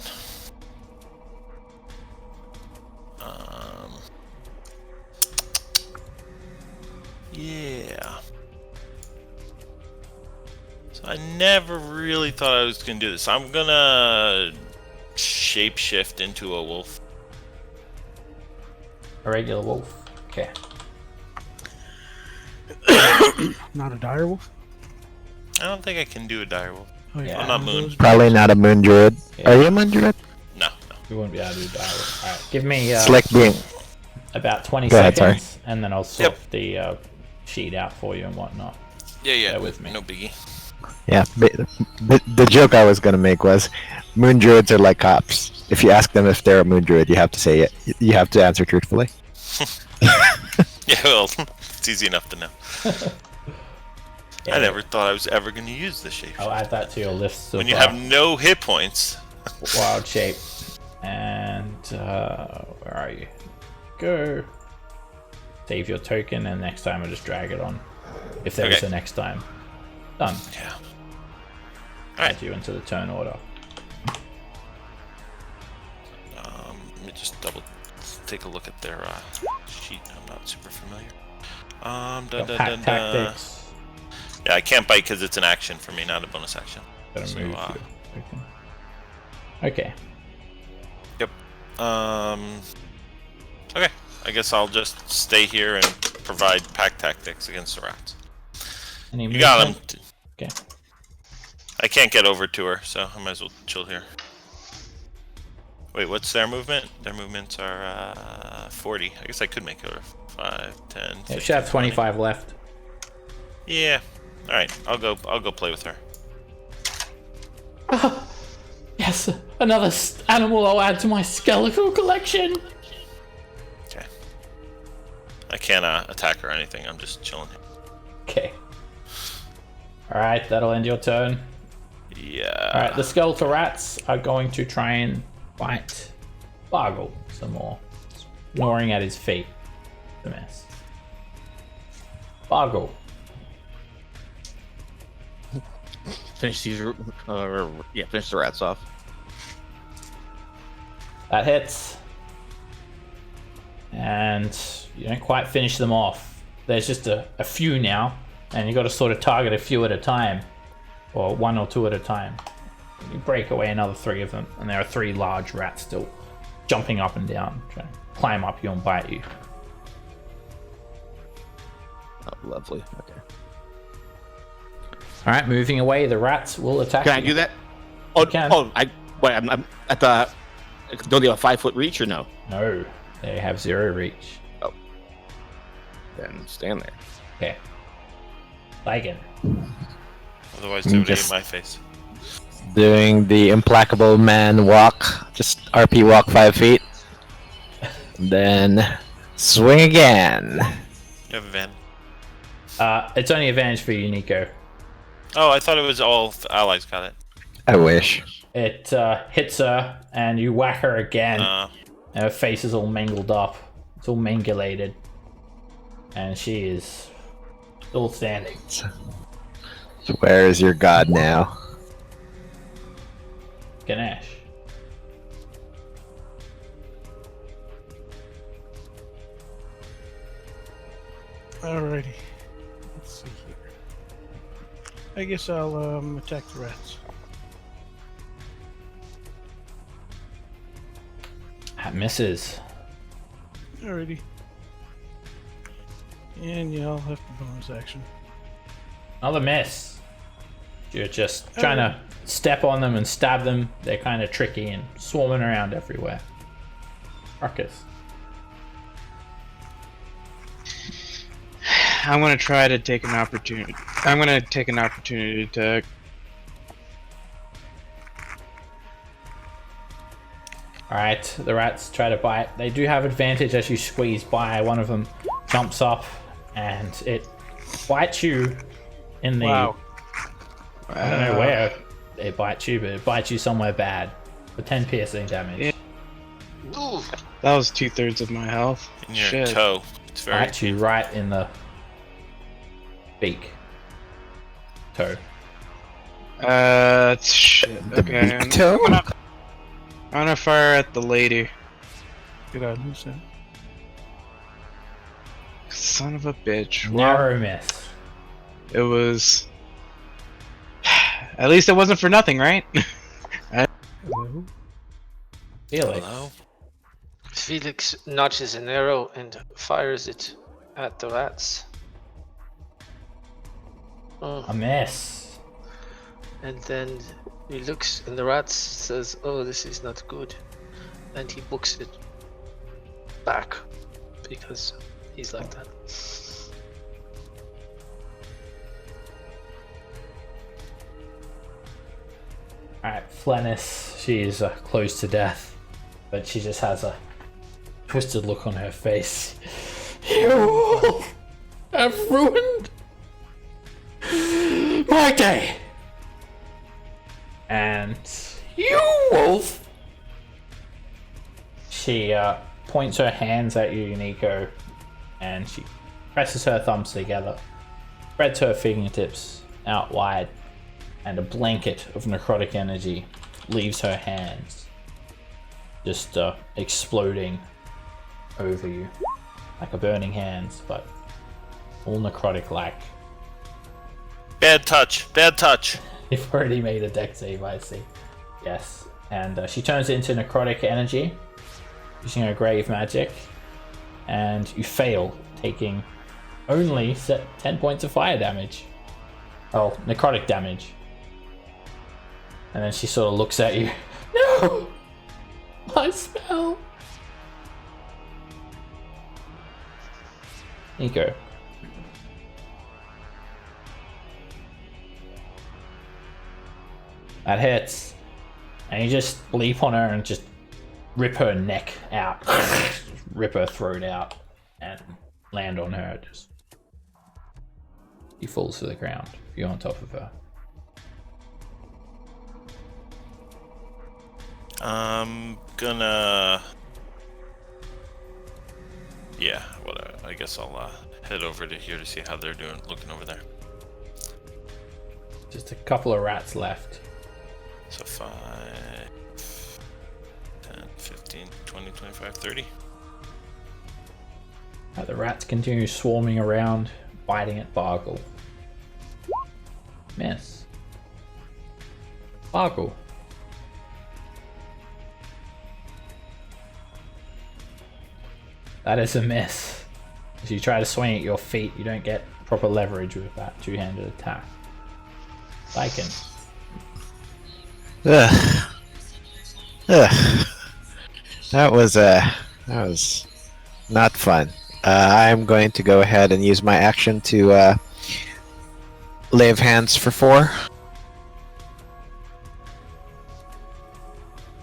I never really thought I was gonna do this. I'm gonna shapeshift into a wolf. A regular wolf. Okay. Not a dire wolf? I don't think I can do a direwolf. Oh, Yeah. I'm not one of moon. those Probably not a moon druid. Yeah. Are you a moon druid? No. You wouldn't be able to do direwolf. Alright, give me It's like being. about 20 Go ahead, seconds, and then I'll sort Yep. the sheet out for you and whatnot. Yeah. Bear with me. No biggie. Yeah, the joke I was gonna make was, moon druids are like cops. If you ask them if they're a moon druid, you have to say it. You have to answer truthfully. Yeah, well, it's easy enough to know. I never thought I was ever going to use the shape. I'll add that to your list of When you have no hit points. wild shape. And where are you? Go. Save your token, and next time I'll just drag it on. If there is Okay. a next time. Done. Yeah. Add you into the turn order. Let me just take a look at their sheet. I'm not super familiar. Got pack tactics. Yeah, I can't bite because it's an action for me, not a bonus action. Gotta So, move your token. Okay. Yep. Okay. I guess I'll just stay here and provide pack tactics against the rats. Any You got them. movement? Okay. I can't get over to her, so I might as well chill here. Wait, what's their movement? Their movements are 40. I guess I could make her 5, 10, 15, Yeah, she have 25 left. Yeah. All right. I'll go play with her. Yes, another animal I'll add to my skeletal collection. Okay. I can't attack her or anything. I'm just chilling here. Okay. Alright, that'll end your turn. Yeah. Alright, the skeletal rats are going to try and bite Bargle some more. Gnawing at his feet. The mess. Bargle. Finish these. Finish the rats off. That hits. And you don't quite finish them off. There's just a few now, and you got to sort of target a few at a time, or 1 or 2 at a time. You break away another 3 of them, and there are 3 large rats still jumping up and down, trying to climb up you and bite you. Oh, lovely. Okay. All right, moving away, the rats will attack Can I you. do that? Oh, can. I'm at the. Don't they have a 5-foot reach or no? No, they have 0 reach. Then stand there. Okay. Lycan. Otherwise, they would Just- eat my face. Doing the implacable man walk. Just RP walk 5 feet. Then swing again. You have a van. It's only advantage for you, Nico. Oh, I thought it was all allies got it. I wish. It hits her, and you whack her again. And her face is all mangled up. It's all mangulated. And she is still standing. So where is your god now? Ganesh. Alrighty. Let's see here. I guess I'll attack the rats. That misses. Alrighty. And yeah, I'll have the bonus action. Another miss. You're just trying to step on them and stab them. They're kind of tricky and swarming around everywhere. Ruckus. I'm gonna try to take an opportunity. I'm gonna take an opportunity to. Alright, the rats try to bite. They do have advantage as you squeeze by. One of them jumps up and it bites you in the... Wow. I don't know where it bites you, but it bites you somewhere bad. For 10 piercing damage. Yeah. Ooh, That was 2/3 of my health. In your Shit. toe. It's very Bites you right in the beak. Toe. Shit. The Okay. beak toe? I'm gonna fire at the lady. Did I lose that? Son of a bitch. Narrow miss. It was. At least it wasn't for nothing, right? Hello? Felix. Hello? Felix notches an arrow and fires it at the rats. Oh, A miss. and then he looks, and the rat says, "Oh, this is not good," and he books it back because he's like that. Alright, Flennis, she is close to death, but she just has a twisted look on her face. You all have ruined my day! And you, wolf! She points her hands at you, Nico, and she presses her thumbs together, spreads her fingertips out wide, and a blanket of necrotic energy leaves her hands, just exploding over you like a burning hands, but all necrotic like. Bad touch. Bad touch. You've already made a dex save, I see. Yes, and she turns it into necrotic energy using her grave magic, and you fail, taking only 10 points of fire damage. Oh, necrotic damage. And then she sort of looks at you. No! My spell! Nico. That hits. And you just leap on her and just rip her neck out. Rip her throat out. And land on her. Just. She falls to the ground. You're on top of her. I'm gonna... Yeah, whatever. I guess I'll head over to here to see how they're doing, looking over there. Just a couple of rats left. So 5, 10, 15, 20, 25, 30. The rats continue swarming around, biting at Bargle. Miss. Bargle. That is a miss. As you try to swing at your feet, you don't get proper leverage with that two-handed attack. Lycan. Ugh. Ugh. That was not fun. I'm going to go ahead and use my action to lay of hands for 4.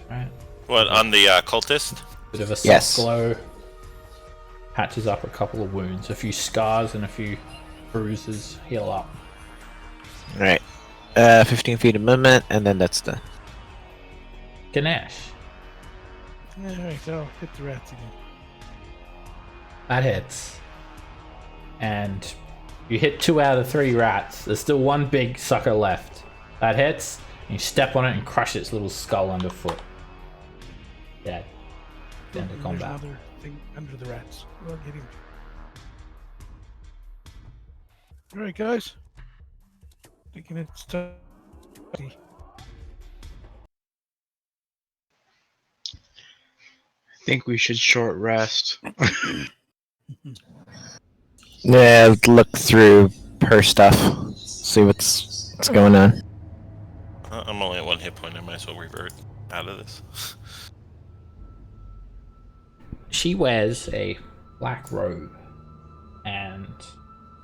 Right. What, on the cultist? Bit of a soft Yes. glow. Patches up a couple of wounds. A few scars and a few bruises heal up. Alright. 15 feet of movement, and then that's done. Ganesh. Alright, I'll hit the rats again. That hits. And you hit 2 out of 3 rats. There's still one big sucker left. That hits. And you step on it and crush its little skull underfoot. Dead. End of There's combat. another thing under the rats. We'll get him. Alright, guys. Thinking it's time. I think we should short rest. Yeah, look through her stuff. See what's going on. I'm only at 1 hit point. I might as well revert out of this. She wears a black robe, and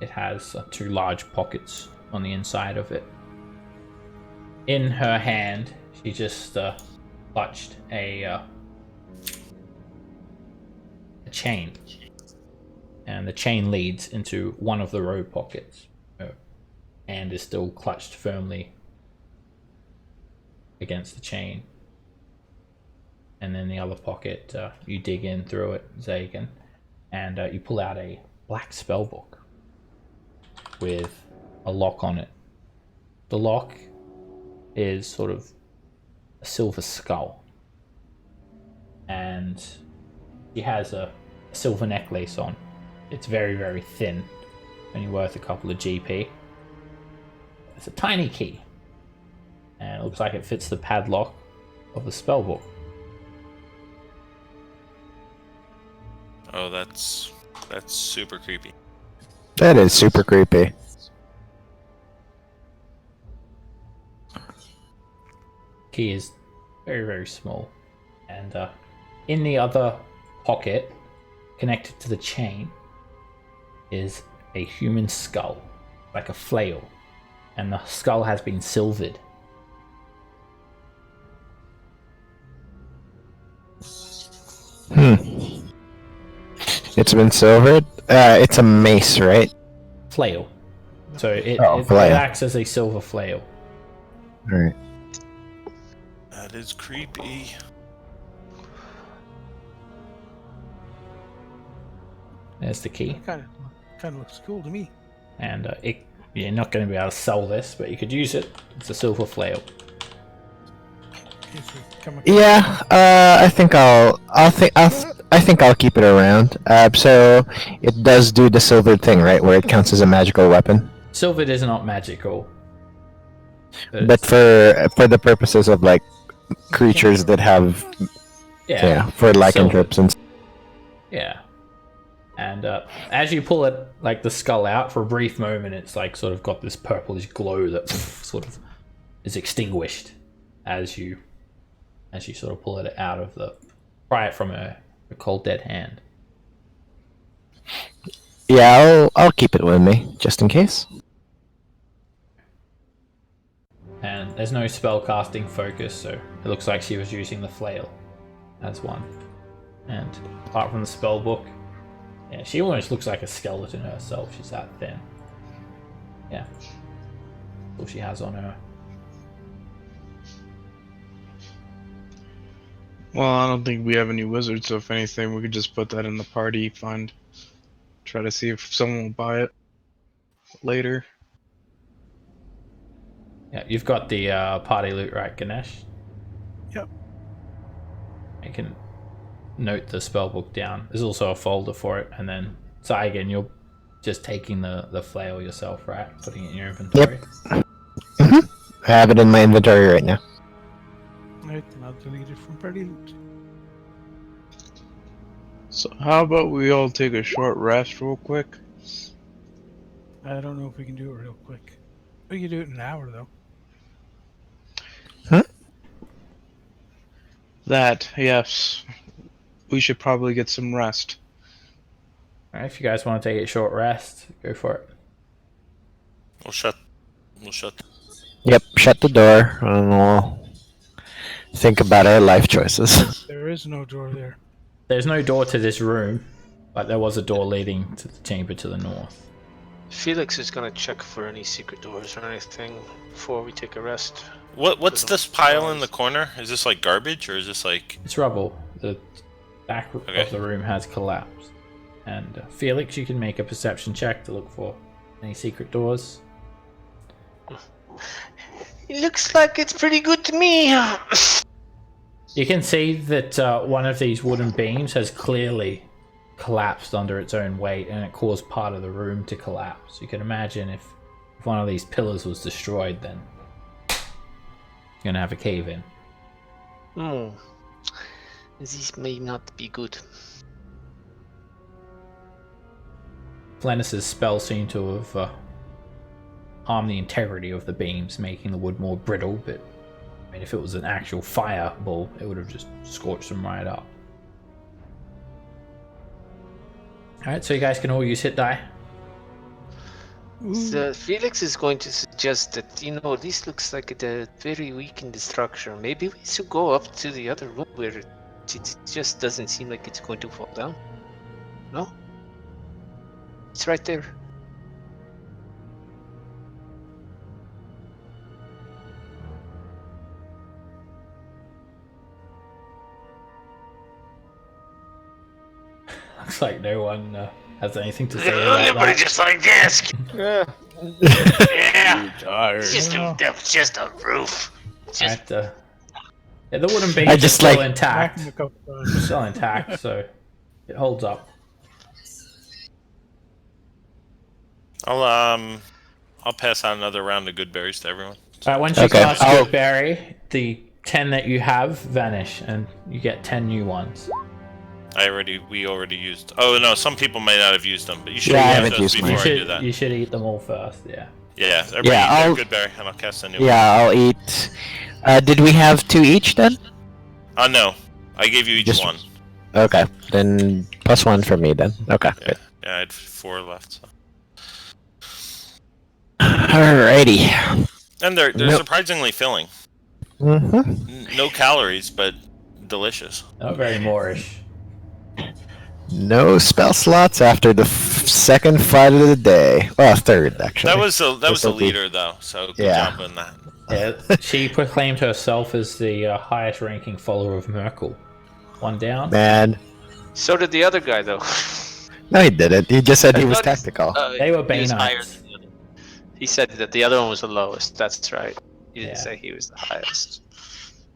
it has 2 large pockets on the inside of it. In her hand, she just clutched a chain, and the chain leads into one of the robe pockets, and is still clutched firmly against the chain. And then the other pocket, you dig in through it, Zagan, and you pull out a black spellbook with a lock on it. The lock is sort of a silver skull, and she has a silver necklace on. It's very, very thin, only worth a couple of GP. It's a tiny key, and it looks like it fits the padlock of the spellbook. Oh, that's super creepy. That is super creepy. Key is very, very small, and in the other pocket, connected to the chain, is a human skull, like a flail, and the skull has been silvered. It's been silvered. It's a mace, right? Flail. So it flail. acts as a silver flail. All right. That is creepy. There's the key. Kind of looks cool to me. And you're not going to be able to sell this, but you could use it. It's a silver flail. Yeah, I think I'll keep it around. So it does do the silvered thing, right, where it counts as a magical weapon. Silvered is not magical. But for the purposes of like creatures that have for lycanthropes and yeah. And as you pull it, like the skull out, for a brief moment, it's like sort of got this purplish glow that sort of is extinguished as you sort of pull it out of pry it from a cold dead hand. Yeah, I'll keep it with me just in case. And there's no spell casting focus, so it looks like she was using the flail as one. And apart from the spell book, yeah, she almost looks like a skeleton herself. She's that thin. Yeah. That's all she has on her. Well, I don't think we have any wizards, so if anything, we could just put that in the party fund. Try to see if someone will buy it later. Yeah, you've got the party loot, right, Ganesh? Yep. You can note the spellbook down. There's also a folder for it, and then Zygon, you're just taking the flail yourself, right? Putting it in your inventory. Yep. I have it in my inventory right now. Right, and I'll delete it from party loot. So how about we all take a short rest real quick? I don't know if we can do it real quick. We can do it in an hour, though. Huh? That, yes. We should probably get some rest. Alright, if you guys want to take a short rest, go for it. We'll shut. Yep, shut the door and we'll think about our life choices. There is no door there. There's no door to this room, but there was a door leading to the chamber to the north. Felix is gonna check for any secret doors or anything before we take a rest. What's this pile in the corner? Is this like garbage or is this like? It's rubble. The back of the room has collapsed. And Felix, you can make a perception check to look for any secret doors. It looks like it's pretty good to me. You can see that one of these wooden beams has clearly collapsed under its own weight, and it caused part of the room to collapse. You can imagine if one of these pillars was destroyed, then you're gonna have a cave in. This may not be good. Flennis's spell seemed to have harmed the integrity of the beams, making the wood more brittle, but I mean, if it was an actual fireball, it would have just scorched them right up. Alright, so you guys can all use hit die. So Felix is going to suggest that, this looks like it's very weak in the structure. Maybe we should go up to the other room where it just doesn't seem like it's going to fall down. No? It's right there. Looks like no one has anything to say about Everybody that. just like this. Yeah. Yeah. Tired. It's just a roof. Alright, yeah, the wooden beams I are just still like- intact. Back in a couple times. Still intact, so it holds up. I'll pass out another round of good berries to everyone. Once you Okay, cast I'll- Good Berry, the 10 that you have vanish, and you get 10 new ones. We already used. Oh no, some people may not have used them, but you should Yeah, I use haven't those used before mine. I do that. You should eat them all first, yeah. Yeah, everybody Yeah, eat their I'll- good berry, and I'll cast a new one. Yeah, I'll eat. Did we have 2 each then? No, I gave you each Just- one. Okay, then +1 for me then. Okay, Yeah, good. yeah, I had 4 left. So. Alrighty. And they're Nope. surprisingly filling. Mm-hmm. No calories, but delicious. Not very Moorish. No spell slots after the second fight of the day. Well, third actually. That was the This'll be- leader though, so good Yeah. job on that. Yeah, she proclaimed herself as the highest ranking follower of Merkel. One down. Man, So did the other guy, though. no, he didn't. He just said he I was thought he- tactical. They were he was higher Bainites. than the other. He said that the other one was the lowest. That's right. He didn't Yeah. say he was the highest.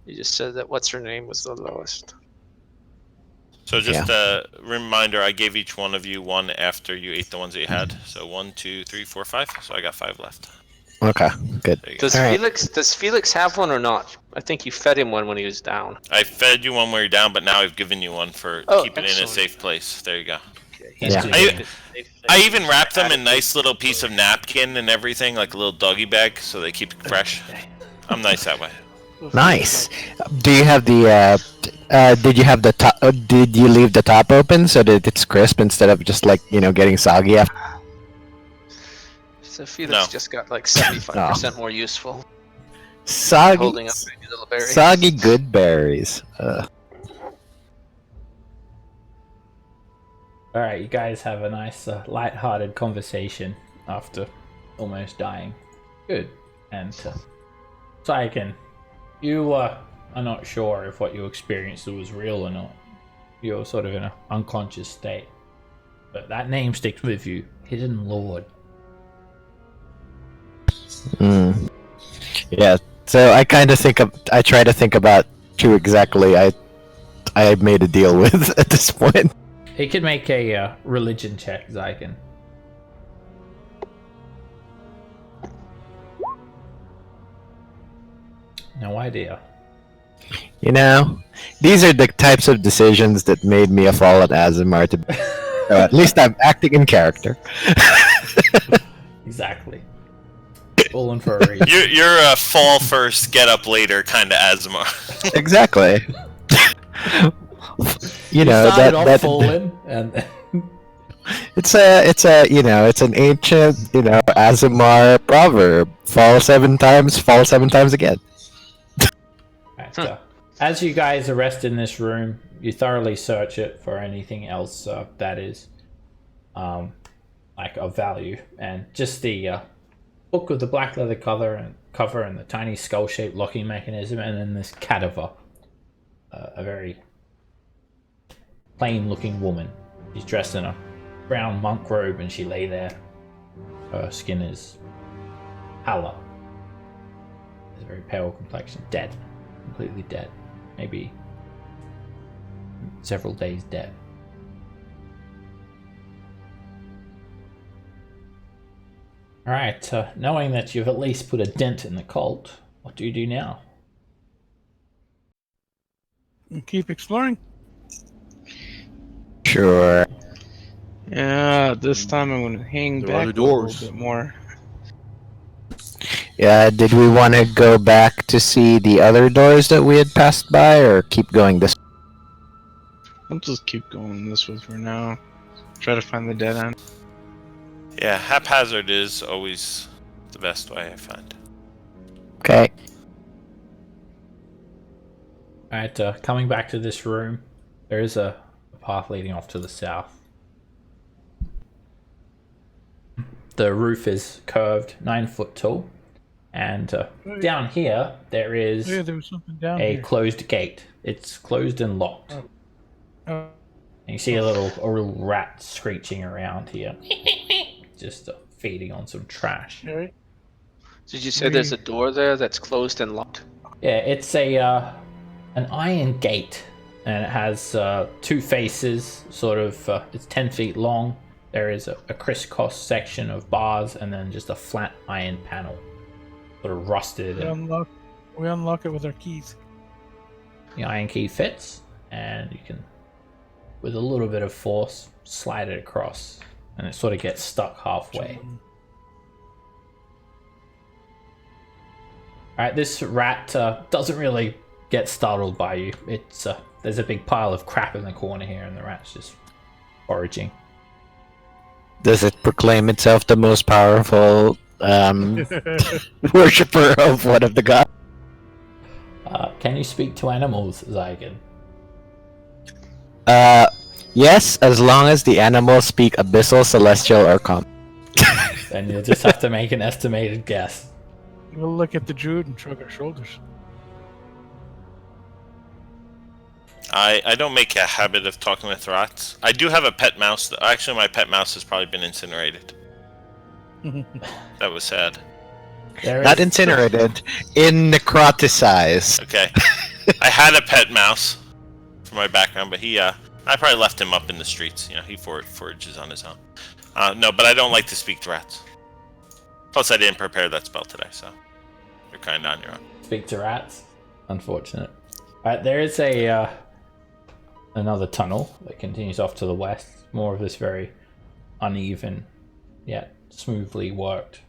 He just said that what's her name was the lowest. So just a reminder, I gave each one of you one after you ate the ones that you had. So 1, 2, 3, 4, 5. So I got 5 left. Okay, good. There you go. Does Alright. Felix have one or not? I think you fed him one when he was down. I fed you one where you're down, but now I've given you one for Oh, keep it in a excellent. safe place. There you go. Yeah. I even wrapped them in nice little piece of napkin and everything, like a little doggy bag, so they keep it fresh. I'm nice that way. Nice. Do you have the? Did you have the top? Did you leave the top open so that it's crisp instead of just like getting soggy after? So Felix No. just got like 75% more useful. Soggy. Holding up baby little berry. Soggy good berries. Alright, you guys have a nice, light-hearted conversation after almost dying. Good. And, Saiken, you are not sure if what you experienced was real or not. You're sort of in an unconscious state. But that name sticks with you. Hidden Lord. Yeah. So I kind of I try to think about who exactly I made a deal with at this point. He could make a religion check, Zyken. No idea. These are the types of decisions that made me a fallen Azimar to. So at least I'm acting in character. Exactly. Fallen for a reason. You're a fall first, get up later kind of Azimar. Exactly. You started off fallen, and it's an ancient Azimar proverb. Fall 7 times, fall 7 times again. as you guys are resting in this room, you thoroughly search it for anything else that is like of value, and just the book with the black leather cover and the tiny skull-shaped locking mechanism, and then this cadaver, a very plain-looking woman. She's dressed in a brown monk robe, and she lay there. Her skin is pallor. It's a very pale complexion, dead, completely dead. Maybe several days dead. Alright, knowing that you've at least put a dent in the cult, what do you do now? Keep exploring. Sure. Yeah, this time I'm gonna hang There are back the a doors. little bit more. Yeah, did we want to go back to see the other doors that we had passed by, or keep going this? I'll just keep going this way for now. Try to find the dead end. Yeah, haphazard is always the best way I find. Okay. Alright, coming back to this room, there is a path leading off to the south. The roof is curved, 9 foot tall, and down here there is Yeah, there was something down a here. closed gate. It's closed and locked. Oh. And you see a little rat screeching around here, just feeding on some trash. Alright. Did you say there's a door there that's closed and locked? Yeah, it's an iron gate, and it has 2 faces. Sort of, it's 10 feet long. There is a crisscross section of bars, and then just a flat iron panel sort of rusted, and We unlock it with our keys. the iron key fits, and you can, with a little bit of force, slide it across, and it sort of gets stuck halfway. Alright, this rat doesn't really get startled by you. It's there's a big pile of crap in the corner here, and the rat's just foraging. Does it proclaim itself the most powerful worshipper of one of the gods? Can you speak to animals, Zygon? Yes, as long as the animals speak abyssal, celestial, or common. Then you'll just have to make an estimated guess. We'll look at the druid and shrug our shoulders. I don't make a habit of talking with rats. I do have a pet mouse. Actually, my pet mouse has probably been incinerated. That was sad. Not incinerated, necroticized. Okay. I had a pet mouse for my background, but I probably left him up in the streets. You know, he forages on his own. No, but I don't like to speak to rats. Plus, I didn't prepare that spell today, so you're kind of on your own. Speak to rats? Unfortunate. There is another tunnel that continues off to the west. More of this very uneven, yet smoothly worked,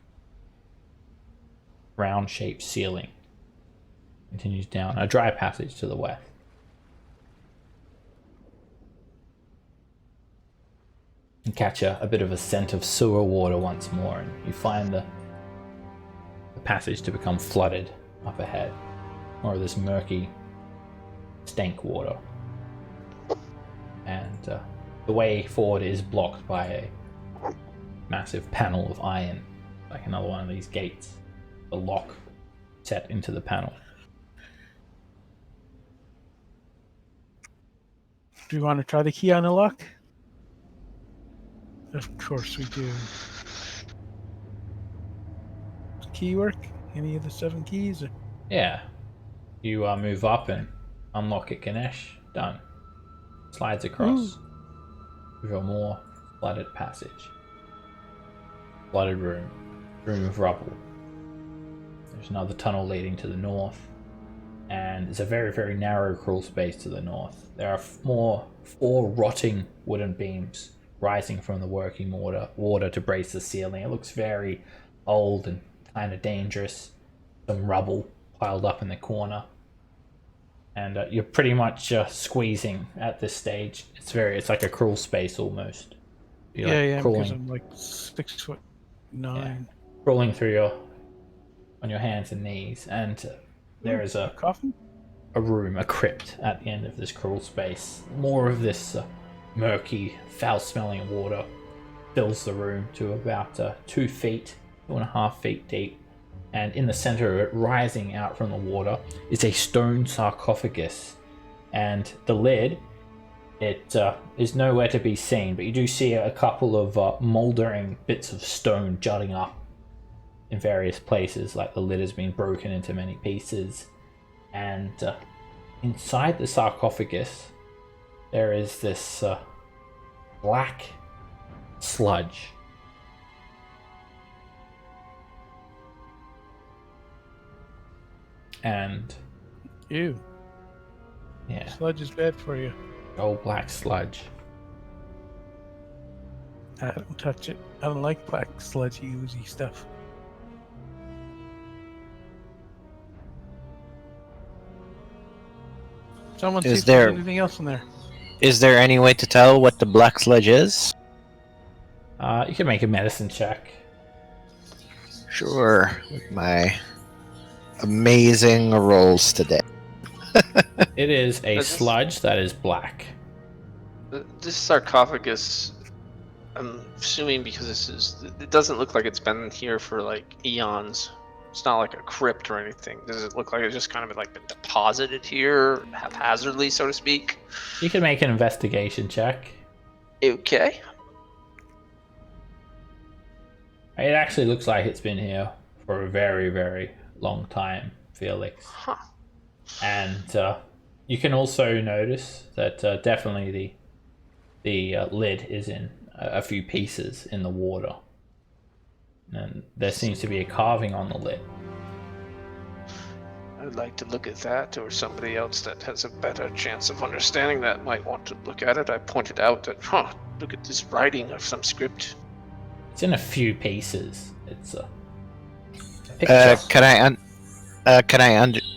round-shaped ceiling. Continues down a dry passage to the west. You catch a bit of a scent of sewer water once more, and you find the passage to become flooded up ahead. More of this murky, stank water. And the way forward is blocked by a massive panel of iron, like another one of these gates. A lock set into the panel. Do you want to try the key on the lock? Of course we do. Does key work? Any of the 7 keys? Or? Yeah. You move up and unlock it, Ganesh. Done. Slides across. Through a more flooded passage. Flooded room. Room of rubble. There's another tunnel leading to the north. And there's a very, very narrow crawl space to the north. There are 4 rotting wooden beams rising from the working water to brace the ceiling. It looks very old and kind of dangerous. Some rubble piled up in the corner. And you're pretty much squeezing at this stage. It's like a crawl space almost. You're because I'm like 6'9". Yeah, crawling through on your hands and knees, and there is a coffin, a room, a crypt at the end of this crawl space. More of this murky, foul-smelling water fills the room to about 2.5 feet deep. And in the center of it, rising out from the water, is a stone sarcophagus. And the lid, it is nowhere to be seen, but you do see a couple of mouldering bits of stone jutting up in various places, like the lid has been broken into many pieces. And inside the sarcophagus, there is this black sludge. And ew, yeah, sludge is bad for you. old black sludge. I don't touch it. I don't like black sludgy oozy stuff. Someone see if there's anything else in there. Is there any way to tell what the black sludge is? You can make a medicine check. Sure. My amazing rolls today. It is a sludge that is black. This sarcophagus, I'm assuming because it doesn't look like it's been here for like eons. It's not like a crypt or anything. Does it look like it's just kind of like been deposited here haphazardly, so to speak? You can make an investigation check. Okay. It actually looks like it's been here for a very, very long time, Felix. Huh. And you can also notice that definitely the lid is in a few pieces in the water. And there seems to be a carving on the lid. I'd like to look at that, or somebody else that has a better chance of understanding that might want to look at it. I pointed out that, look at this writing of some script. It's in a few pieces. It's a picture.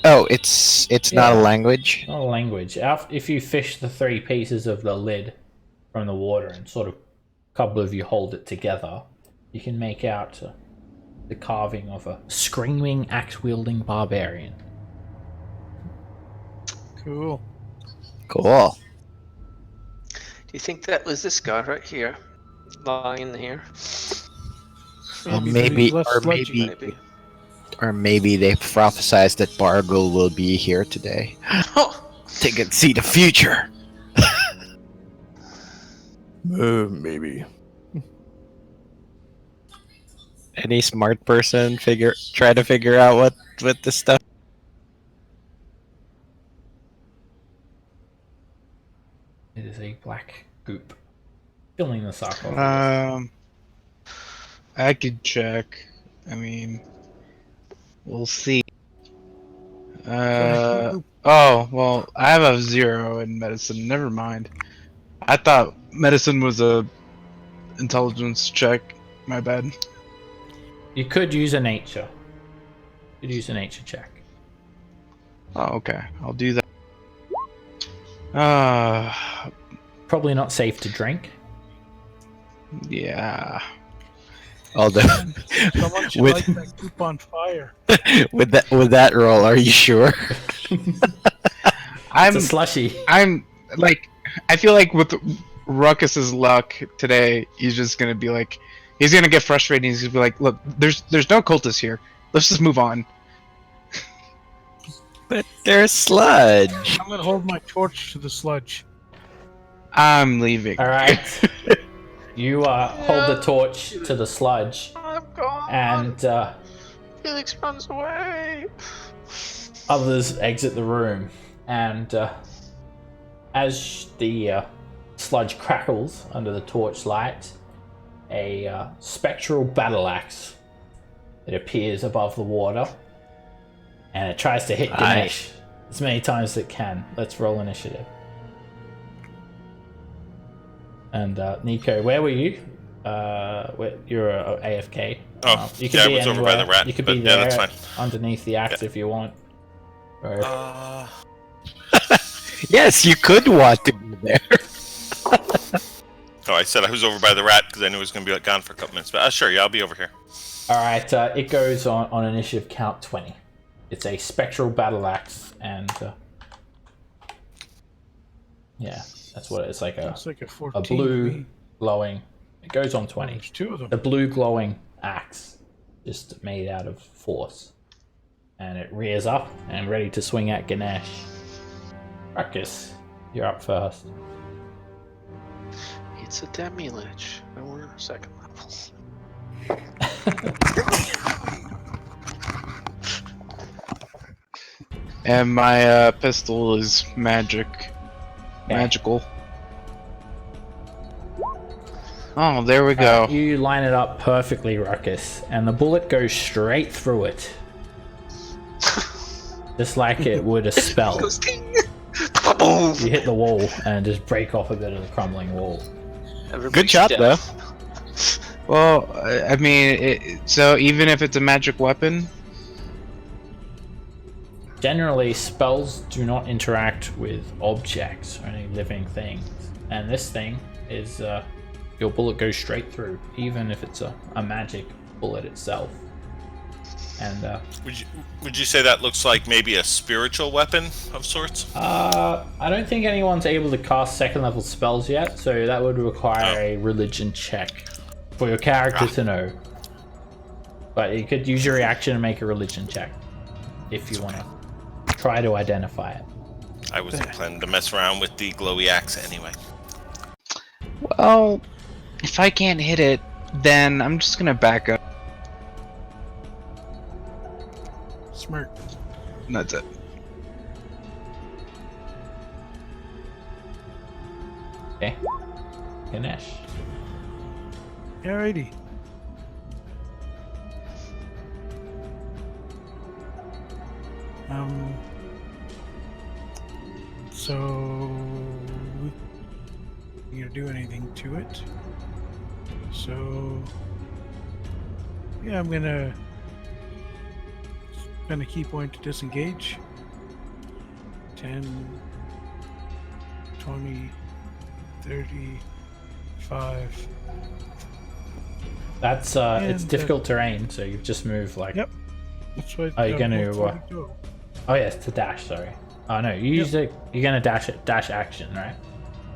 Oh, it's not a Yeah. language. Not a language. If you fish the 3 pieces of the lid from the water and sort of a couple of you hold it together, you can make out the carving of a screaming, axe-wielding barbarian. Cool. Cool. Do you think that was this guy right here, lying here? Maybe, less or sludgy. Maybe. Or maybe they prophesized that Bargle will be here today. They can see the future. Maybe. Any smart person try to figure out what this stuff. It is a black goop filling the sarcophagus. I could check. I mean, we'll see. Oh, well, I have a 0 in medicine. Never mind. I thought medicine was a intelligence check. My bad. You could use a nature. You could use a nature check. Oh, okay. I'll do that. Probably not safe to drink. Yeah. Although, Someone should with light that goop on fire. with that roll, are you sure? It's a slushy. I'm like, I feel like with Ruckus's luck today, he's just gonna be like, he's gonna get frustrated. He's gonna be like, look, there's no cultists here. Let's just move on. But there's sludge. I'm gonna hold my torch to the sludge. I'm leaving. All right. You hold the torch to the sludge, I'm gone. and Felix runs away. others exit the room. And as the sludge crackles under the torchlight, a spectral battle axe that appears above the water, and it tries to hit Ganesh as many times as it can. Let's roll initiative. And Nico, where were you? You're AFK. Oh, you yeah, I was over by the rat. You could but be yeah, there that's fine. underneath the axe if you want. Or Yes, you could want to be there. Oh, I said I was over by the rat because I knew it was going to be gone for a couple minutes. But sure, yeah, I'll be over here. all right, it goes on initiative count 20. It's a spectral battle axe, and yeah, that's what it's like. It's like a 14. A blue glowing. It goes on 20. There's 2 of them. The blue glowing axe, just made out of force, and it rears up and ready to swing at Ganesh. Ruckus, you're up first. It's a demi-lich, and we're 2nd level. And my pistol is magical. Oh, there we go. You line it up perfectly, Ruckus, and the bullet goes straight through it. Just like it would a spell. You hit the wall and just break off a bit of the crumbling wall. Good shot, though. Well, I mean, so even if it's a magic weapon? Generally, spells do not interact with objects or any living things. And this thing is, your bullet goes straight through, even if it's a magic bullet itself. And Would you say that looks like maybe a spiritual weapon of sorts? I don't think anyone's able to cast 2nd level spells yet, so that would require a religion check for your character to know. But you could use your reaction and make a religion check if you want to try to identify it. I wasn't planning to mess around with the glowy axe anyway. Well, if I can't hit it, then I'm just gonna back up. Smart. And that's it. Okay. Ganesh. Alrighty. So you gonna do anything to it? So yeah, I'm gonna key point to disengage. 10, 20, 30, 5. That's it's difficult terrain, so you've just moved like. Yep. That's what. Oh, you're gonna. Oh yes, to dash. Sorry. Oh no, you used it. You're gonna dash action, right?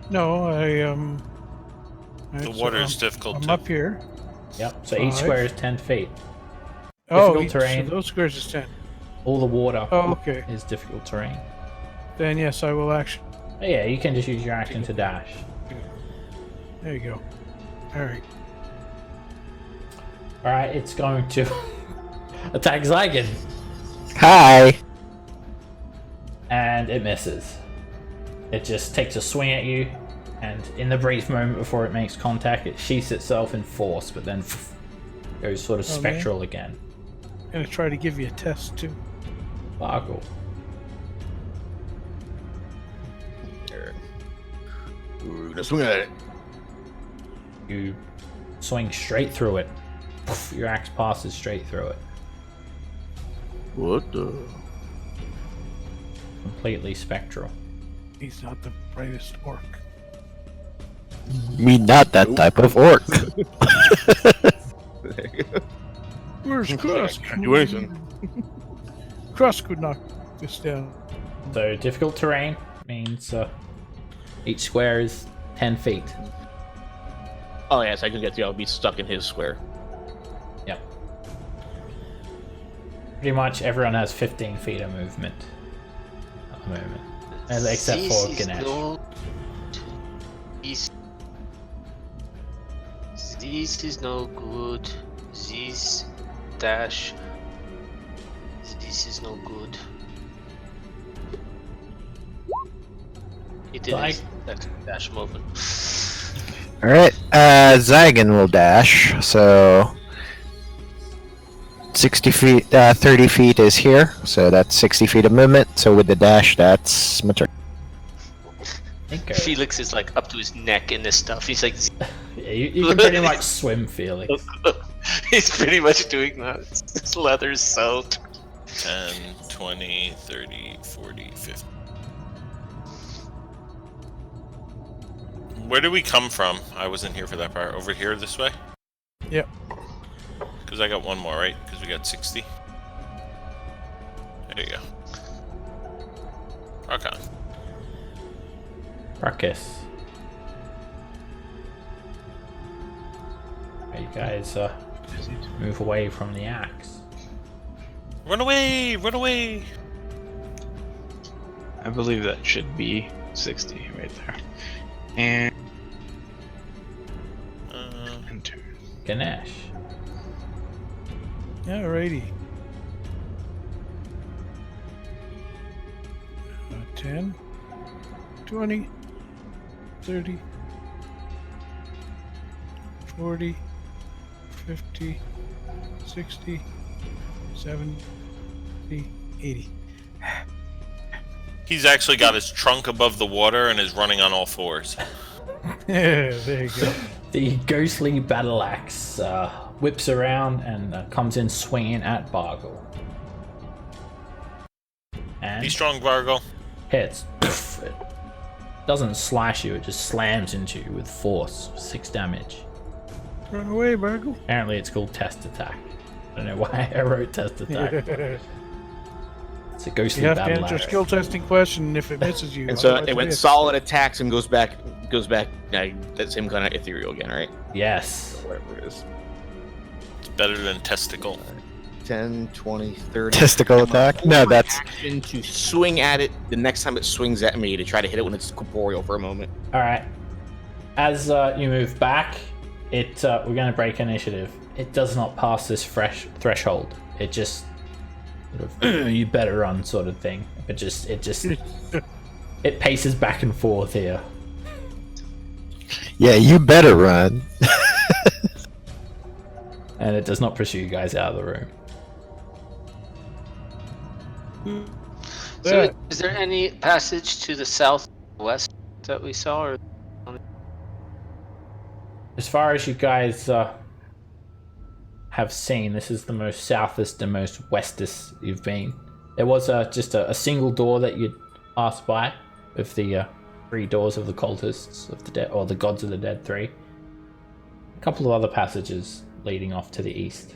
No, The water is difficult. I'm up here. Yep. So each square is 10 feet. Oh, Difficult terrain. so those squares is 10. All the water. Oh, okay. Is difficult terrain. Then yes, I will action. Oh, yeah, you can just use your action to dash. There you go. All right. All right, it's going to attack Zygon, Hi. and it misses. It just takes a swing at you, and in the brief moment before it makes contact, it sheaths itself in force, but then goes sort of spectral again. I'm gonna try to give you a test too. Bargle. We're gonna swing at it. You swing straight through it. Your axe passes straight through it. What the? Completely spectral. He's not the brightest orc. Me not that type of orc. Where's Cross? Can't do anything. Cross could knock this down. So difficult terrain means each square is 10 feet. Oh yes, I can get to. I'll be stuck in his square. Yep. Pretty much everyone has 15 feet of movement at the moment, except for Ganesh. This is no good. This dash. This is no good. It is that dash movement. All right. Zygon will dash. So 60 feet, 30 feet is here. So that's 60 feet of movement. So with the dash, that's my turn. Okay. Felix is like up to his neck in this stuff. He's like, Yeah, you can pretty much swim, Felix. he's pretty much doing that. His leather's soaked. 10, 20, 30, 40, 50. Where did we come from? I wasn't here for that part. Over here this way? Yep. Because I got one more, right? Because we got 60. There you go. Okay. Ruckus. You guys move away from the axe. Run away! Run away! I believe that should be 60 right there. And enter. Ganesh. Alrighty. 10, 20, 30, 40, 50, 60, 70, 80. He's actually got his trunk above the water and is running on all fours. Yeah, there you go. The ghostly battle axe whips around and comes in swinging at Bargle. And Be strong, Vargo. hits. It doesn't slash you, it just slams into you with force. 6 damage. Run away, Bargle. Apparently it's called test attack. I don't know why I wrote test attack. It's a ghostly You have to battle answer a axe. skill testing question if it misses you. And so otherwise it went hits. solid attacks and goes back. That same kind of ethereal again, right? Yes. Whatever it is. It's better than testicle. 10, 20, 30. Testicle I'm gonna attack? hold No, my that's action to swing at it the next time it swings at me to try to hit it when it's corporeal for a moment. Alright. As you move back, we're going to break initiative. It does not pass this threshold. It just sort of you better run sort of thing. It paces back and forth here. yeah. You better run. And it does not pursue you guys out of the room. So, that? is there any passage to the southwest that we saw? Or... As far as you guys have seen, this is the most southest and most westest you've been. There was just a single door that you'd passed by with the 3 doors of the cultists of the dead, or the gods of the dead 3. A couple of other passages leading off to the east.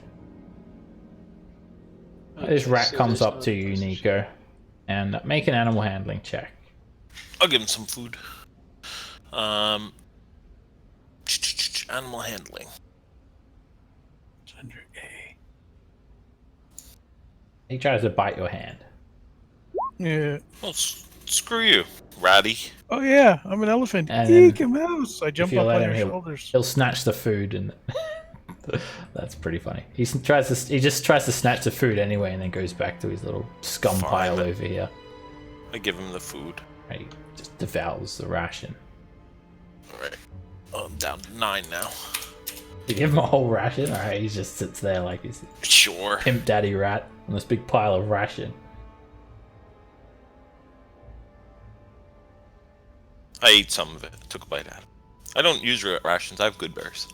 This rat comes up to you, Nico, and make an animal handling check. I'll give him some food. Animal handling. It's under A. He tries to bite your hand. Yeah. Well, screw you, ratty. Oh yeah, I'm an elephant. And Eek, then a mouse. I jump you up let on him, your shoulders. He'll snatch the food, and that's pretty funny. He just tries to snatch the food anyway, and then goes back to his little scum pile over here. I give him the food. He just devours the ration. Alright. Oh, I'm down to 9 now. You give him a whole ration? Alright, he just sits there like he's Sure. pimp daddy rat on this big pile of ration. I ate some of it. Took a bite out of it. I don't use rations. I have good bears.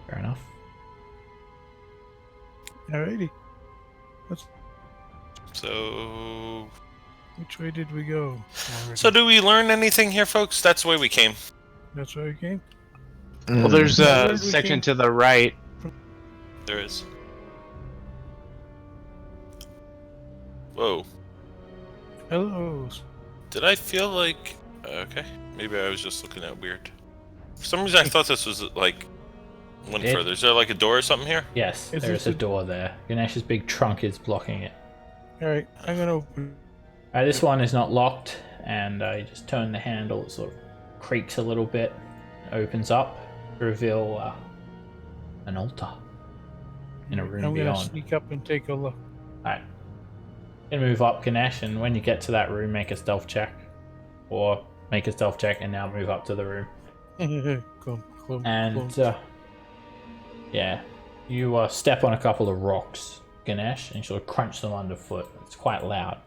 Fair enough. Alrighty. So... Which way did we go? So do we learn anything here, folks? That's the way we came. That's where we came. Well, there's Where a did we section came? to the right. There is. Whoa. Hello. Did I feel like... Okay. Maybe I was just looking at weird. For some reason I thought this was like... Went further. Is there like a door or something here? Yes, Is there's this a door there. Ganesh's big trunk is blocking it. Alright, I'm gonna open. This one is not locked, and you just turn the handle, it sort of creaks a little bit, opens up to reveal an altar in a room I'm gonna beyond. sneak up and take a look. Alright. You can move up, Ganesh, and when you get to that room, make a stealth check. Or make a stealth check and now move up to the room. Clump, And, clump. yeah, you step on a couple of rocks, Ganesh, and you sort of crunch them underfoot. It's quite loud.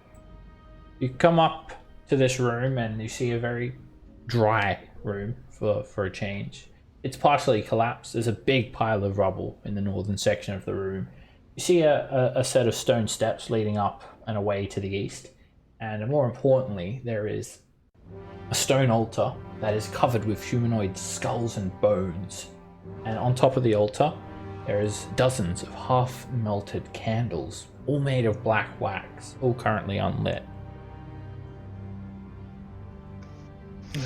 You come up to this room and you see a very dry room for a change. It's partially collapsed. There's a big pile of rubble in the northern section of the room. You see a set of stone steps leading up and away to the east. And more importantly, there is a stone altar that is covered with humanoid skulls and bones. And on top of the altar, there is dozens of half-melted candles, all made of black wax, all currently unlit.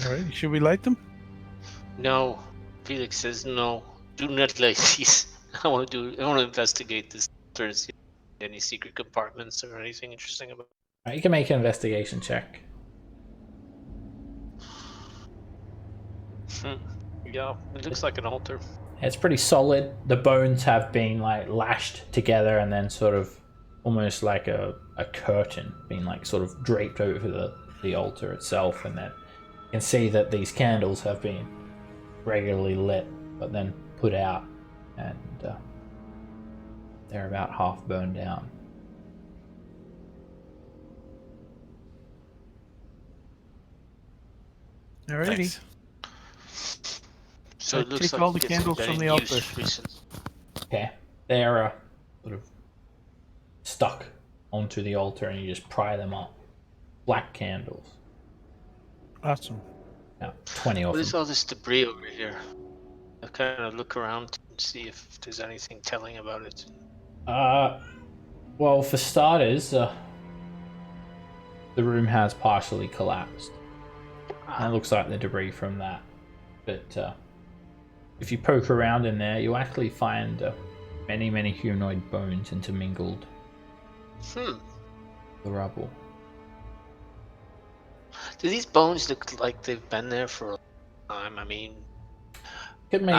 Alright, should we light them? No. Felix says no. Do not light these. I want to investigate this. If there's any secret compartments or anything interesting about it. You can make an investigation check. Yeah, it looks like an altar. It's pretty solid. The bones have been like lashed together and then sort of almost like a curtain being like sort of draped over the altar itself, and then you can see that these candles have been regularly lit but then put out, and they're about half burned down. Alrighty. Thanks. So I it looks take like all the it's candles been from the in altar. use recently. Okay, they're sort of stuck onto the altar, and you just pry them up. Black candles. Awesome. About 20 of What is them. all this debris over here? I kind of look around and see if there's anything telling about it. Well, for starters, the room has partially collapsed. And it looks like the debris from that. But if you poke around in there, you'll actually find many, many humanoid bones intermingled with the rubble. Do these bones look like they've been there for a long time? I mean, Could make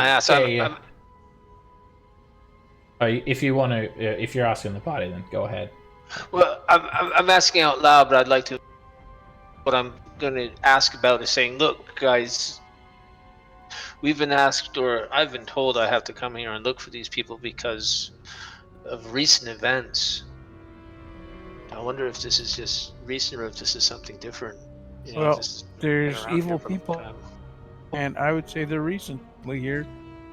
if you want to, if you're asking the party, then go ahead. well, I'm asking out loud, but I'd like to. What I'm going to ask about is saying, look, guys, we've been asked, or I've been told I have to come here and look for these people because of recent events. I wonder if this is just recent or if this is something different. You know, Well, this has been there's around evil here for a long people, time. and I would say they're recently here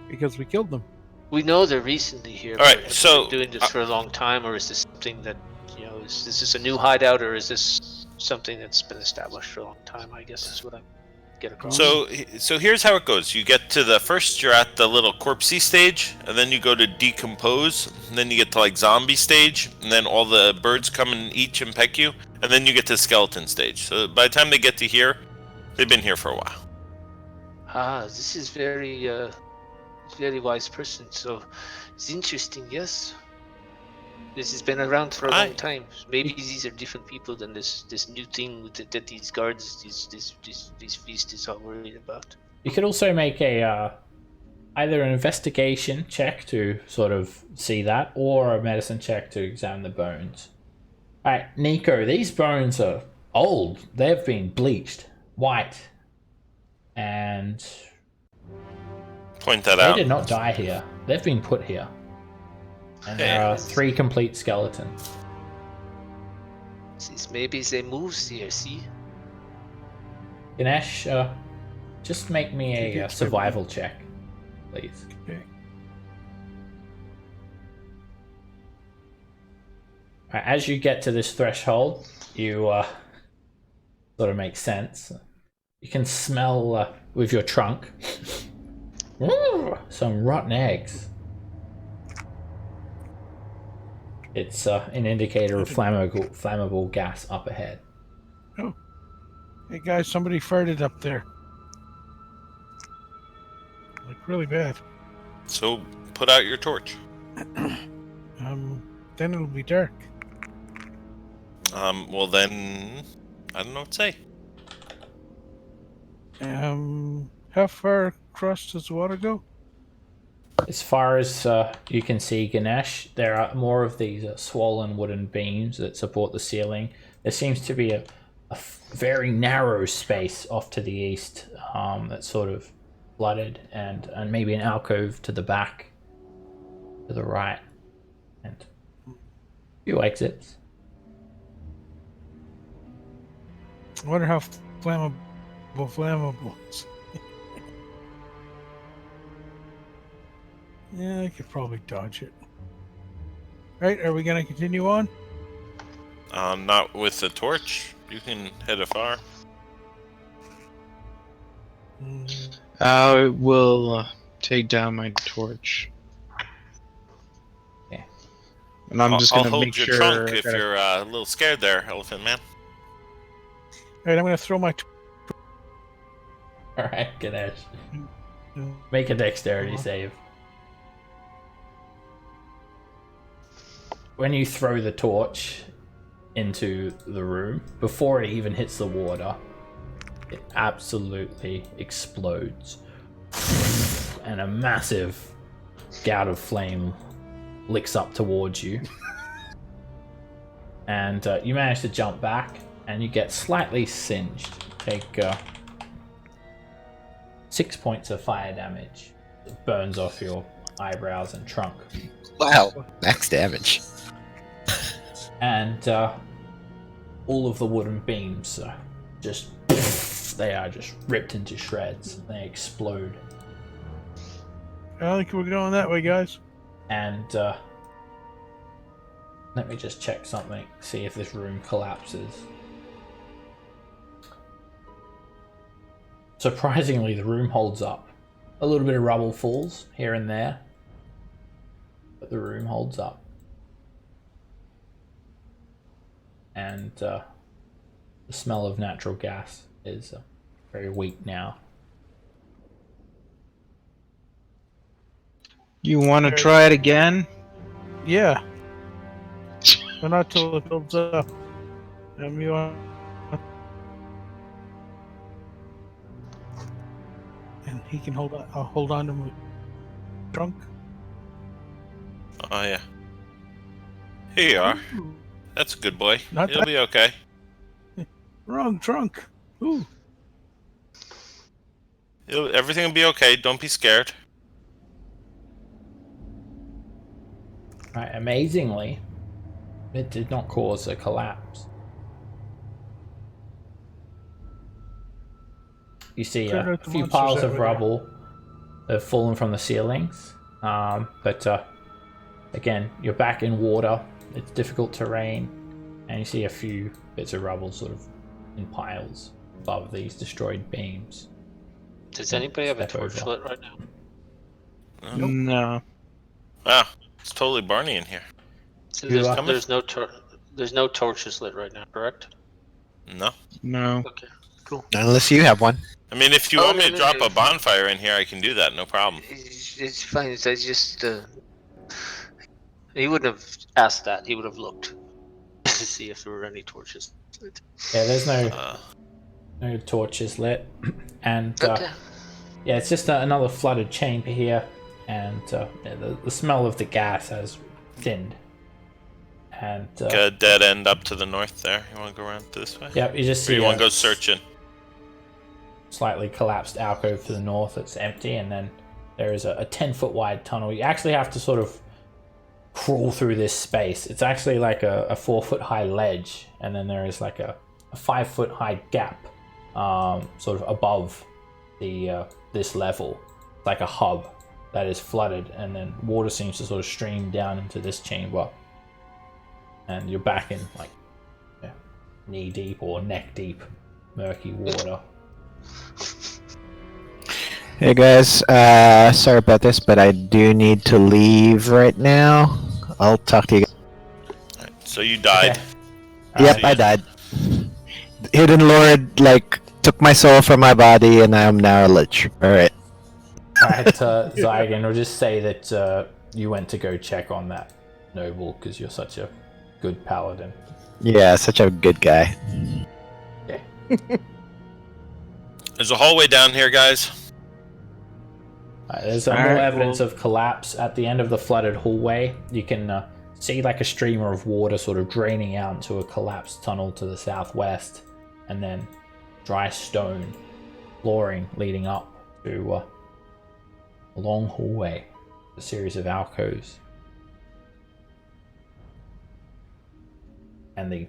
because we killed them. We know they're recently here, All right, but have so, they been doing this for a long time, or is this something that, is this a new hideout, or is this something that's been established for a long time? I guess is what I get across. So here's how it goes. You get to you're at the little corpsey stage, and then you go to decompose, and then you get to like zombie stage, and then all the birds come and eat and peck you, and then you get to skeleton stage. So by the time they get to here, they've been here for a while. This is very wise person. So it's interesting. Yes, this has been around for a long time. Maybe these are different people than this new thing that these guards, these feast is all worried about. You could also make a either an investigation check to sort of see that, or a medicine check to examine the bones. All right, Nico, these bones are old. They've been bleached white, and Point that they out. did not die here. They've been put here. And there are 3 complete skeletons. Maybe they moved here, see? Ganesh, just make me a survival check, please. Okay. Right, as you get to this threshold, you sort of make sense. You can smell with your trunk some rotten eggs. It's an indicator of flammable gas up ahead. Oh. Hey guys, somebody farted up there. Like really bad. So put out your torch. Then it'll be dark. Well then, I don't know what to say. How far across does the water go? As far as you can see, Ganesh, there are more of these swollen wooden beams that support the ceiling. There seems to be a very narrow space off to the east that's sort of flooded, and maybe an alcove to the back, to the right, and a few exits. I wonder how flammable is. Yeah, I could probably dodge it. Right, are we going to continue on? Not with the torch. You can hit it far. I will take down my torch. Okay. And I'm just going to I'll make hold your sure... trunk if you're a little scared there, Elephant Man. Alright, I'm going to throw my... Alright, Ganesh. Make a dexterity save. When you throw the torch into the room, before it even hits the water, it absolutely explodes. And a massive gout of flame licks up towards you. And you manage to jump back, and you get slightly singed. Take 6 points of fire damage. It burns off your eyebrows and trunk. Wow, max damage. And all of the wooden beams just they are just ripped into shreds. They explode. I think we're going that way, guys. And let me just check something, see if this room collapses. Surprisingly, the room holds up. A little bit of rubble falls here and there, but the room holds up. And the smell of natural gas is very weak now. You want to try it again? Yeah. But not till it builds up. You want... And he can hold on. I'll hold on to my trunk. Oh yeah. Here you are. That's a good boy. Not It'll that- be okay. Wrong trunk. Ooh. Everything will be okay. Don't be scared. Right, amazingly, it did not cause a collapse. You see Cleared a out the few monsters piles that of were there. rubble have fallen from the ceilings, but again, you're back in water. It's difficult terrain, and you see a few bits of rubble sort of in piles above these destroyed beams. Does anybody have a Step torch over. lit right now? No. Wow, it's totally Barney in here. So You, there's no torches lit right now, correct? No. No. Okay, cool. Unless you have one. I mean, if you Oh, want me no, to no, drop no. a bonfire in here, I can do that. No problem. It's fine. I just he wouldn't have asked that. He would have looked to see if there were any torches lit. Yeah, there's no Uh, torches lit, and Okay. yeah, it's just another flooded chamber here, and the smell of the gas has thinned. And got a dead end up to the north there. You want to go around this way? yep, you just Or see you want a to go searching? slightly collapsed alcove to the north that's empty, and then there is a 10-foot wide tunnel. You actually have to sort of crawl through this space. It's actually like a 4-foot high ledge, and then there is like a 5-foot high gap sort of above the this level, like a hub that is flooded, and then water seems to sort of stream down into this chamber, and you're back in like knee deep or neck deep murky water. Hey guys, sorry about this, but I do need to leave right now. I'll talk to you guys. Alright, so you died. Okay. Yep, I died. Hidden Lord, like, took my soul from my body, and I'm now a lich. Alright. Alright, Zygon, we'll just say that you went to go check on that noble because you're such a good paladin. Yeah, such a good guy. There's a hallway down here, guys. There's more Alright, evidence of collapse at the end of the flooded hallway. You can see like a streamer of water sort of draining out into a collapsed tunnel to the southwest, and then dry stone flooring leading up to a long hallway, a series of alcoves. And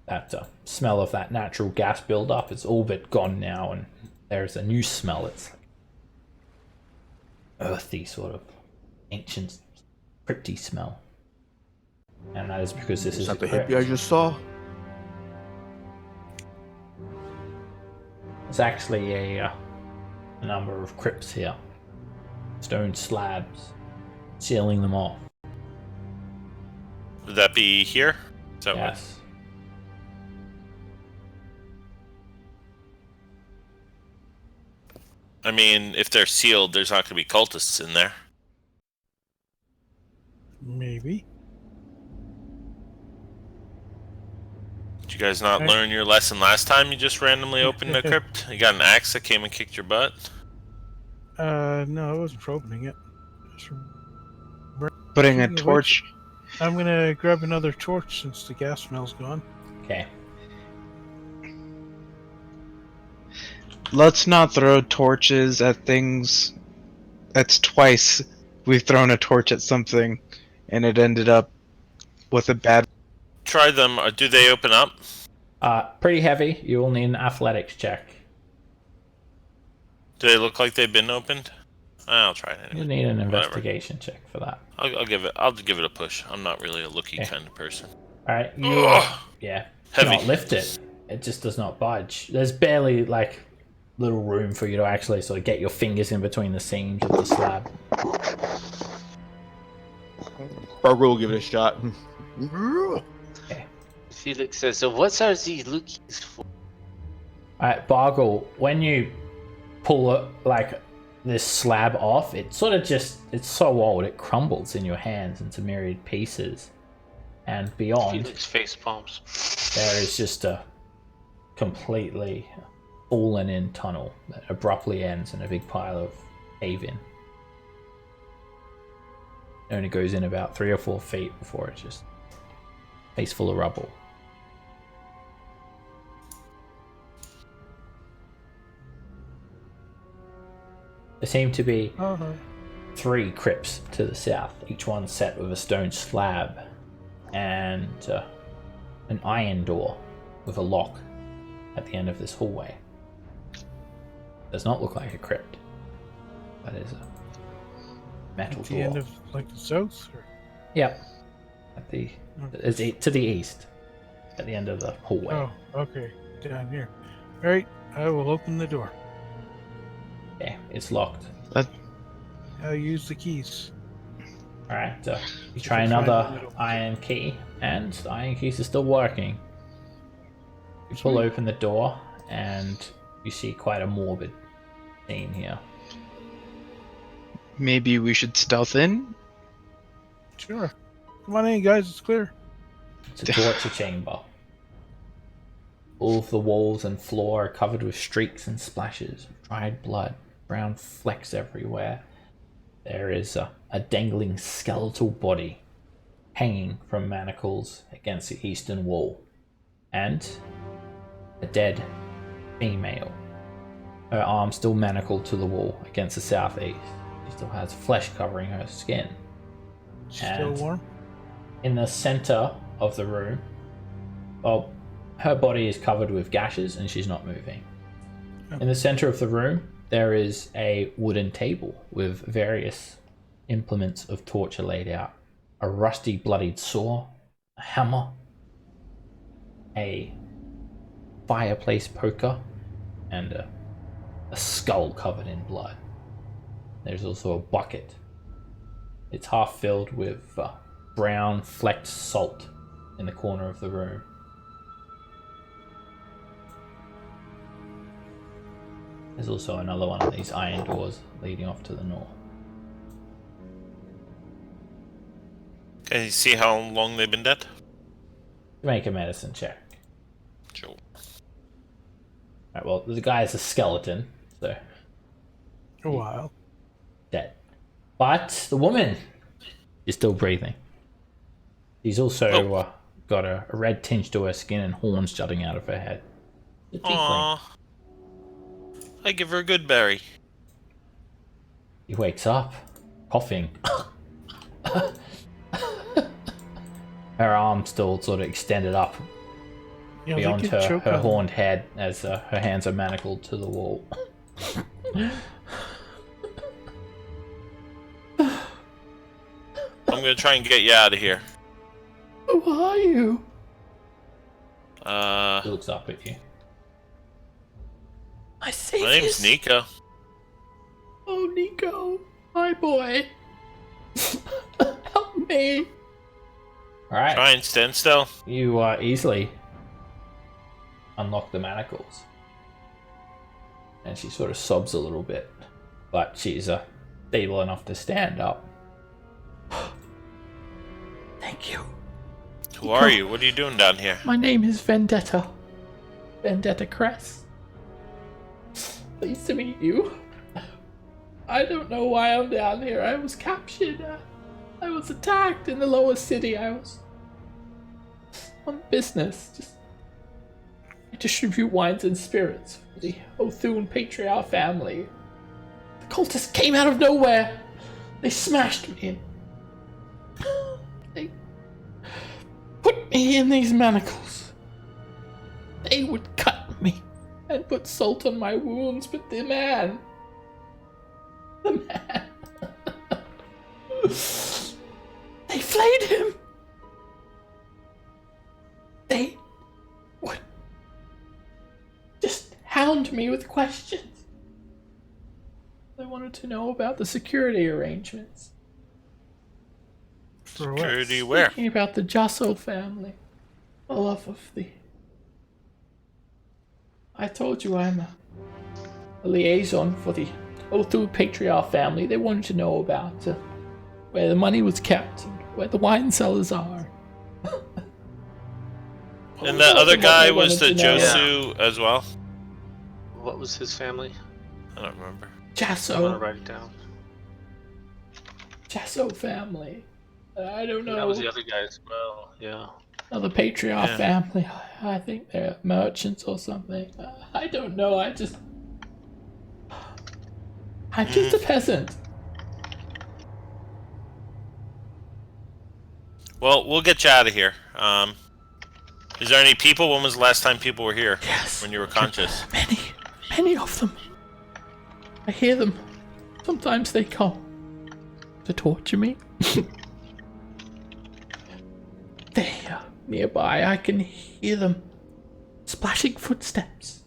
that smell of that natural gas buildup is all but gone now, and there's a new smell. It's earthy, sort of ancient, crypty smell, and that is because this is that the crypt. hippie I just saw? There's actually a number of crypts here, stone slabs, sealing them off. Would that be here? Is that what? Yes. I mean, if they're sealed, there's not going to be cultists in there. Maybe. Did you guys not learn your lesson last time you just randomly opened a crypt? You got an axe that came and kicked your butt? No, I wasn't for opening it. Just Putting a Speaking of torch. I'm gonna grab another torch since the gas smell's gone. Okay. Let's not throw torches at things. That's twice we've thrown a torch at something, and it ended up with a bad. Try them. Do they open up? Pretty heavy. You will need an athletics check. Do they look like they've been opened? I'll try it You anyway. need an Whatever. investigation check for that. I'll give it a push. I'm not really a looky Okay. kind of person. All right. You Ugh. yeah. Heavy. Cannot lift it. It just does not budge. There's barely like little room for you to actually sort of get your fingers in between the seams of the slab. Barbara will give it a shot. Felix says, so what are these lookies for? Alright, Bargle, when you pull like this slab off, it sort of it's so old it crumbles in your hands into myriad pieces. And beyond, Felix face palms. there is just a completely fallen in tunnel that abruptly ends in a big pile of cave-in. It only goes in about 3 or 4 feet before it's just face full of rubble. There seem to be 3 crypts to the south, each one set with a stone slab. and an iron door with a lock at the end of this hallway. Does not look like a crypt. That is a metal At the door. end of like the south. Or? Yep. To the east. At the end of the hallway. Oh, okay. Down here. All right. I will open the door. Okay, it's locked. I'll use the keys. Alright, you If try I find another it, it'll- iron key, and the iron keys are still working. You pull open the door, and you see quite a morbid scene here. Maybe we should stealth in? Sure. Come on in, guys. It's clear. It's a torture chamber. All of the walls and floor are covered with streaks and splashes of dried blood, brown flecks everywhere. There is a dangling skeletal body hanging from manacles against the eastern wall, and a dead female. Her arm still manacled to the wall against the southeast. She still has flesh covering her skin. Still And warm. in the center of the room, well, her body is covered with gashes and she's not moving. In the center of the room, there is a wooden table with various implements of torture laid out. A rusty bloodied saw, a hammer, a fireplace poker, and a skull covered in blood. There's also a bucket. It's half filled with brown flecked salt in the corner of the room. There's also another one of these iron doors leading off to the north. Can you see how long they've been dead? Make a medicine check. Sure. Alright, well, the guy is a skeleton, so A while. dead. But the woman is still breathing. She's also got a red tinge to her skin and horns jutting out of her head. The tiefling. Aww. I give her a good berry. He wakes up, coughing. Her arm still sort of extended up Yeah, they beyond can her choke on- horned head as her hands are manacled to the wall. I'm gonna try and get you out of here. Who are you? My He looks up at you. My name's Nico. Oh, Nico, my boy. Help me. Alright, Try and stand still. you easily unlock the manacles. And she sort of sobs a little bit, but she's stable enough to stand up. Thank you. Who are you? What are you doing down here? My name is Vendetta. Vendetta Crest. Pleased to meet you. I don't know why I'm down here. I was captured. I was attacked in the lower city. I was on business. I distribute wines and spirits for the Othun Patriarch family. The cultists came out of nowhere. They smashed me in. They put me in these manacles. They would cut me and put salt on my wounds, but the man, they flayed him. They would just hound me with questions. They wanted to know about the security arrangements. For what? Security where? Speaking about the Jasso family. All off of the... I told you I'm a liaison for the Othun Patriarch family. They wanted to know about where the money was kept and where the wine cellars are. And that other guy They was the wanted to know. Josu as well? What was his family? I don't remember. I'm gonna Jasso. write it down. Jasso family. I don't know. That was the other guy as well. Yeah. Another Patriarch Yeah. family. I think they're merchants or something. I don't know. I'm just a peasant. Well, we'll get you out of here. Is there any people? When was the last time people were here? Yes. When you were conscious? Many of them. I hear them. Sometimes they come to torture me. They're nearby. I can hear them. Splashing footsteps.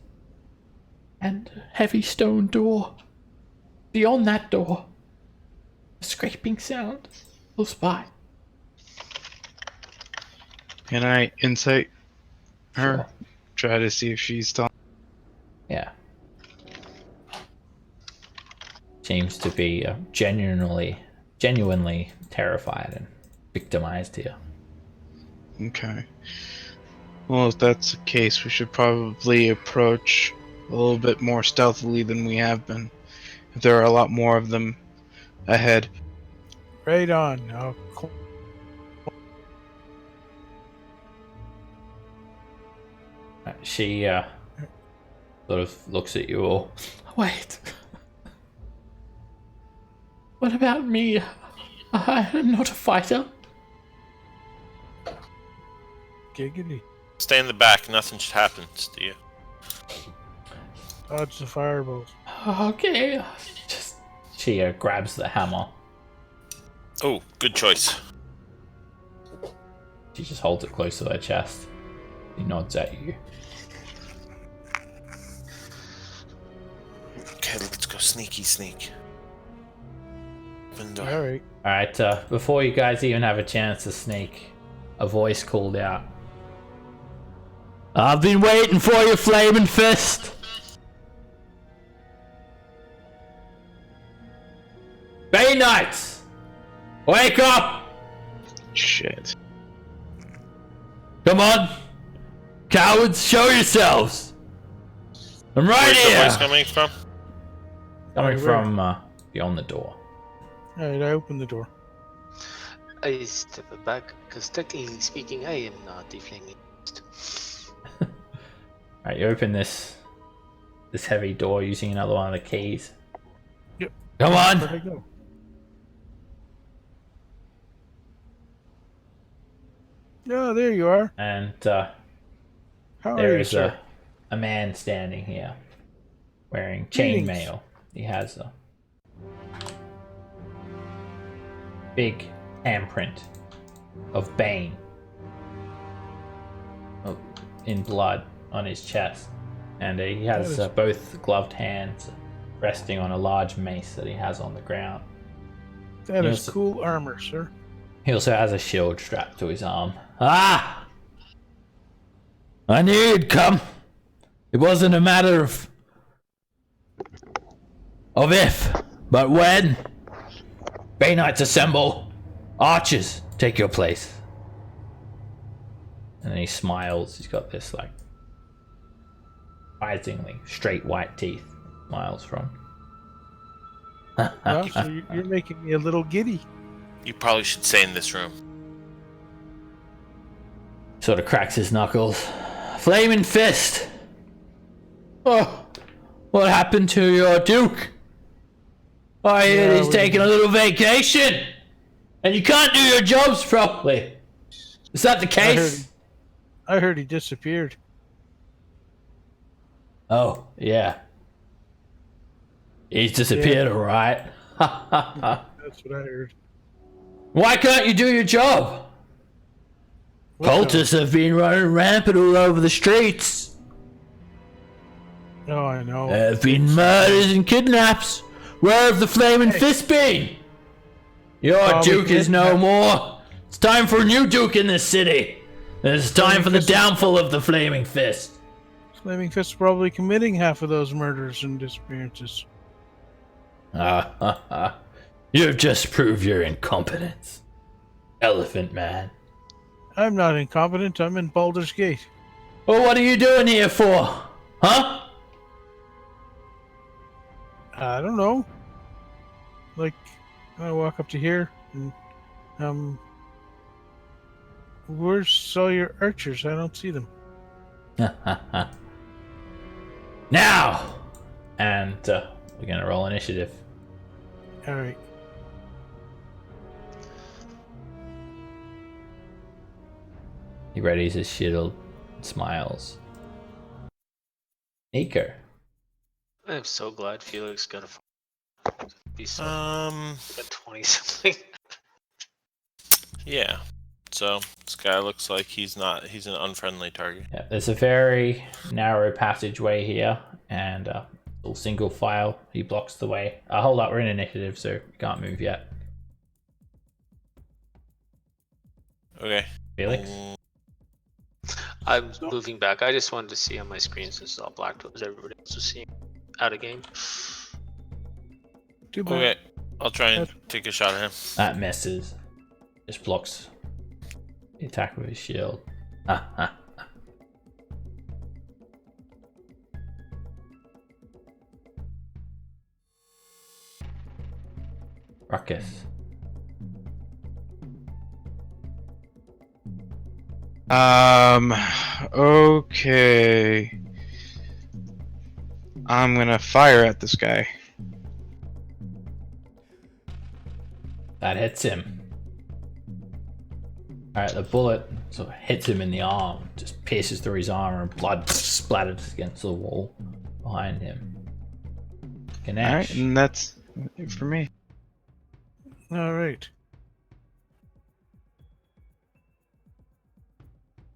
And a heavy stone door. Beyond that door, a scraping sound close by. Can I insight her? Sure. Try to see if she's still. Yeah. Seems to be genuinely terrified and victimized here. Okay. Well, if that's the case, we should probably approach a little bit more stealthily than we have been. If there are a lot more of them ahead. Right on. She sort of looks at you all. Wait. What about me? I'm not a fighter. Giggity. Stay in the back. Nothing should happen to you. Dodge the fireballs. Okay. She grabs the hammer. Oh, good choice. She just holds it close to her chest. He nods at you. Okay, let's go sneak. Open the door. Alright. Alright, before you guys even have a chance to sneak, a voice called out. I've been waiting for you, Flaming Fist! Bay Knights! Wake up! Shit. Come on! Cowards, show yourselves! I'm right Where's here! the voice coming from? Coming from beyond the door. Alright, I open the door. I step back, because technically speaking, I am not a flaming fist. Alright, you open this heavy door using another one of the keys. Yep. Come on! Where'd I go? Oh, there you are. And How are there you, is sir? a man standing here wearing Greetings. chainmail. He has a big handprint of Bane in blood on his chest, and he has both gloved hands resting on a large mace that he has on the ground. That is Yes. cool armor, sir. He also has a shield strapped to his arm. Ah! I knew you'd come. It wasn't a matter of if, but when. Bay Knights assemble. Archers, take your place. And then he smiles. He's got this like surprisingly straight white teeth. Smiles from. Well, so you're making me a little giddy. You probably should stay in this room. Sort of cracks his knuckles. Flaming Fist! Oh, what happened to your Duke? I hear he's taking a little vacation! And you can't do your jobs properly! Is that the case? I heard he disappeared. Oh, yeah. He's disappeared, alright. That's what I heard. Why can't you do your job? Cultists have been running rampant all over the streets. Oh, I know. There have been murders and kidnaps. Where have the Flaming Fist been? Your Duke is no more. It's time for a new Duke in this city. It's time for the downfall of the Flaming Fist. Flaming Fist's probably committing half of those murders and disappearances. You've just proved your incompetence. Elephant Man. I'm not incompetent. I'm in Baldur's Gate. Well, what are you doing here for? Huh? I don't know. Like, I walk up to here and, where's all your archers? I don't see them. Now! And we're gonna roll initiative. Alright. He readies his shield and smiles. Nico. I'm so glad Felix got be so at 20 something. Yeah. So this guy looks like he's an unfriendly target. Yeah, there's a very narrow passageway here, and little single file. He blocks the way. Hold up, we're in initiative, so we can't move yet. Okay. Felix? I'm moving back. I just wanted to see on my screen since it's all black as everybody else was seeing out of game. Too bad. Okay. I'll try and take a shot at him. That misses. Just blocks the attack with his shield. Ruckus. Okay. I'm gonna fire at this guy. That hits him. Alright, the bullet sort of hits him in the arm, just pierces through his armor, and blood splatters against the wall behind him. Ganesh. Alright, and that's it for me. All right.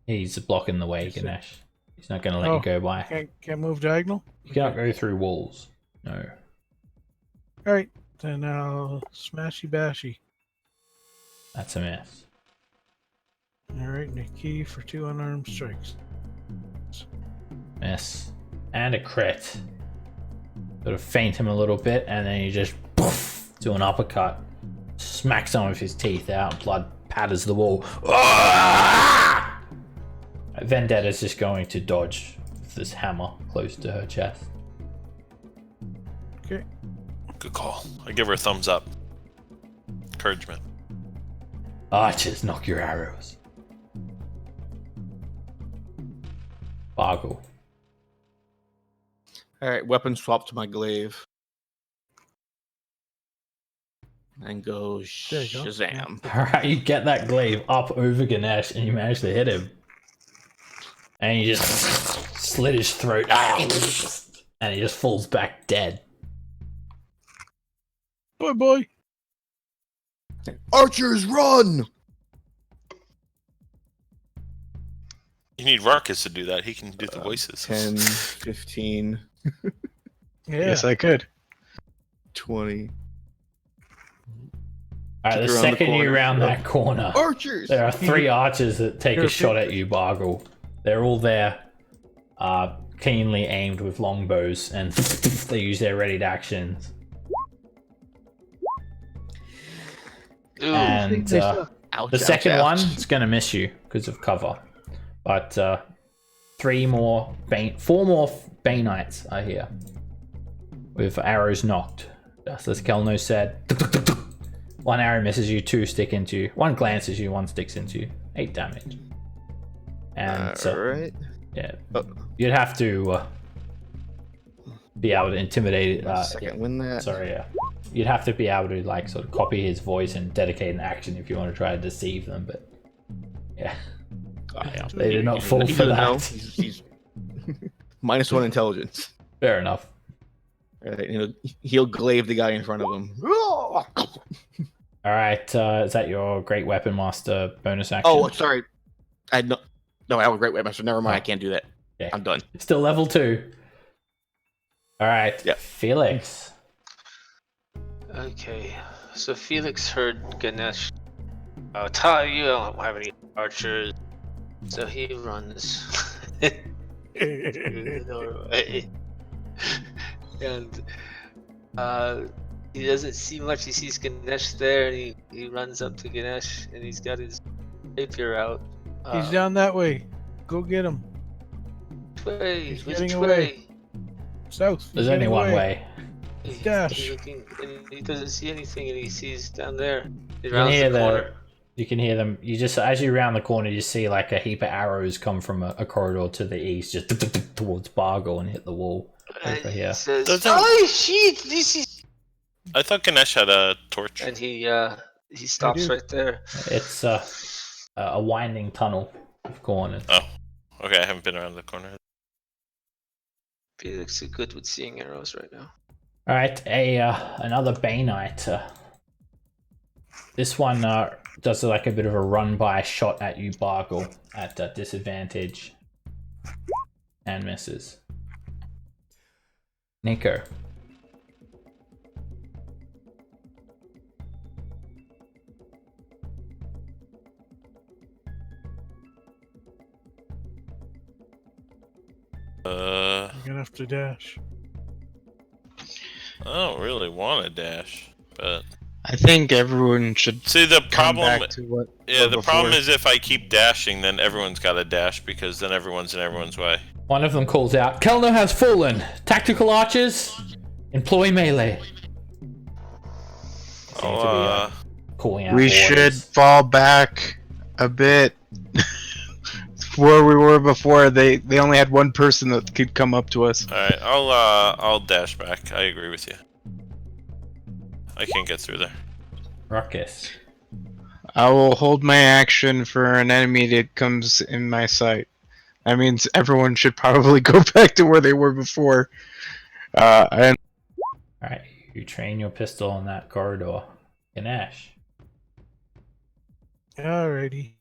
He's blocking the way, Ganesh. He's not going to let you go by. Can't move diagonal? You cannot go through walls. No. All right. Then I'll smashy bashy. That's a miss. All right. And a key for 2 unarmed strikes. Miss. And a crit. Sort of feint him a little bit, and then you just poof, do an uppercut. Smack some of his teeth out. Blood patters the wall. Vendetta's just going to dodge with this hammer close to her chest. Okay. Good call. I give her a thumbs up. Encouragement. Archers, knock your arrows. Bargle. Alright, weapon swap to my glaive. And go There you go. Shazam. Alright, you get that glaive up over Ganesh and you manage to hit him. And you just slit his throat. And he just falls back dead. Boy. Archers, run! You need Ruckus to do that. He can do the voices. 10, 15, Yeah. Yes, I could. 20. Alright, the Around the second you corner. round that corner, Archers! there are 3 archers that take a shot at you, Bargle. They're all there, keenly aimed with longbows, and they use their readied actions. Ooh. And Ouch, the second ouch, one ouch. is going to miss you because of cover. But 4 more Baneites are here with arrows knocked. Just as Kelno said. 1 arrow misses you, 2 stick into you. 1 glances you, 1 sticks into you. 8 damage. And Alright. yeah, you'd have to be able to intimidate. Second win that. Sorry, yeah. You'd have to be able to like sort of copy his voice and dedicate an action if you want to try to deceive them. But yeah, they did not fall He for doesn't know. that. He's -1 intelligence. Fair enough. Right, he'll glaive the guy in front of him. All right, is that your Great Weapon Master bonus action? Oh, sorry. I had no, I have a great weapon, so never mind. I can't do that. Yeah. I'm done. Still level 2. All right, Yep. Felix. Okay, so Felix heard Ganesh. You don't have any archers, so he runs through the doorway, and he doesn't see much. He sees Ganesh there, and he runs up to Ganesh, and he's got his rapier out. He's down that way. Go get him. Which He's getting way? away. South. There's He's only getting one away. way. Dash. He's looking, and he doesn't see anything, and he sees down there. He You can rounds hear the corner. you can hear them. You just as you round the corner, you see like a heap of arrows come from a corridor to the east, just towards Bargle and hit the wall over here. He says, Doesn't- "Oh shit! This is." I thought Ganesh had a torch. And he stops do. right there. It's a winding tunnel. of corners. Oh, okay. I haven't been around the corner. Felix is good with seeing arrows right now. All right, another Bay Knight. This one does like a bit of a run-by shot at you, Bargle, at disadvantage, and misses. Nico. You're gonna have to dash. I don't really want to dash, but I think everyone should see the come problem. back to what. Yeah, were the before. problem is if I keep dashing, then everyone's got to dash because then everyone's in everyone's way. One of them calls out, Kelno has fallen! Tactical archers, employ melee. Seem to be calling out We orders. should fall back a bit. Where we were before, they only had one person that could come up to us. All right, I'll dash back. I agree with you. I can't get through there. Ruckus. I will hold my action for an enemy that comes in my sight. That means everyone should probably go back to where they were before. And Alright, you train your pistol in that corridor. Ganesh. Alrighty.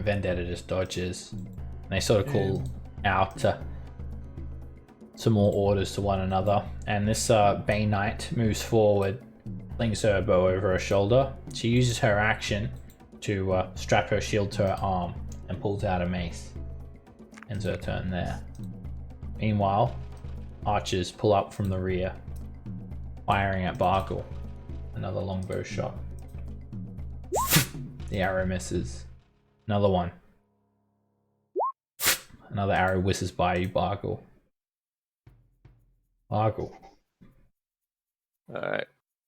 Vendetta just dodges. And they sort of call out some more orders to one another. And this Bay Knight moves forward, flings her bow over her shoulder. She uses her action to strap her shield to her arm and pulls out a mace. Ends her turn there. Meanwhile, archers pull up from the rear, firing at Bargle. Another longbow shot. The arrow misses. Another one. Another arrow whizzes by you, Bargle. Bargle. Alright.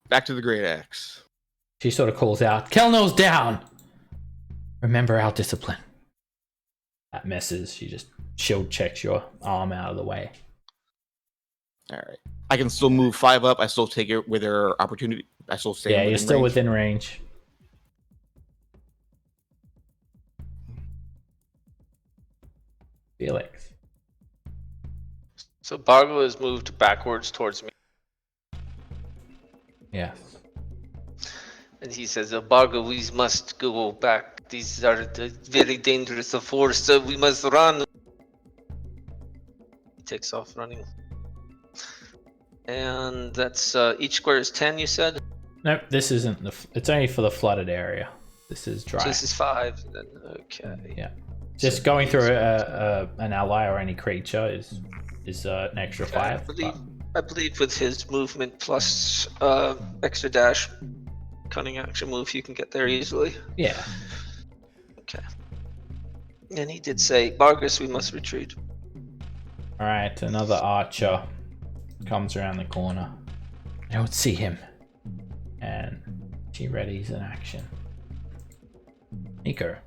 Back to the great axe. She sort of calls out, Kelno's down! Remember our discipline. That misses. She just shield checks your arm out of the way. Alright. I can still move 5 up. I still take it with her opportunity. I still stay Yeah, you're still range. within range. Felix. So Bargle has moved backwards towards me, Yes. and he says, Bargle, we must go back. These are very dangerous force. We must run. He takes off running. And that's each square is 10, you said? Nope, this isn't it's only for the flooded area. This is dry. So this is 5, then, okay. Yeah. Just going through an ally or any creature is an extra 5. I believe with his movement plus extra dash, cunning action move, you can get there easily. Yeah. Okay. And he did say, Bargus, we must retreat. Alright, another archer comes around the corner. I don't see him. And she readies an action. Nico.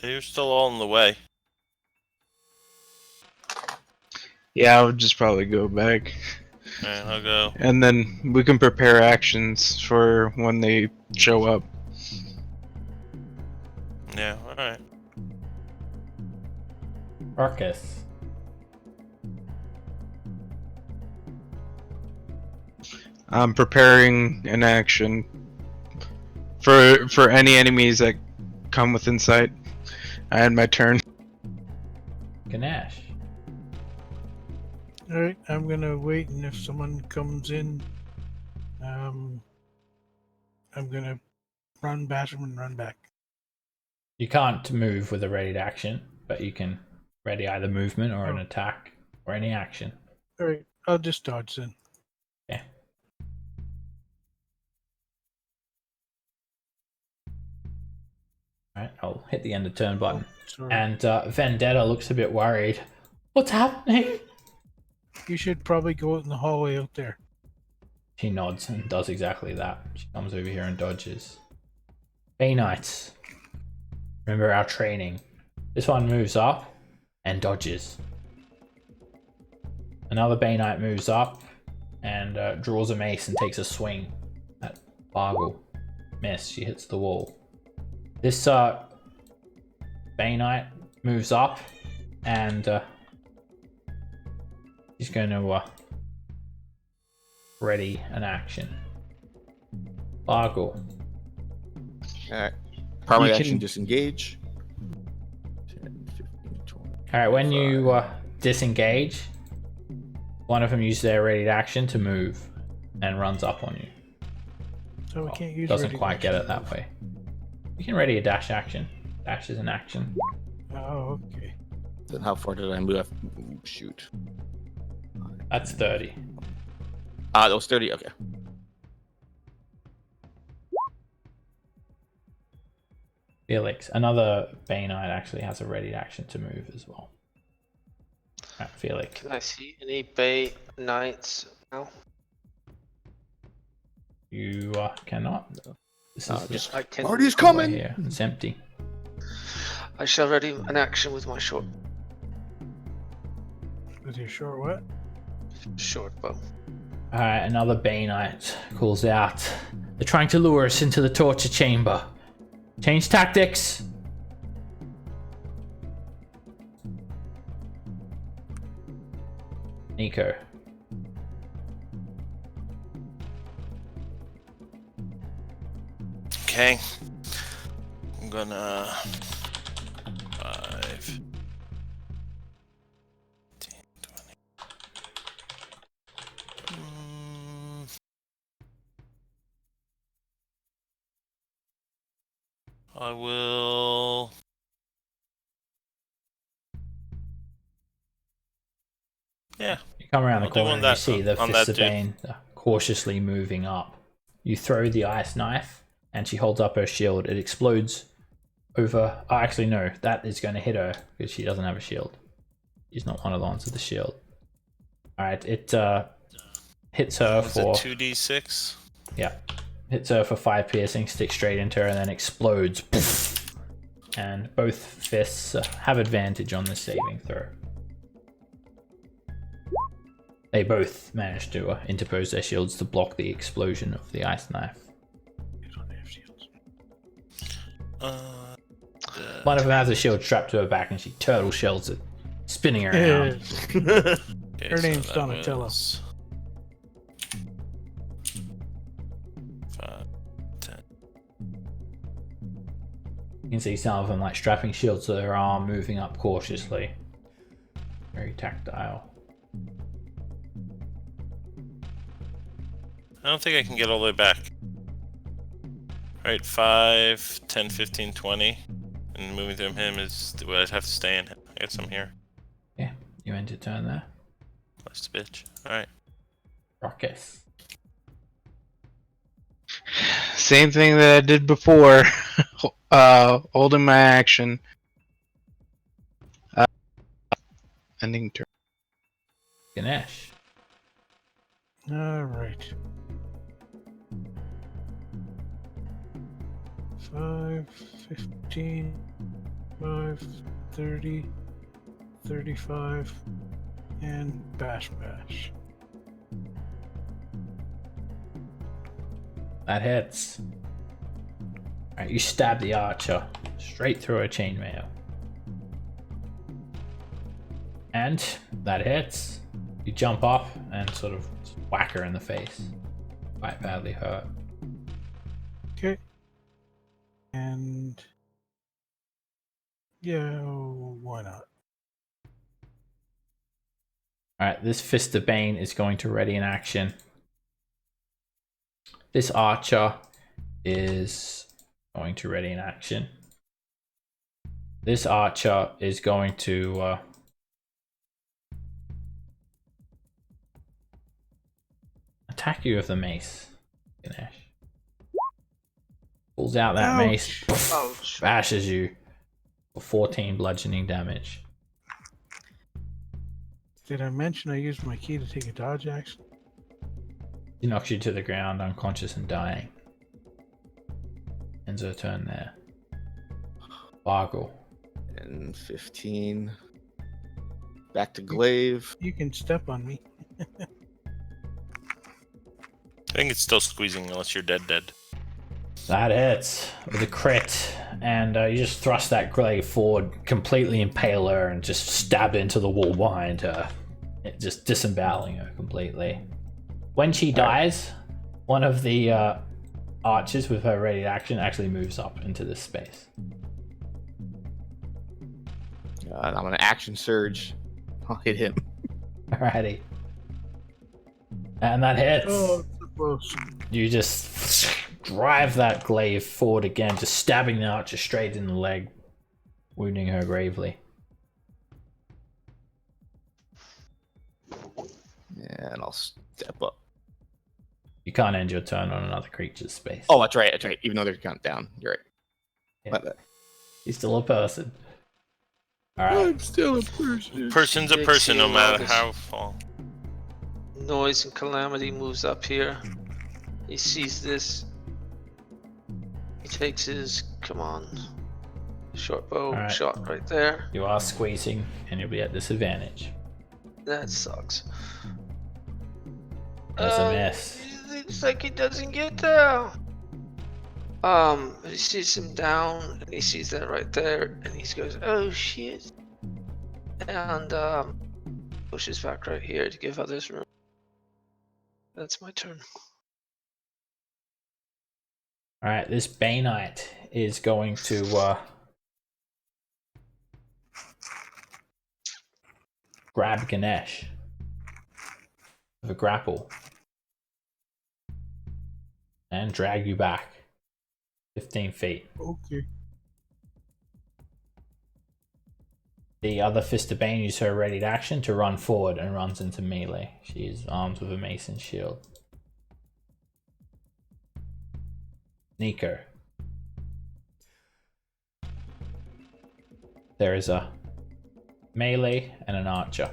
They're still all in the way. yeah, I would just probably go back. Alright, I'll go. And then we can prepare actions for when they show up. Yeah, alright. Ruckus. I'm preparing an action for any enemies that come within sight. I had my turn. Ganesh. Alright, I'm gonna wait, and if someone comes in, I'm gonna run past them and run back. You can't move with a readied action, but you can ready either movement or an attack or any action. Alright, I'll just dodge then. Okay. Alright, I'll hit the end of turn button. Sorry. And Vendetta looks a bit worried. What's happening? You should probably go out in the hallway out there. She nods and does exactly that. She comes over here and dodges. Bay Knights. Remember our training. This one moves up and dodges. Another Bay Knight moves up and draws a mace and takes a swing at Bargle. Miss, she hits the wall. This Bay Knight moves up and she's going to ready an action. Bargle. Alright. Primary You action, can- disengage. 10, 15, 20. Alright, when you disengage, one of them uses their ready action to move and runs up on you. So we can't use. Doesn't ready quite get action. it that way. You can ready a dash action. Dash is an action. Oh, okay. Then how far did I move? Shoot. That's 30. That was 30. Okay. Felix. Another Bay Knight actually has a ready action to move as well. Alright, Felix. Can I see any Bay Knights now? You cannot. This is Just I can. Marty's the way coming. here. It's empty. I shall ready an action with my short With your short what? bow. Alright, another Bay Knight calls out. They're trying to lure us into the torture chamber. Change tactics. Nico. Okay. I'm gonna 5, 10, 20. I will. Yeah. You come around the I'll do corner on and that- you see the on that Fist of dude. Bane cautiously moving up. You throw the ice knife and she holds up her shield. It explodes over. Oh, actually, no. That is going to hit her because she doesn't have a shield. She's not one of the ones with the shield. Alright, it hits her Was for. it 2d6? Yeah. Hits her for 5 piercing, sticks straight into her, and then explodes. Poof. And both fists have advantage on this saving throw. They both manage to interpose their shields to block the explosion of the ice knife. You don't have shields. One of them has a shield strapped to her back and she turtle shells it, spinning around. Okay, Her so name's that Donatello. was 5, 10. You can see some of them like strapping shields to their arm, moving up cautiously. Very tactile. I don't think I can get all the way back. Right, 5, 10, 15, 20. And moving through him is. Well, I'd have to stay in. I guess I'm here. Yeah, you end your turn there. Last bitch. Alright. Ruckus. Same thing that I did before. Holding my action. Ending turn. Ganesh. All right. 5, 15, 5, 30, 35, and bash. That hits. Alright, you stab the archer straight through her chainmail. And that hits. You jump up and sort of whack her in the face. Quite badly hurt. Okay. And yeah, why not? Alright, this Fist of Bane is going to ready an action. This archer is going to ready an action. This archer is going to attack you with the mace, Ganesh. Pulls out that mace, Ouch. bashes you for 14 bludgeoning damage. Did I mention I used my key to take a dodge action? She knocks you to the ground, unconscious and dying. Ends her turn there. Bargle. And 15. Back to Glaive. You can step on me. I think it's still squeezing unless you're dead. That hits with a crit, and you just thrust that glaive forward, completely impale her, and just stab into the wall behind her, just disemboweling her completely. When she dies, one of the archers with her ready action actually moves up into this space. I'm going to action surge. I'll hit him. Alrighty. And that hits. Oh, so close. You just drive that glaive forward again, just stabbing the archer straight in the leg, wounding her gravely. And I'll step up. You can't end your turn on another creature's space. Oh, that's right. Even though they're counted down. You're right. Yeah. My bad. He's still a person. Alright. I'm still a person. Person's a person, no matter how fall. Noise and Calamity moves up here. He sees this. He takes his, come on, short bow Alright. shot right there. You are squeezing, and you'll be at disadvantage. That sucks. That's a miss. It looks like he doesn't get down. He sees him down, and he sees that right there, and he goes, "Oh shit!" And pushes back right here to give others room. That's my turn. Alright, this Bay Knight is going to grab Ganesh with a grapple and drag you back 15 feet. Okay. The other Fist of Bane uses her ready action to run forward and runs into melee. She is armed with a mason shield. Nico. There is a melee and an archer.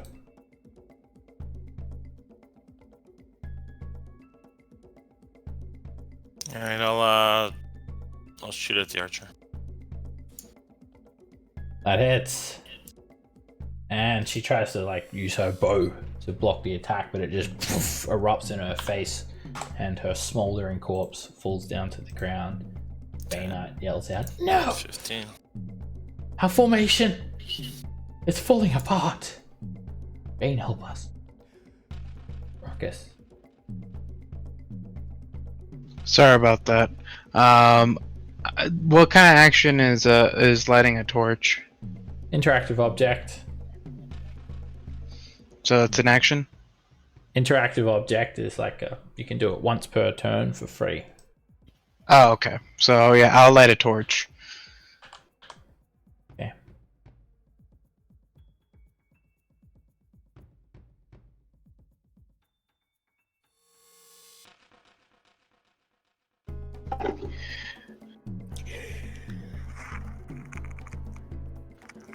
Alright, I'll shoot at the archer. That hits. And she tries to use her bow to block the attack, but it just erupts in her face, and her smoldering corpse falls down to the ground. Bay Knight yells out, "No! 15. Our formation! It's falling apart! Bane, help us." Ruckus. Sorry about that. What kind of action is lighting a torch? Interactive object. So it's an action? Interactive object is you can do it once per turn for free. Oh, okay. So yeah, I'll light a torch. Okay.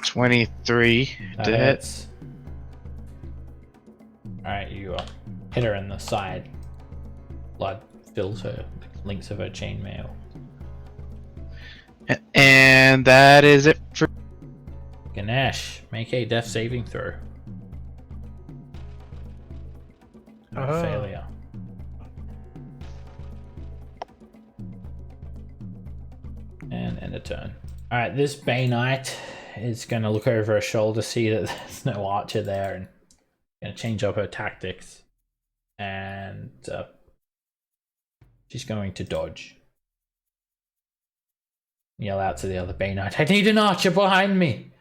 $23 That to hit. hits. Alright, you hit her in the side. Blood fills her, links of her chainmail. And that is it for. Ganesh, make a death saving throw. Ah. Failure. And end a turn. Alright, this Bay Knight is going to look over her shoulder, see that there's no archer there, and going to change up her tactics. And she's going to dodge. Yell out to the other Bay Knight, "I need an archer behind me!"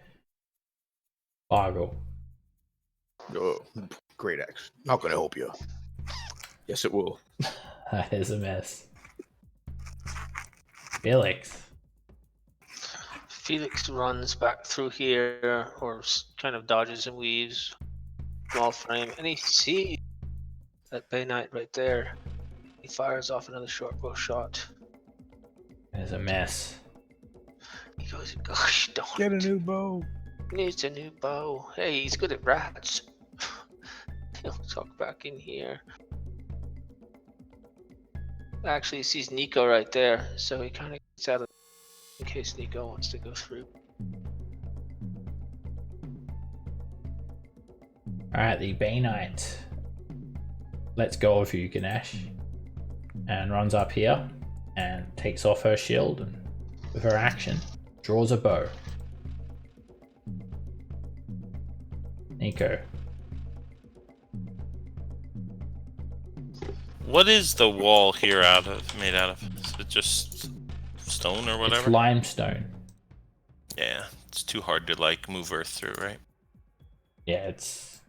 Bargle. Oh, great action. Not gonna help you. Yes, it will. That is a miss. Felix. Felix runs back through here, or kind of dodges and weaves, small frame, and he sees that Bay Knight right there. He fires off another short bow shot. That is a miss. He goes, "Gosh, don't Get a new bow." needs a new bow. Hey, he's good at rats." He'll tuck back in here. actually he sees Nico right there, so he kind of gets out of in case Nico wants to go through. Alright, the Bay Knight lets go of you, Ganesh, and runs up here and takes off her shield and with her action draws a bow. Nico. What is the wall here made out of? Is it just stone or whatever? It's limestone. Yeah, it's too hard to like move earth through, right? Yeah, it's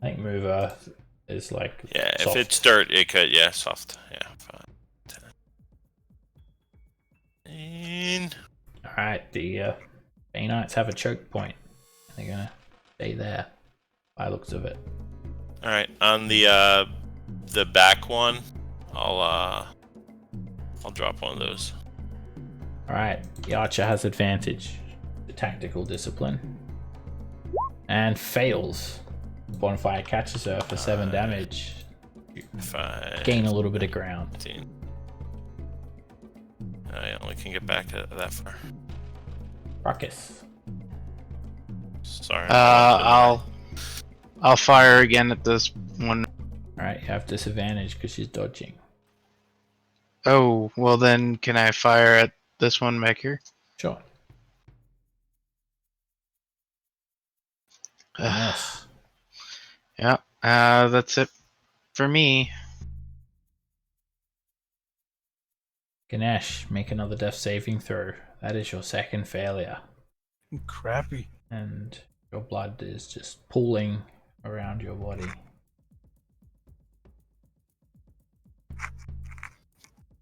I think move earth is like Yeah, soft. if it's dirt, it could. Yeah, soft. Yeah, fine. And Alright, the Bay Knights have a choke point. They're gonna stay there by the looks of it. all right, on the back one, I'll drop one of those. Alright, the archer has advantage. The tactical discipline. And fails. Bonfire catches her for 7 damage. 5, Gain a little bit of ground. 15. I only can get back that far. Ruckus. Sorry. I'll fire again at this one. Alright, you have disadvantage because she's dodging. Oh, well then, can I fire at this one back here? Sure. Yes. Yeah, that's it for me. Ganesh, make another death saving throw. That is your second failure. Crappy. And your blood is just pooling around your body.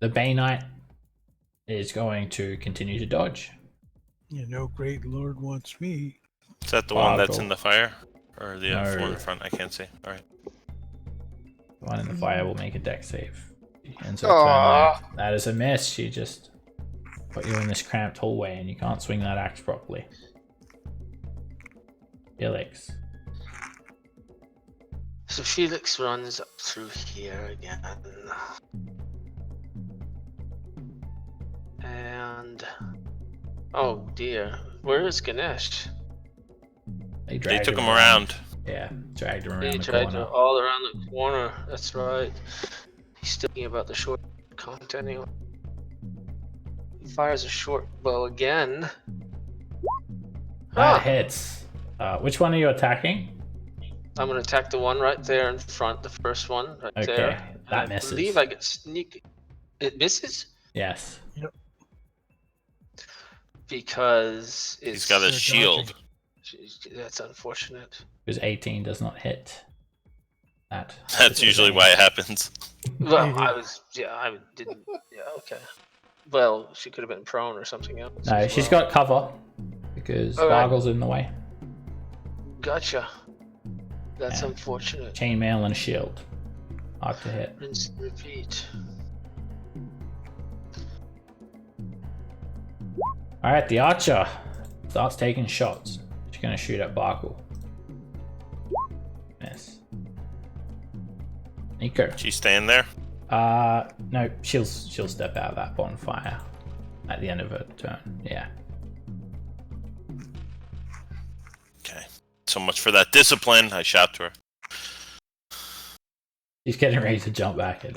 The Bay Knight is going to continue to dodge. You know, great lord wants me. Is that the one that's Boggle. in the fire? Or the No. one in the front? I can't see. Alright. The one in the fire will make a dex save. She ends her Aw. turn there. That is a miss. She just put you in this cramped hallway and you can't swing that axe properly. Felix. So Felix runs up through here again. And oh dear, where is Ganesh? They They took him him around. Yeah, dragged him They around the tried corner. all around the corner. That's right. He's still thinking about the short count anyway. He fires a short bow again. That Ah, hits. Which one are you attacking? I'm gonna attack the one right there in front, the first one right Okay, there. And that I misses. believe I get sneak. It misses Yes. because it's. He's got a They're shield. That's unfortunate. Because 18 does not hit. That. That's usually why it happens. Well, I didn't. Yeah, okay. Well, she could have been prone or something else. No, as she's well. got cover. Because Alright. Bargle's in the way. Gotcha. That's Yeah. unfortunate. Chainmail and a shield. Hard to hit. Rinse and repeat. Alright, the archer starts taking shots. She's gonna shoot at Bargle. Miss. Nico. She's staying there. No, she'll step out of that bonfire at the end of her turn. Yeah. Okay. So much for that discipline. I shout to her. She's getting ready to jump back in.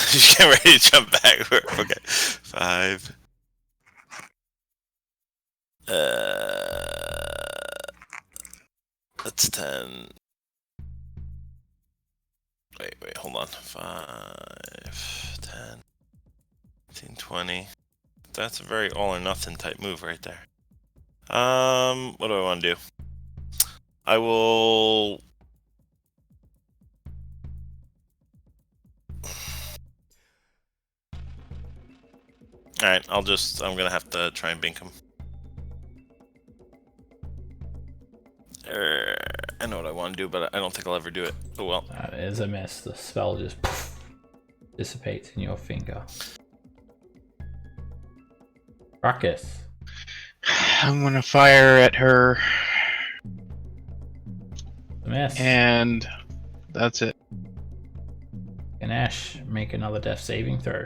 She's getting ready to jump back. Okay. 5. That's 10. Wait, hold on. 5, 10, 15, 20. That's a very all or nothing type move right there. What do I want to do? I will. Alright, I'm gonna have to try and bink him. I know what I want to do, but I don't think I'll ever do it. Oh well. It is a miss. The spell just dissipates in your finger. Ruckus. I'm gonna fire at her, A miss. and that's it. Ganesh, make another death saving throw.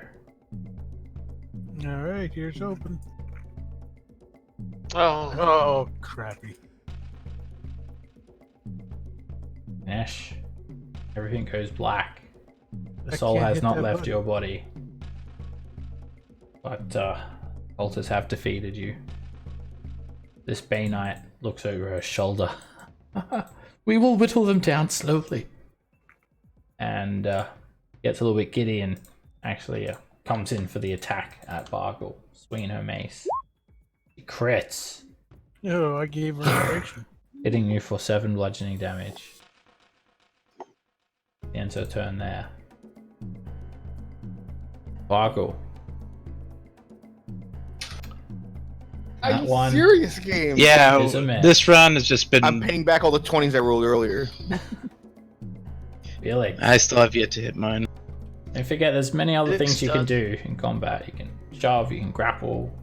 All right, here's open. Oh, Oh, crappy. Ganesh, everything goes black. The I soul can't has hit not that left button. your body. But altars have defeated you. This Bay Knight looks over her shoulder. We will whittle them down slowly. And gets a little bit giddy and actually comes in for the attack at Bargle, swinging her mace. She crits, No, I gave her inspiration. hitting you for 7 bludgeoning damage. Ends her turn there. Bargle. Are That you one serious game? Yeah, is a miss. this round has just been. I'm paying back all the 20s I rolled earlier. Felix. I still have yet to hit mine. Don't forget, there's many other Felix things you can done. do in combat. You can shove, you can grapple,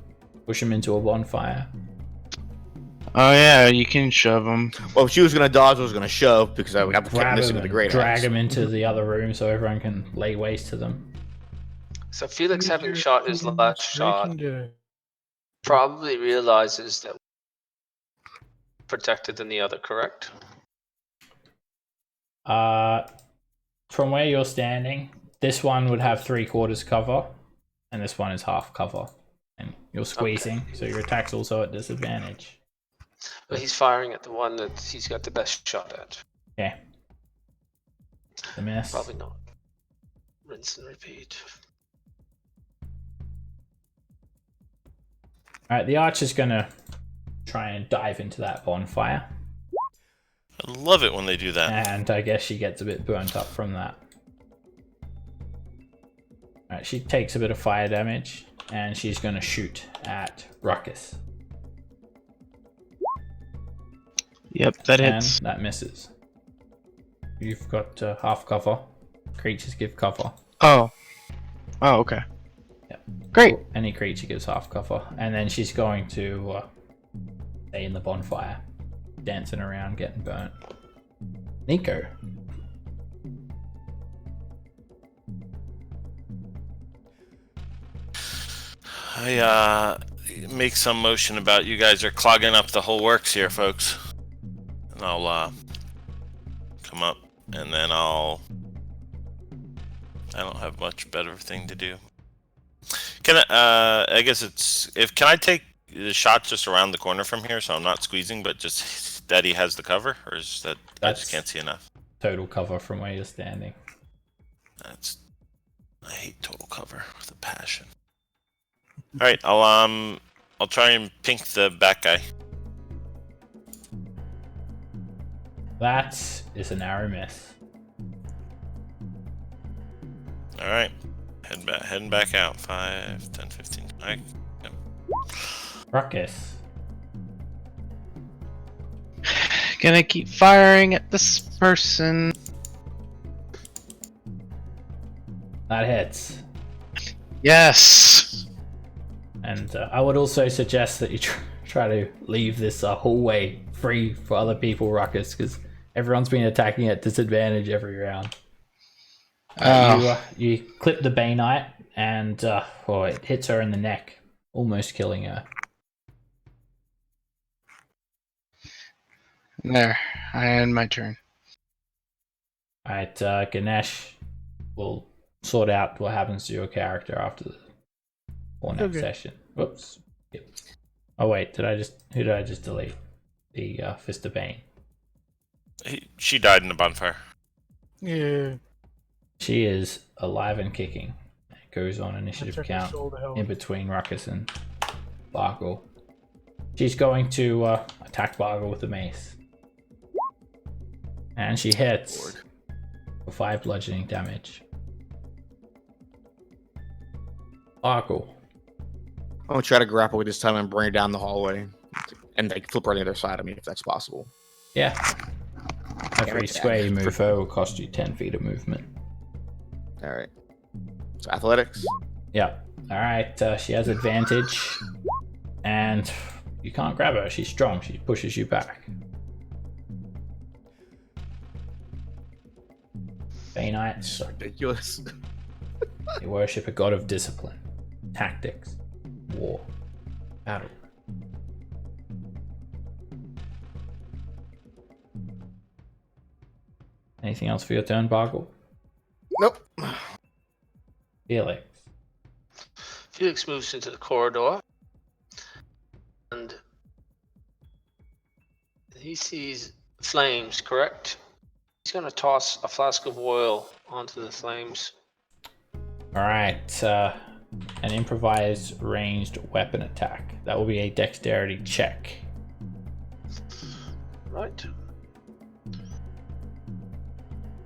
push them into a bonfire. Oh yeah, you can shove them. Well, if she was gonna dodge, I was gonna shove because I kept Grab missing them with the and great drag axe. them into the other room so everyone can lay waste to them. so Felix, Use having your shot his last shot, inspiration to- probably realizes that protected than the other, correct? From where you're standing, this one would have 3/4 cover, and this one is half cover. And you're squeezing, so your attack's also at disadvantage. But he's firing at the one that he's got the best shot at. Okay. The miss. Probably not. Rinse and repeat. Alright, the archer's gonna try and dive into that bonfire. I love it when they do that. And I guess she gets a bit burnt up from that. Alright, she takes a bit of fire damage, and she's gonna shoot at Ruckus. Yep, that And hits. that misses. You've got half cover. Creatures give cover. Oh. Oh, okay. Yep. Great. Any creature gives half cover. And then she's going to stay in the bonfire, dancing around, getting burnt. Nico. I make some motion about you guys are clogging up the whole works here, folks. And I'll come up, and then I don't have much better thing to do. Can I guess can I take the shots just around the corner from here, so I'm not squeezing, but just that he has the cover, or is that I just can't see enough? Total cover from where you're standing. I hate total cover with a passion. All right, I'll try and pink the back guy. That is an arrow miss. All right, heading back out. 5, 10, 15. All right. Yep. Ruckus. Gonna keep firing at this person. That hits. Yes. And I would also suggest that you try to leave this hallway free for other people, Ruckus, because everyone's been attacking at disadvantage every round. You clip the Bay Knight, and it hits her in the neck, almost killing her. There. I end my turn. Alright, Ganesh will sort out what happens to your character after the next session. Whoops. Yep. Oh wait, who did I just delete? The Fist of Bane. She died in the bonfire. Yeah. She is alive and kicking. It goes on I initiative took her count soul to hell. in between Ruckus and Bargle. She's going to attack Bargle with the mace. And she hits for 5 bludgeoning damage. Bargle. I'm gonna try to grapple with this time and bring her down the hallway, and like flip her on the other side of me if that's possible. Yeah. Every Damage square you damage. move her will cost you 10 feet of movement. All right. So athletics. Yep. Alright, she has advantage. And you can't grab her. She's strong. She pushes you back. Bainites, Ridiculous. they worship a god of discipline, tactics, war, battle. Anything else for your turn, Bargle? Nope. Felix. Felix moves into the corridor, and he sees flames, correct? He's going to toss a flask of oil onto the flames. Alright, an improvised ranged weapon attack. That will be a dexterity check. Right.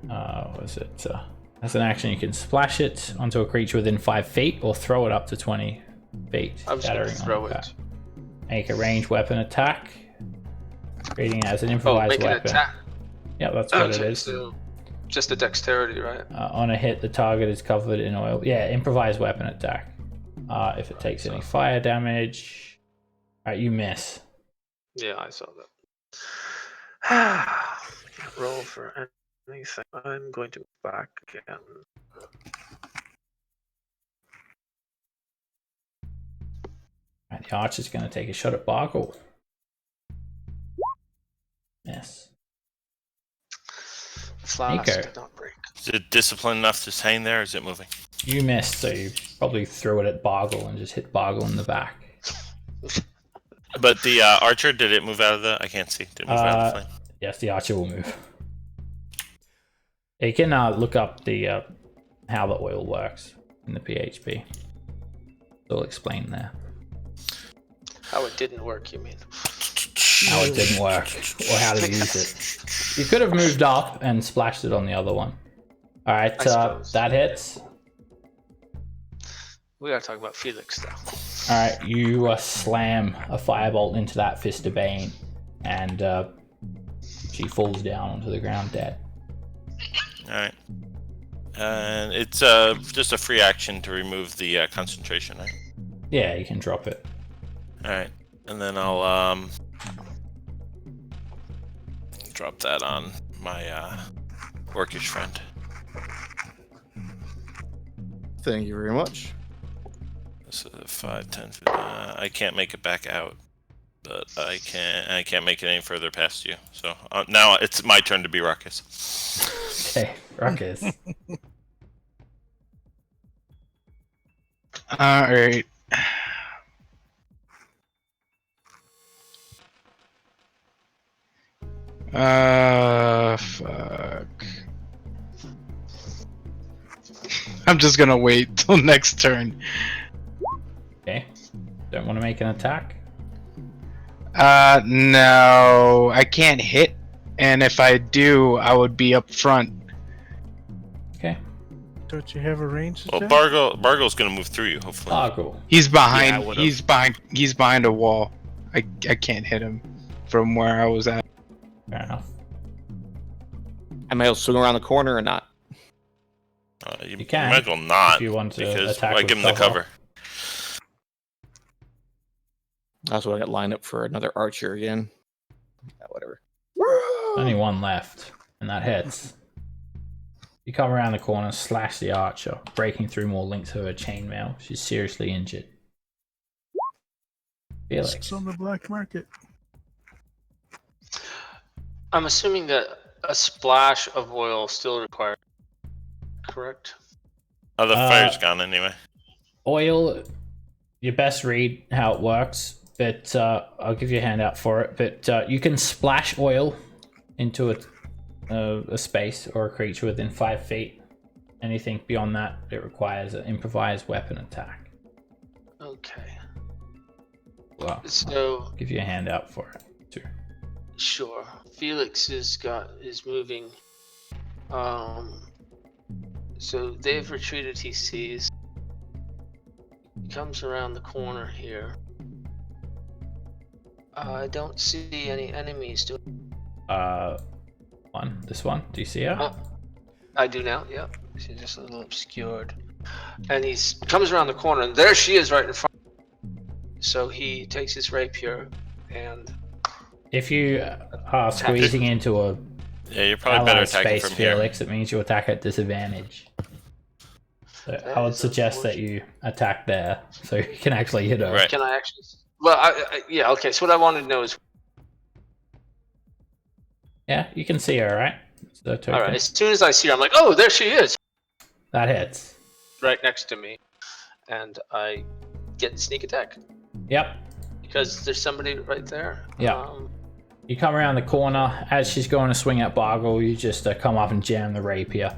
What is it? As an action, you can splash it onto a creature within 5 feet or throw it up to 20 feet. I was going to scattering throw on it. Make a ranged weapon attack. Treating it as an improvised make weapon. an attack. Yeah, that's what it is. So just a dexterity, right? On a hit, the target is covered in oil. Yeah, improvised weapon attack. If it takes any fire damage. Alright, you miss. Yeah, I saw that. Roll for anything. I'm going to move back again. Right, the archer's going to take a shot at Bargle. Miss. Flask Nico. did not break. Is it disciplined enough to just hang there, or is it moving? You missed, so you probably threw it at Bargle and just hit Bargle in the back. But the archer, did it move out of the? I can't see. Did it move out of the flame? Yes, the archer will move. You can look up the how the oil works in the PHP. It'll explain there. How it didn't work, you mean? How it didn't work, or how to use it. You could have moved up and splashed it on the other one. Alright, that hits. We gotta talk about Felix, though. Alright, you slam a firebolt into that Fist of Bane, and she falls down onto the ground dead. Alright. And it's just a free action to remove the concentration, right? Yeah, you can drop it. Alright. And then I'll drop that on my orcish friend. Thank you very much. So 5, 10, 15, I can't make it back out, but I can't make it any further past you. So now it's my turn to be ruckus. Okay, Ruckus. Alright. Fuck. I'm just gonna wait till next turn. Okay. Don't want to make an attack? No, I can't hit, and if I do, I would be up front. Okay. Don't you have a range Well, attack? Bargle's gonna move through you, hopefully. Bargle. He's behind. Yeah, I would've. He's behind a wall. I can't hit him from where I was at. Fair enough. Am I able to swing around the corner or not? You can, might as well not, if you want to because attack I with give him the cover. cover. Also, I got lined up for another archer again. Yeah, whatever. Only one left, and that hits. You come around the corner, slash the archer, breaking through more links of her chainmail. She's seriously injured. Felix. It's on the black market. I'm assuming that a splash of oil still required. Correct? Oh, the fire's gone anyway. Oil, you best read how it works, but I'll give you a handout for it. But you can splash oil into a space or a creature within 5 feet. Anything beyond that, it requires an improvised weapon attack. Okay. Well, So I'll give you a handout for it too. sure, Felix is moving. So they've retreated. He sees. He comes around the corner here. I don't see any enemies. This one. Do you see her? Oh, I do now. Yep. She's just a little obscured. And he comes around the corner, and there she is, right in front. So he takes his rapier and If you are squeezing into Yeah, you're probably better Allied attacking space, from here. Felix. It means you attack at disadvantage. So That I would is suggest that you attack there, so you can actually hit her. Right. Can I actually? Well, yeah. Okay. So what I wanted to know is, Yeah, you can see her, right? The token. all right. As soon as I see her, I'm like, oh, there she is, That hits. right next to me, and I get sneak attack Yep. because there's somebody right there. Yeah. You come around the corner. As she's going to swing at Bargle, you just come up and jam the rapier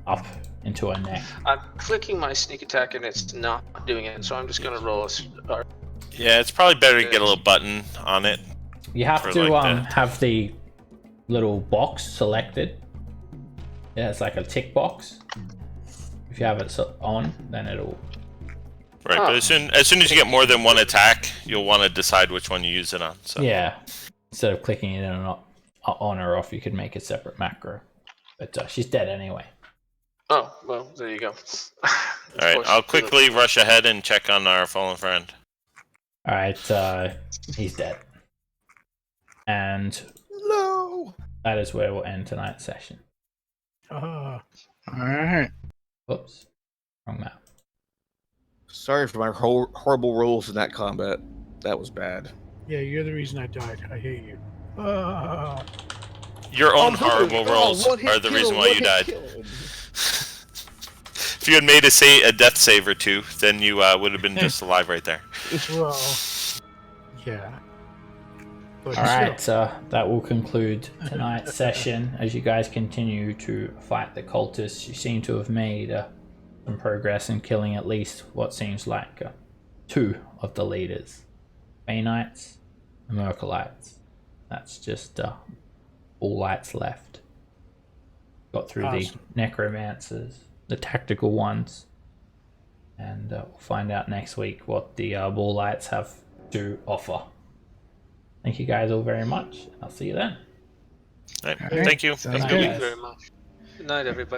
up into her neck. I'm clicking my sneak attack and it's not doing it, so I'm just gonna roll a. Yeah, it's probably better to get a little button on it. You have For to like have the little box selected. Yeah, it's like a tick box. If you have it on, then it'll. Right, but as soon as you get more than one attack, you'll want to decide which one you use it on. So. Yeah. Instead of clicking it on or off, you could make a separate macro. But she's dead anyway. Oh well, there you go. All right, I'll quickly rush ahead and check on our fallen friend. All right, he's dead. And No. that is where we'll end tonight's session. All right. Oops, wrong map. Sorry for my horrible rolls in that combat. That was bad. Yeah, you're the reason I died. I hate you. Your own horrible rolls are the reason why you died. If you had made a death save or two, then you would have been just alive right there. Well, yeah. But All right, that will conclude tonight's session. As you guys continue to fight the cultists, you seem to have made some progress in killing at least what seems like 2 of the leaders. Bay Knights and Merkelites. That's just all lights left. Got through the necromancers, the tactical ones, and we'll find out next week what the ball lights have to offer. Thank you guys all very much. I'll see you then. All right. Thank you. Sounds Have a good. good week. Thank you very much. Good night, everybody.